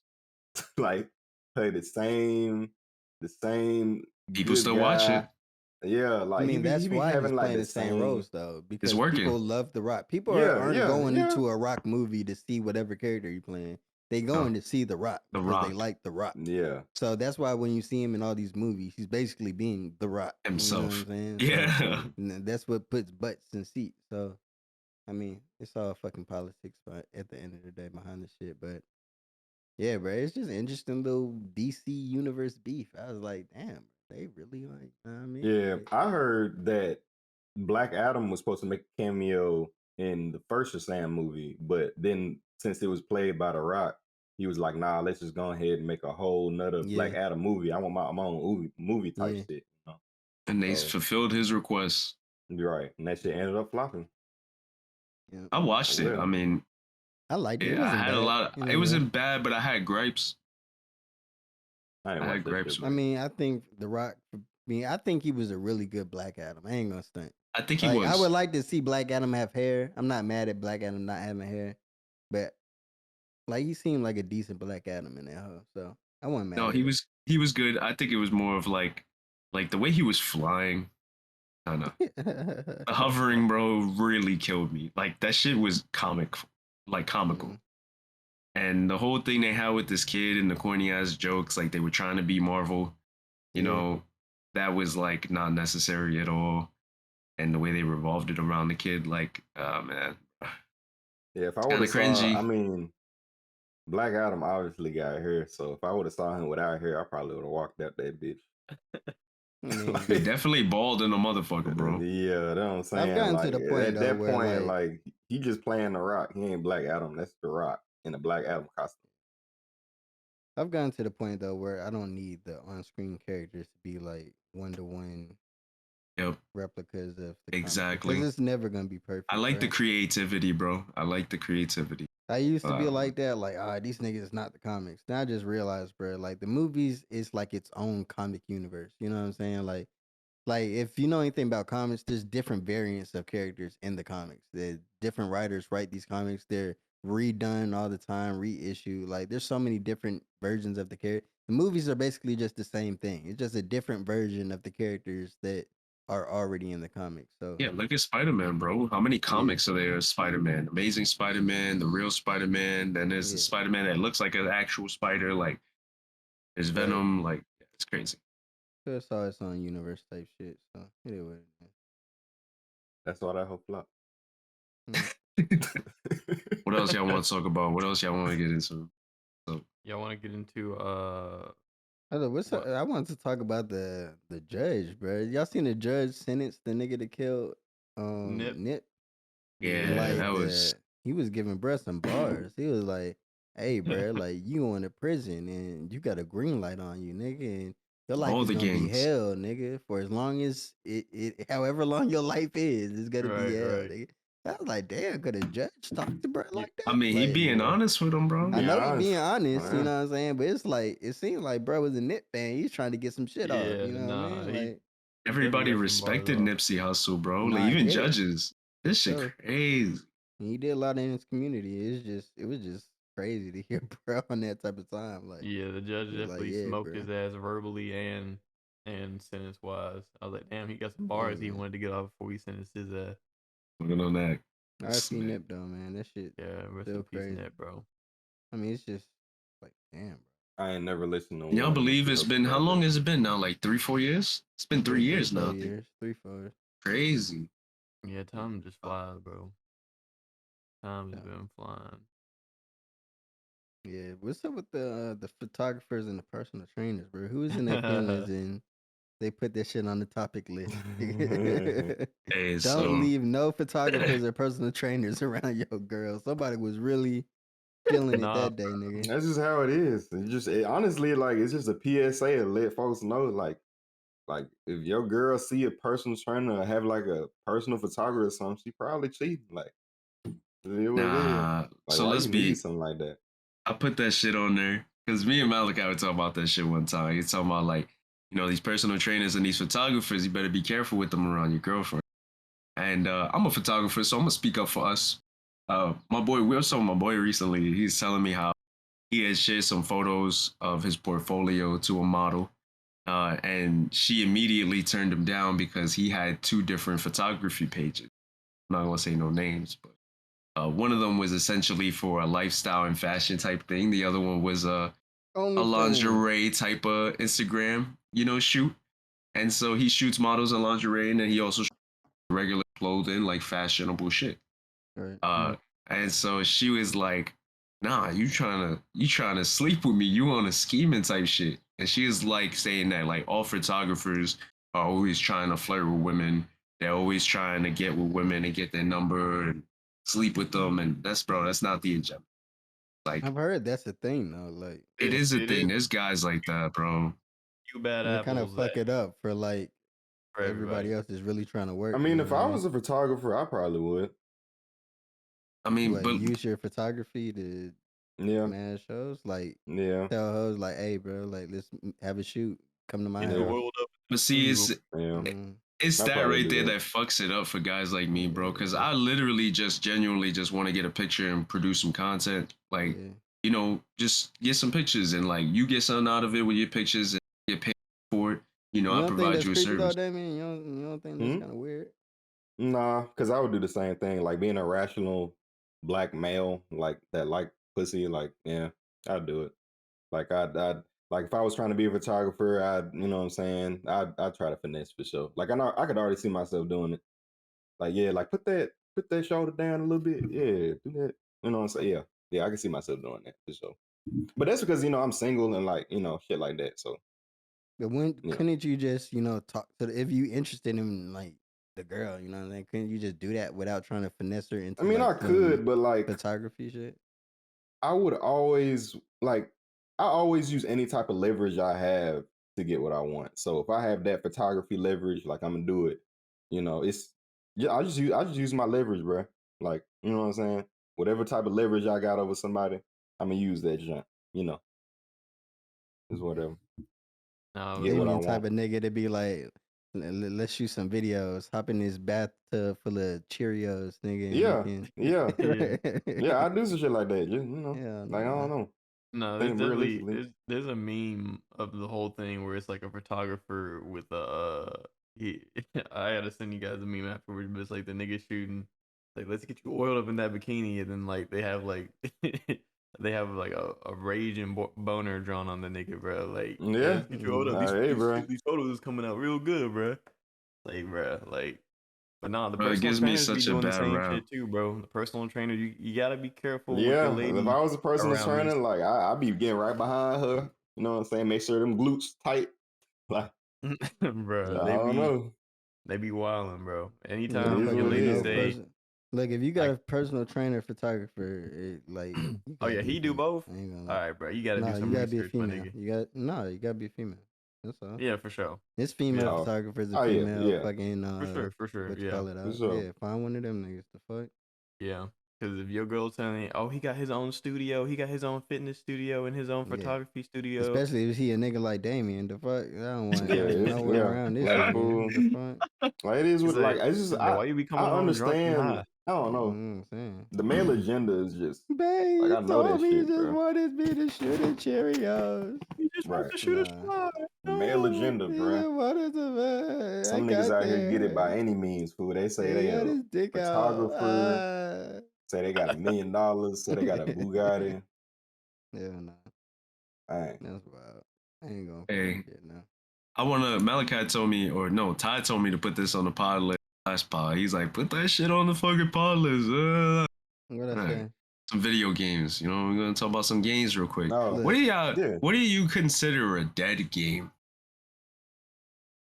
Like play the same People good still watch it. guy. Yeah, I like he mean, be he that's be why he's having like playing the the same same. roles though, It's because people working. love The Rock. People Yeah, aren't yeah, going yeah, into a Rock movie to see whatever character you're playing. They No, going to see The Rock The because they Rock like The Rock. yeah. So that's why when you see him in all these movies, he's basically being The Rock. You know what I'm himself. saying? So Yeah. that's what puts butts in seats. So I mean, it's all fucking politics, but at the end of the day, behind the shit. But yeah, bro, it's just interesting little DC universe beef. I was like, damn, they really like, you know what I mean? Yeah, Like, I heard that Black Adam was supposed to make a cameo in the first Shazam movie, but then since it was played by The Rock, he was like, "Nah, let's just go ahead and make a whole nother Black yeah, Adam movie. I want my own movie type yeah. shit." You know? And they So fulfilled his request. you're right, and that shit ended up flopping. Yeah, I Oh watched it. I well, mean, I liked it. It I wasn't had a bad. lot. It It ain't bad. wasn't bad, but I had gripes. I I didn't had watch that gripes shit, I with bro. it. mean, I think The Rock. I mean, I think he was a really good Black Adam. I ain't gonna stunt. I think he Like, I would was. like to see Black Adam have hair. I'm not mad at Black Adam not having hair, but like he seemed like a decent Black Adam in that hoe. So I wasn't No, mad at he was good. I think it was more of like the way he was flying, kind of it. the hovering, bro, really killed me. Like that shit was comical. Mm, And the whole thing they had with this kid and the corny ass jokes, like they were trying to be Marvel, you yeah. know, that was like not necessary at all. And the way they revolved it around the kid, like, oh man, Yeah, if I it's would kind have of saw, cringy. I mean, Black Adam obviously got hair, so if I would have saw him without hair, I probably would have walked out that bitch. I mean, He Like, definitely bald in a motherfucker, bro. yeah, that's what I'm I've saying. gotten to Like the point at though that where point, like like he just playing the Rock. He ain't Black Adam. That's the Rock in the Black Adam costume. I've gotten to the point though where I don't need the on-screen characters to be like one-to-one Yep, replicas of the comic because exactly. it's never gonna be I perfect, like the bro. creativity, bro. I like the creativity. I used to be Um, like that, like, these niggas is not the comics. Now I just realized, bro, like the movies is like its own comic universe. You know what I'm saying? Like if you know anything about comics, there's different variants of characters in the comics. The different writers write these comics. They're redone all the time, reissued. Like there's so many different versions of the character. The movies are basically just the same thing. It's just a different version of the characters that are already in the comics. So yeah, look at Spider Man, bro. How many yeah, comics are there of Spider Man? Amazing Spider Man, the real Spider Man. Then there's the yeah, Spider Man that looks like an actual spider. Like there's right. Venom. Like it's crazy. So it's all its own universe type shit. So anyway, That's why that whole flop. mm. What else y'all want to talk about? What else y'all want to get into? So, Y'all want to get into what? I wanted to talk about the judge, bro. Y'all seen the judge sentence the nigga to kill Nip? Nip? And yeah, Yeah. like that was he was giving bruh some bars. He was like, "Hey, bruh, like you going to prison and you got a green light on you, nigga, and your life all is the gonna be games. hell, nigga, for as long as however long your life is, it's gonna be Right, hell, right. nigga." I was like, "Damn, could a judge talk to bruh Yeah, like I that?" mean, he Like, being yeah. honest with him, bro. I Be know he being honest. honest, you Yeah. know what I'm saying, but it's like it seemed like bruh was a Nip fan. He's trying to get some shit off, Yeah, you know what I nah, mean? Like, he definitely Everybody got some bars respected off. Nipsey Hustle, bro. no, Like I even get it judges. for This shit sure. crazy. And he did a lot in his community. It was just crazy to hear bro on that type of time. Like, Yeah, the judge it was like, definitely yeah, smoked bro. his ass verbally and sentence wise. I was like, damn, he got some Yeah, bars he man. wanted to get off before he sentenced his ass. Looking on that. R.I.P. Man. Nip though, man. That shit Yeah, rest still in peace, crazy. Net, bro. I mean, it's just like, damn, bro. I ain't never listened to Y'all one believe mention it's up been, how about long that. has it been now? Like 3-4 years? It's been 3 Yeah, years 3-4 now, I think. years, 3-4. Crazy. Yeah, time just flies, bro. Time has Yeah. been flying. Yeah, what's up with the photographers and the personal trainers, bro? Who was in their feelings and they put that shit on the topic list? Hey, Don't so leave no photographers or personal trainers around your girl. Somebody was really feeling it Nah, that day, nigga. That's just how it is. Honestly, like it's just a PSA to let folks know, like if your girl see a personal trainer or have like a personal photographer or something, she probably cheating. Like it is what it is. nah. Like So why let's you need be. something like that? I put that shit on there because me and Malachi were talking about that shit one time. He's talking about like, these personal trainers and these photographers. You better be careful with them around your girlfriend. And I'm a photographer, so I'm gonna speak up for us. My boy, we were talking to my boy recently. He's telling me how he had shared some photos of his portfolio to a model, and she immediately turned him down because he had two different photography pages. I'm not gonna say no names, but one of them was essentially for a lifestyle and fashion type thing. The other one was a OnlyFans. lingerie type of Instagram, shoot. And so he shoots models in lingerie, and then he also shoots regular clothing, like fashionable shit. Right. And so she was like, "Nah, you trying to sleep with me? You on a scheming type shit." And she was like saying that like all photographers are always trying to flirt with women. They're always trying to get with women and get their number and sleep with them. And that's not the agenda. Like I've heard that's a thing though. Like, it is a it is thing. There's guys like that, bro. few bad and they kind of apples that fuck it up for like for everybody. everybody else is really trying to I work. You mean, know if what I I mean? was a photographer, I probably would. I mean, Like, but use your photography to Yeah, smash shows. Like, yeah, tell hoes like, hey, bro, like let's have a shoot. Come to my Get the house. yeah, oiled up but in see, the it's studio. yeah. it's I that probably right do there that. that fucks it up for guys like me, bro. Because Yeah, I literally just genuinely just want to get a picture and produce some content. Like, yeah. just get some pictures and like you get something out of it with your pictures and get paid for it. You I don't think provide that's you a creepy though, service. Damian? You don't think that's Hmm? kind of weird? Nah, because I would do the same thing. Like being a rational black male, like that, like pussy. Like, yeah, I'd do it. Like, I'd like if I was trying to be a photographer, you know what I'm saying? I'd try to finesse for sure. Like, I know I could already see myself doing it. Like, yeah, like put that shoulder down a little bit. Yeah, do that. You know what I'm saying? Yeah, yeah, I can see myself doing that for sure. But that's because I'm single and like shit like that. So But when yeah, couldn't you just talk to if you interested in like the girl? You know what I'm saying? Couldn't you just do that without trying to finesse her I into mean like I some could, but like photography shit? I would always like I always use any type of leverage I have to get what I want. So if I have that photography leverage, like I'm gonna do it. It's yeah. I just use my leverage, bro. Like you know what I'm saying. Whatever type of leverage I got over somebody, I'm gonna use that junk. You know, it's whatever. No, Get what I Damien type want. of nigga to be like, let's shoot some videos. Hop in this bathtub full of Cheerios, nigga, and we Yeah, can. yeah, yeah. yeah. I do some shit like that. Just Hell like I nah. don't know. No, there's Think definitely realistically. there's a meme of the whole thing where it's like a photographer with a he I gotta send you guys a meme afterwards, but it's like the nigga shooting like let's get you oiled up in that bikini and then like they have like they have like a rage and boner drawn on the nigga, bro. Like, yeah, Yeah. let's get you oiled up. These Hey, these bro. these photos is coming out real good, bro. Like, bro, like but nah, the Bro, it personal gives me trainers be such a doing the bad same rap. shit too, bro. The personal trainer, you gotta be careful with your Yeah, if I lady was a personal around trainer, these. like I'd be getting right behind her. You know what I'm saying? Make sure them glutes tight. Like I Bro, don't know. they be wildin', bro. It is Anytime your what Motherfuckers it with lady no is, say, man. person. Look, if you got I, a personal trainer, photographer, like you oh gotta yeah, be a he do female. both. I ain't gonna All lie. right, bro, you gotta do No, you some gotta be a research, my female. nigga. You gotta be a female. That's all. Yeah, for sure. This female Yeah, Oh, photographer's a oh yeah, female yeah, fucking for sure. what you Yeah, call it for out. sure. Yeah, find one of them niggas to fuck. yeah. Because if your girl telling me, oh, he got his own studio, he got his own fitness studio and his own Yeah. photography studio. Especially if he a nigga like Damien. The fuck? I don't want Yeah, him nowhere yeah. around this Like nigga. fool. The fuck? Like it is He what like said, it's just he said, why you be I coming home drunk and understand high? I don't know. I'm saying. The male agenda is just Babe, like I you know that told me you shit, just bro. wanted me to shoot at Cheerios. He just wants Right. to shoot a Nah. shot. The male agenda, He bro. just wanted to. I Some niggas got out here get it by there. any means, fool. They say He they had a his dick out. photographer, say they got $1 million, say they got a Bugatti. Hell no. Hey, That's wild. I ain't gonna Hey, shit now. I wanna. Malachi told me, or no, Ty told me to put this on the pod list. Last pod, he's like, put that shit on the fucking pod list. What I Alright. say? Some video games. You know, we're gonna talk about some games real quick. no, What do y'all? yeah. What do you consider a dead game?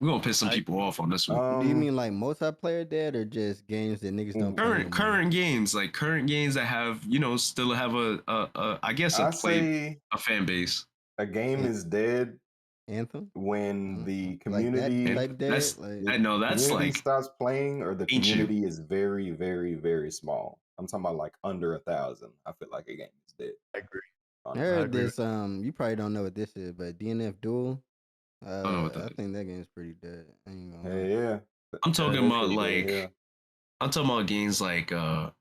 We're gonna piss some people off on this one. Do you mean like multiplayer dead or just games that niggas don't play no more? Current games, like current games that have, you know, still have I guess I say a fan base. a game is dead Anthem? when the Like that community type dead? That's Like I know that's community like stops playing or the ancient. community is very, very, very small. I'm talking about like under 1,000. I feel like a game is dead. I agree. I Honestly. heard agree. this. You probably don't know what this is, but DNF Duel. I don't know what that I is. think that game's pretty dead. I ain't gonna Hey, lie. yeah. I'm talking That about shit dead, like yeah. I'm talking about games like the I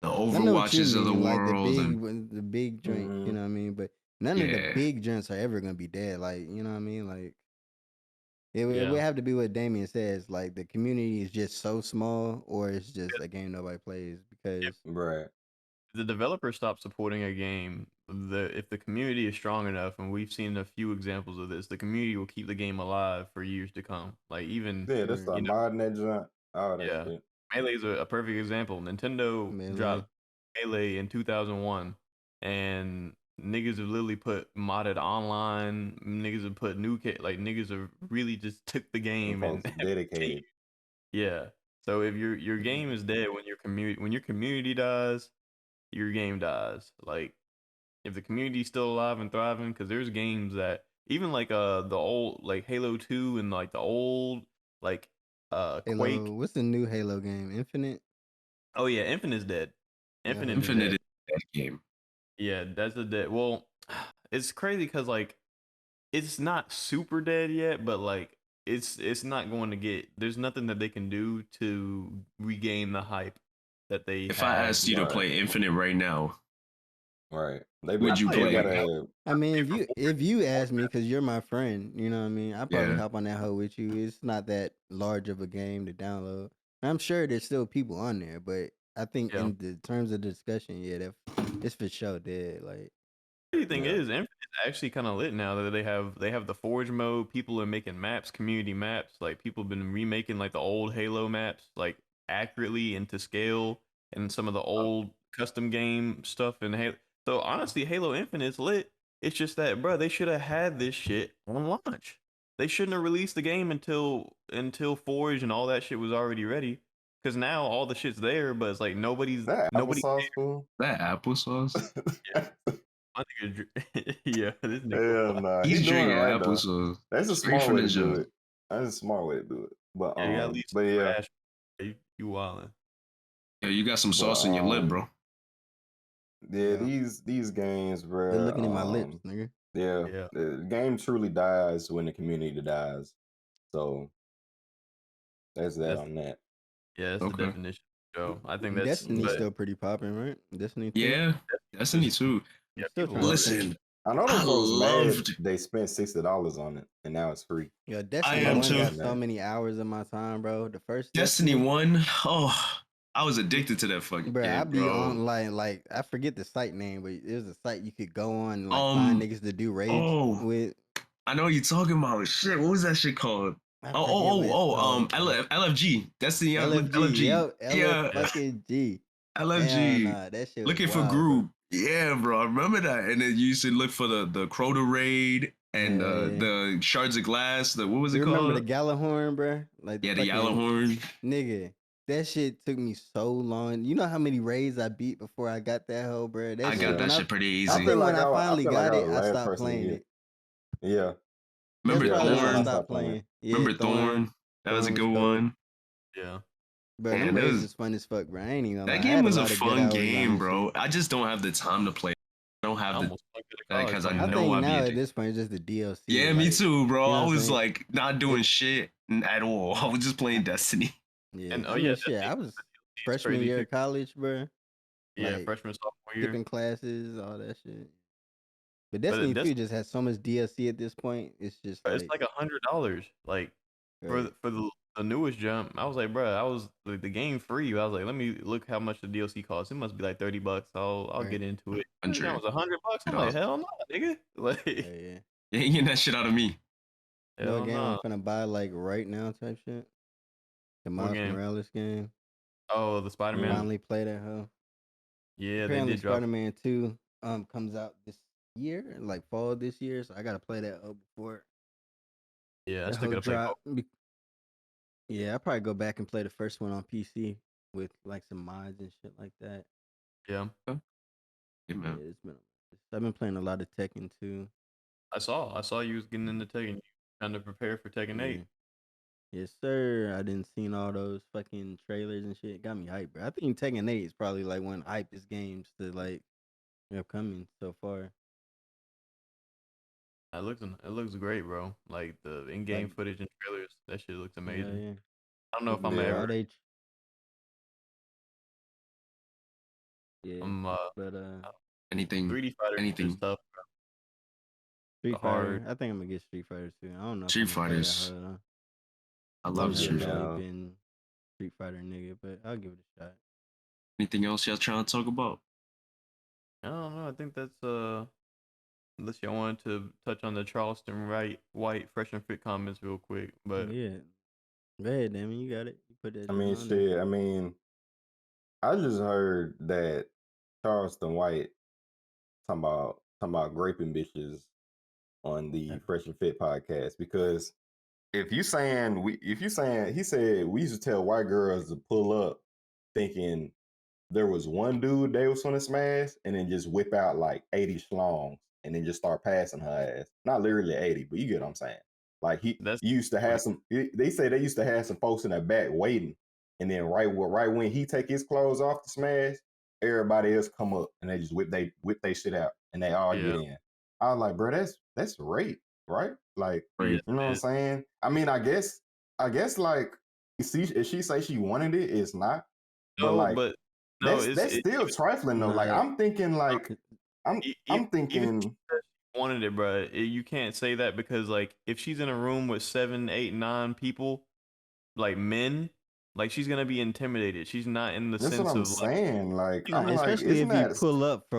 know what you Overwatches of the mean, like world and the big drink. Mhm. You know what I mean? But none of the yeah. big drinks are ever gonna be dead. Like you know what I mean? Like it Yeah. would have to be what Damian says. Like the community is just so small, or it's just a game nobody plays because Right. The developer stops supporting a game, if the community is strong enough, and we've seen a few examples of this, the community will keep the game alive for years to come. Like even Yeah, that's like you know, modding that joint, all that yeah, shit. Melee is a perfect example. Nintendo Melee. dropped Melee in 2001, and niggas have literally put modded online. Niggas have put like niggas have really just took the Them game and folks dedicated. yeah. So if your game is dead when your community dies, your game dies. Like if the community's still alive and thriving, because there's games that even like the old like Halo 2 and like the old like Halo. Quake. What's the new Halo game? Infinite. Oh yeah, Infinite's dead. Yeah, I heard Infinite Infinite is is dead. that game. Yeah, that's a dead. Well, it's crazy because like it's not super dead yet, but like it's not going to get. There's nothing that they can do to regain the hype that they If I had. asked you to Right. play Infinite right now, Right. They would you play? gotta I mean, if you ask me, because you're my friend, you know what I mean. I probably Yeah. hop on that hoe with you. It's not that large of a game to download. I'm sure there's still people on there, but I think Yeah. in the terms of the discussion, yeah, it's for sure dead. Like The thing Yeah. is, Infinite is actually kind of lit now that they have the Forge mode. People are making maps, community maps. Like people have been remaking like the old Halo maps like accurately into scale, and some of the old custom game stuff in Halo. So honestly, Halo Infinite's lit. It's just that, bro, they should have had this shit on launch. They shouldn't have released the game until Forge and all that shit was already ready. Because now all the shit's there, but it's like that nobody. applesauce fool. That applesauce. My nigga, yeah, this nigga. Hell nah. He's He doing it drinking right though. applesauce. That's a Straight smart from way the to do gym. it. That's a smart way to do it. But Yeah, you gotta leave but some yeah. trash. You wildin'. Yeah, you got some But sauce in your lip, bro. yeah, Yeah. these games, bro. They're looking at my lips, nigga. Yeah, Yeah. the game truly dies when the community dies. So that's that on that. Yeah, that's the Okay. definition. So I think that's Destiny's but still pretty popping, right? Destiny 2. Yeah, Destiny too. yeah, Still people trying to love it. Listen, I know them I folks mad loved. they spent $60 on it and now it's free. Yeah, I Destiny am 1 too. got so many hours of my time, bro. The first Destiny 1. Oh, I was addicted to that fucking bro, game, I be bro. on like I forget the site name, but there's a site you could go on and like find niggas to do raids with. I know what you're talking about. Shit, what was that shit called? I forget what it's called, bro. LFG. Destiny LFG. Yep, Yeah, fucking G. LFG. Hell nah, that shit was Looking for wild, group. Yeah, bro. I remember that. And then you used to look for the Crota raid and Yeah, yeah. the shards of glass. What was You it remember called? the Gallahorn, bro? Like Yeah, the Yellowhorn. nigga. That shit took me so long. You know how many raids I beat before I got that hoe, bro? I got that shit pretty easy. I think when I finally feel like got I it, was I the last stopped person to playing get it. Yeah. Remember That's probably when I Thorn? stopped playing. Yeah, Remember Thorn? That was a Thorn good was cold. one. Yeah. Bro, Man, them that raids was- was fun as fuck, bro. I ain't even gonna That lie. I game had was a lot of good fun hours on game, that bro. shit. I just don't have the time to play. I don't have the almost went to college because I playing I know think I'd be now at addicted. this point it's just the DLC. Yeah, me like, too, bro. you know I what I'm was saying? like not doing shit at all. I was just playing Destiny. Yeah, And I mean, shit, I was these freshman crazy year of people. college, bro. Yeah, Like freshman sophomore year. skipping classes, all that shit. But But Destiny that's 2 just has so much DLC at this point. It's just it's like, like $100. Like for right. the newest jump, I was like, bro, I was like the game free. I was like, let me look how much the DLC costs. It must be like $30. I'll Right. get into it. That 100. was $100. I'm like, hell no, nigga. Like Yeah. You ain't getting that shit out of me. You know what hell game I'm no. finna buy like right now type shit? The What Miles game? Morales game. Oh, the Spider Man. Finally play that hoe. Yeah, they Apparently did drop. Spider-Man 2 comes out this year, like fall this year, so I gotta play that hoe before Yeah, I that still hoe gotta play drop. Yeah, I'll probably go back and play the first one on PC with like some mods and shit like that. Yeah, Yeah, Yeah, man. I've been playing a lot of Tekken too. I saw you was getting into Tekken. You trying to prepare for Tekken Yeah. 8. Yes, sir. I didn't seen all those fucking trailers and shit. It got me hyped, bro. I think Tekken 8 is probably like one of the hypest games to like upcoming so far. It looks great, bro. Like the Like, in-game footage and trailers, that shit looks yeah, amazing. yeah. I don't know if I'm Like Yeah. all ever. they, yeah. I'm But Anything, 3D fighter is anything. tough. Street Hard. Fighter, I think I'm gonna get Street Fighter too. I don't know if Street I'm gonna play that Fighters. hard. I I've love I'm never Street getting Fighter. really down. been Street Fighter nigga, but I'll give it a shot. Anything else y'all trying to talk about? I don't know. I think that's unless y'all wanted to touch on the Charleston White fresh and fit comments real quick, but Yeah. Go ahead, Damon. You got it. You put that I joint mean, on there. shit. I mean, I just heard that Charleston White talking about graping bitches on the Fresh and Fit podcast because if you saying he said we used to tell white girls to pull up thinking there was one dude they was gonna smash and then just whip out like 80 schlongs and then just start passing her ass. Not literally 80, but you get what I'm saying. Like he that's used to have some they say they used to have some folks in the back waiting. And then right when he take his clothes off to smash, everybody else come up and they just whip they shit out and they all yeah, get in. I was like, bro, that's rape, right? Like, yes, Right. you know what it I'm is. saying? I mean, I guess like if she say she wanted it, it's not. But No, like but no, that's still trifling though. Like Nah, I'm thinking like I'm even if she thinking said she wanted it, bro, you can't say that because like if she's in a room with 7, 8, 9 people, like men, like she's gonna be intimidated. She's not in the that's what sense I'm of like saying. Like she's nah, I'm not like, especially isn't if you that pull up for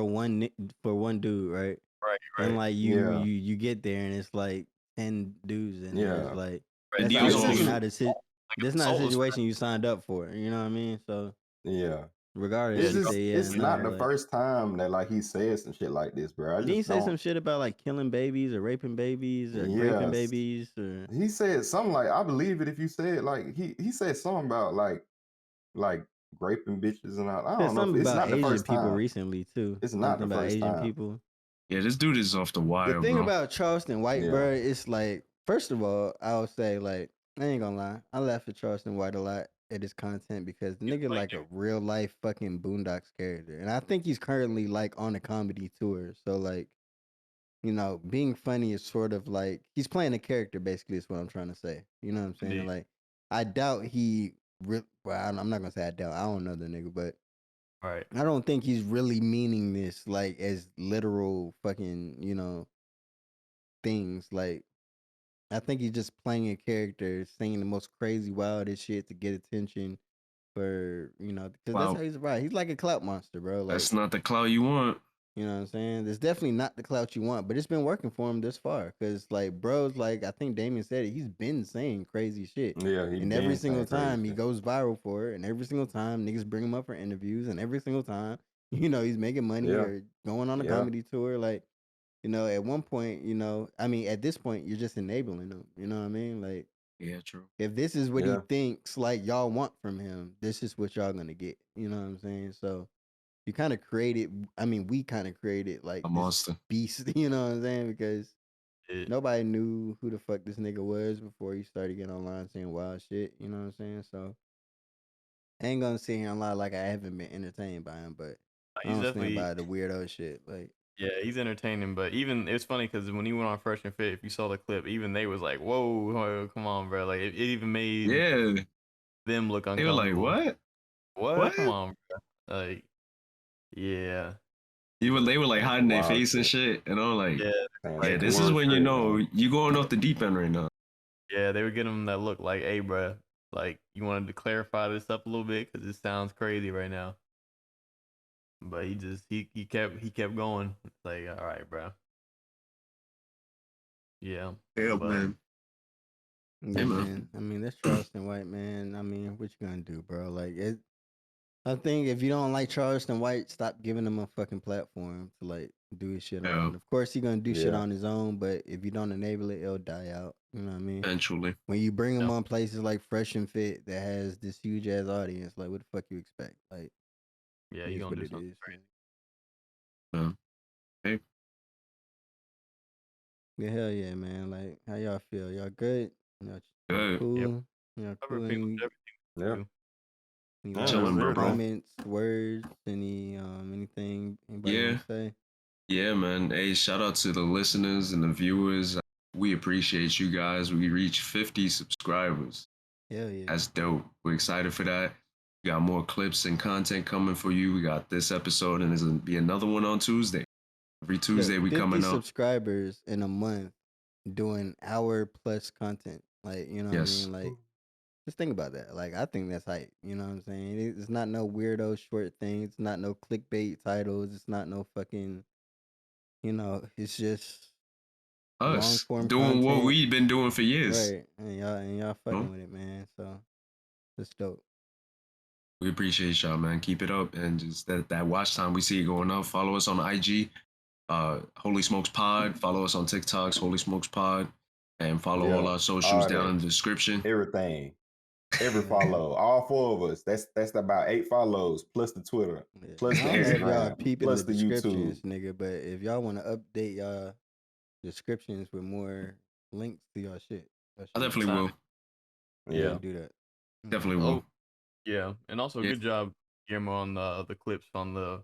for one dude, right? right, And right, like yeah, you get there and it's like 10 dudes in there. It's yeah. like right. that's Then It you was gonna obviously think also it's not like that's an not a assault. situation you signed up for. You know what I mean? So Yeah. regardless, Yeah, It's you just say yeah, it's not no. the Like, first time that like he said some shit like this, bro. I did he just say don't some shit about like killing babies or raping babies or graping yes. babies or He said something like I believe it if you said like he said something about like raping bitches and all. I said don't know if something it's about not the Asian first people time. recently too? It's not Something the about first Asian time. people. yeah, this dude is off the The wire, thing bro. about Charleston White, Yeah. bro, it's like, first of all, I would say, like, I ain't gonna lie, I laugh at Charleston White a lot at his content because the nigga like like a real life fucking Boondocks character, and I think he's currently like on a comedy tour. So like, being funny is sort of like he's playing a character. Basically, is what I'm trying to say. You know what I'm saying? indeed. Like, I doubt he. Well, I'm not gonna say I doubt. I don't know the nigga, but Right. I don't think he's really meaning this like as literal fucking things like. I think he's just playing a character, saying the most crazy, wildest shit to get attention because that's Wow, how he's right. He's like a clout monster, bro. Like, that's not the clout you want. you know what I'm saying? It's definitely not the clout you want, but it's been working for him this far. Cause like, bro's like, I think Damien said it, he's been saying crazy shit. Yeah, he And every been single saying crazy time he shit. goes viral for it, and every single time niggas bring him up for interviews, and every single time, he's making money Yeah, or going on a yeah, comedy tour. Like, at one point, I mean, at this point, you're just enabling him. You know what I mean? Like, Yeah, true. if this is what he yeah, thinks like y'all want from him, this is what y'all gonna get. You know what I'm saying? So you kind of created. I mean, we kind of created like A this monster. beast. You know what I'm saying? Because It, nobody knew who the fuck this nigga was before he started getting online saying wild shit. You know what I'm saying? So I ain't gonna sit here and lie like I haven't been entertained by him, but I he's don't stand definitely by the weirdo shit. Like, yeah, he's entertaining. But even it's funny because when he went on Fresh and Fit, if you saw the clip, even they was like, "Whoa, come on, bro!" Like it even made Yeah, them look they were like, uncomfortable. what? What? Come on, bro. Like, yeah, They were like That's hiding some their wild face and shit. shit, and I'm like, yeah, Saying yeah, like, some this come is on. weird when you shit, know man. you going off the deep end right now. Yeah, they were getting him that look like, hey, bro, like, you wanted to clarify this up a little bit because it sounds crazy right now. But he kept going. It's like, all right, bro. Yeah, Yeah, but man. Hey, Yeah, man. man. I mean, that's Charleston White, man. I mean, what you gonna do, bro? Like, I think if you don't like Charleston White, stop giving him a fucking platform to like do his shit Yeah, on. Of course, he gonna do shit Yeah. on his own, but if you don't enable it, it'll die out. You know what I mean? eventually. When you bring him yeah, on places like Fresh and Fit that has this huge ass audience, like what the fuck you expect? Like, yeah, it you is gonna what do it something is. crazy. Man. Hey, Yeah, hell yeah, man. Like, how y'all feel? Y'all good? Y'all good. Yep, cool? Y'all cover cool? pretty much Any Yeah. everything. any Yeah, last that's Chilling, it, bro. man. comments, words, anything anybody want Yeah, to say? yeah, man. Hey, shout out to the listeners and the viewers. We appreciate you guys. We reached 50 subscribers. Hell yeah. That's dope. We're excited for that. We got more clips and content coming for you. We got this episode, and there's gonna be another one on Tuesday. Every Tuesday Look, we 50 coming up. subscribers in a month doing hour plus content. Like, you know what I Yes. mean? Like, just think about that. Like, I think that's hype. You know what I'm saying? It's not no weirdo short thing. It's not no clickbait titles. It's not no fucking, it's just long Us form doing what content. we've been doing for years. Right. And y'all You fucking know? with it, man. So that's dope. We appreciate y'all, man. Keep it up, and just that watch time we see it going up. Follow us on IG, Holy Smokes Pod. Follow us on TikToks, Holy Smokes Pod, and follow all Yeah. our socials All down in that. the description. Everything. Every Hell yeah. follow. All four of us. That's about 8 follows plus the Twitter, Yeah. plus And I the don't know if y'all Instagram, peeping the plus the YouTube. descriptions, nigga, but if y'all want to update y'all descriptions with more links to y'all shit, that I shit definitely Sign will. it. go Yeah. Yeah. and do that. Definitely Oh, will. yeah, and also Yeah. good job, Guillermo, on the clips on the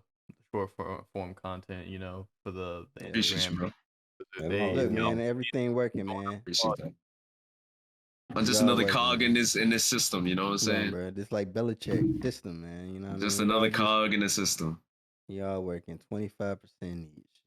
short form content. You know, for the Appreciate you, Instagram bro. page. That's They, all Look, you good, know, man, man. everything working, man. Appreciate that. I'm just Y'all another working, cog in man. this system. You know what I'm Come on, saying? bro. This like Belichick system, man. You know what I Just mean? another cog in the system. Y'all working 25% each.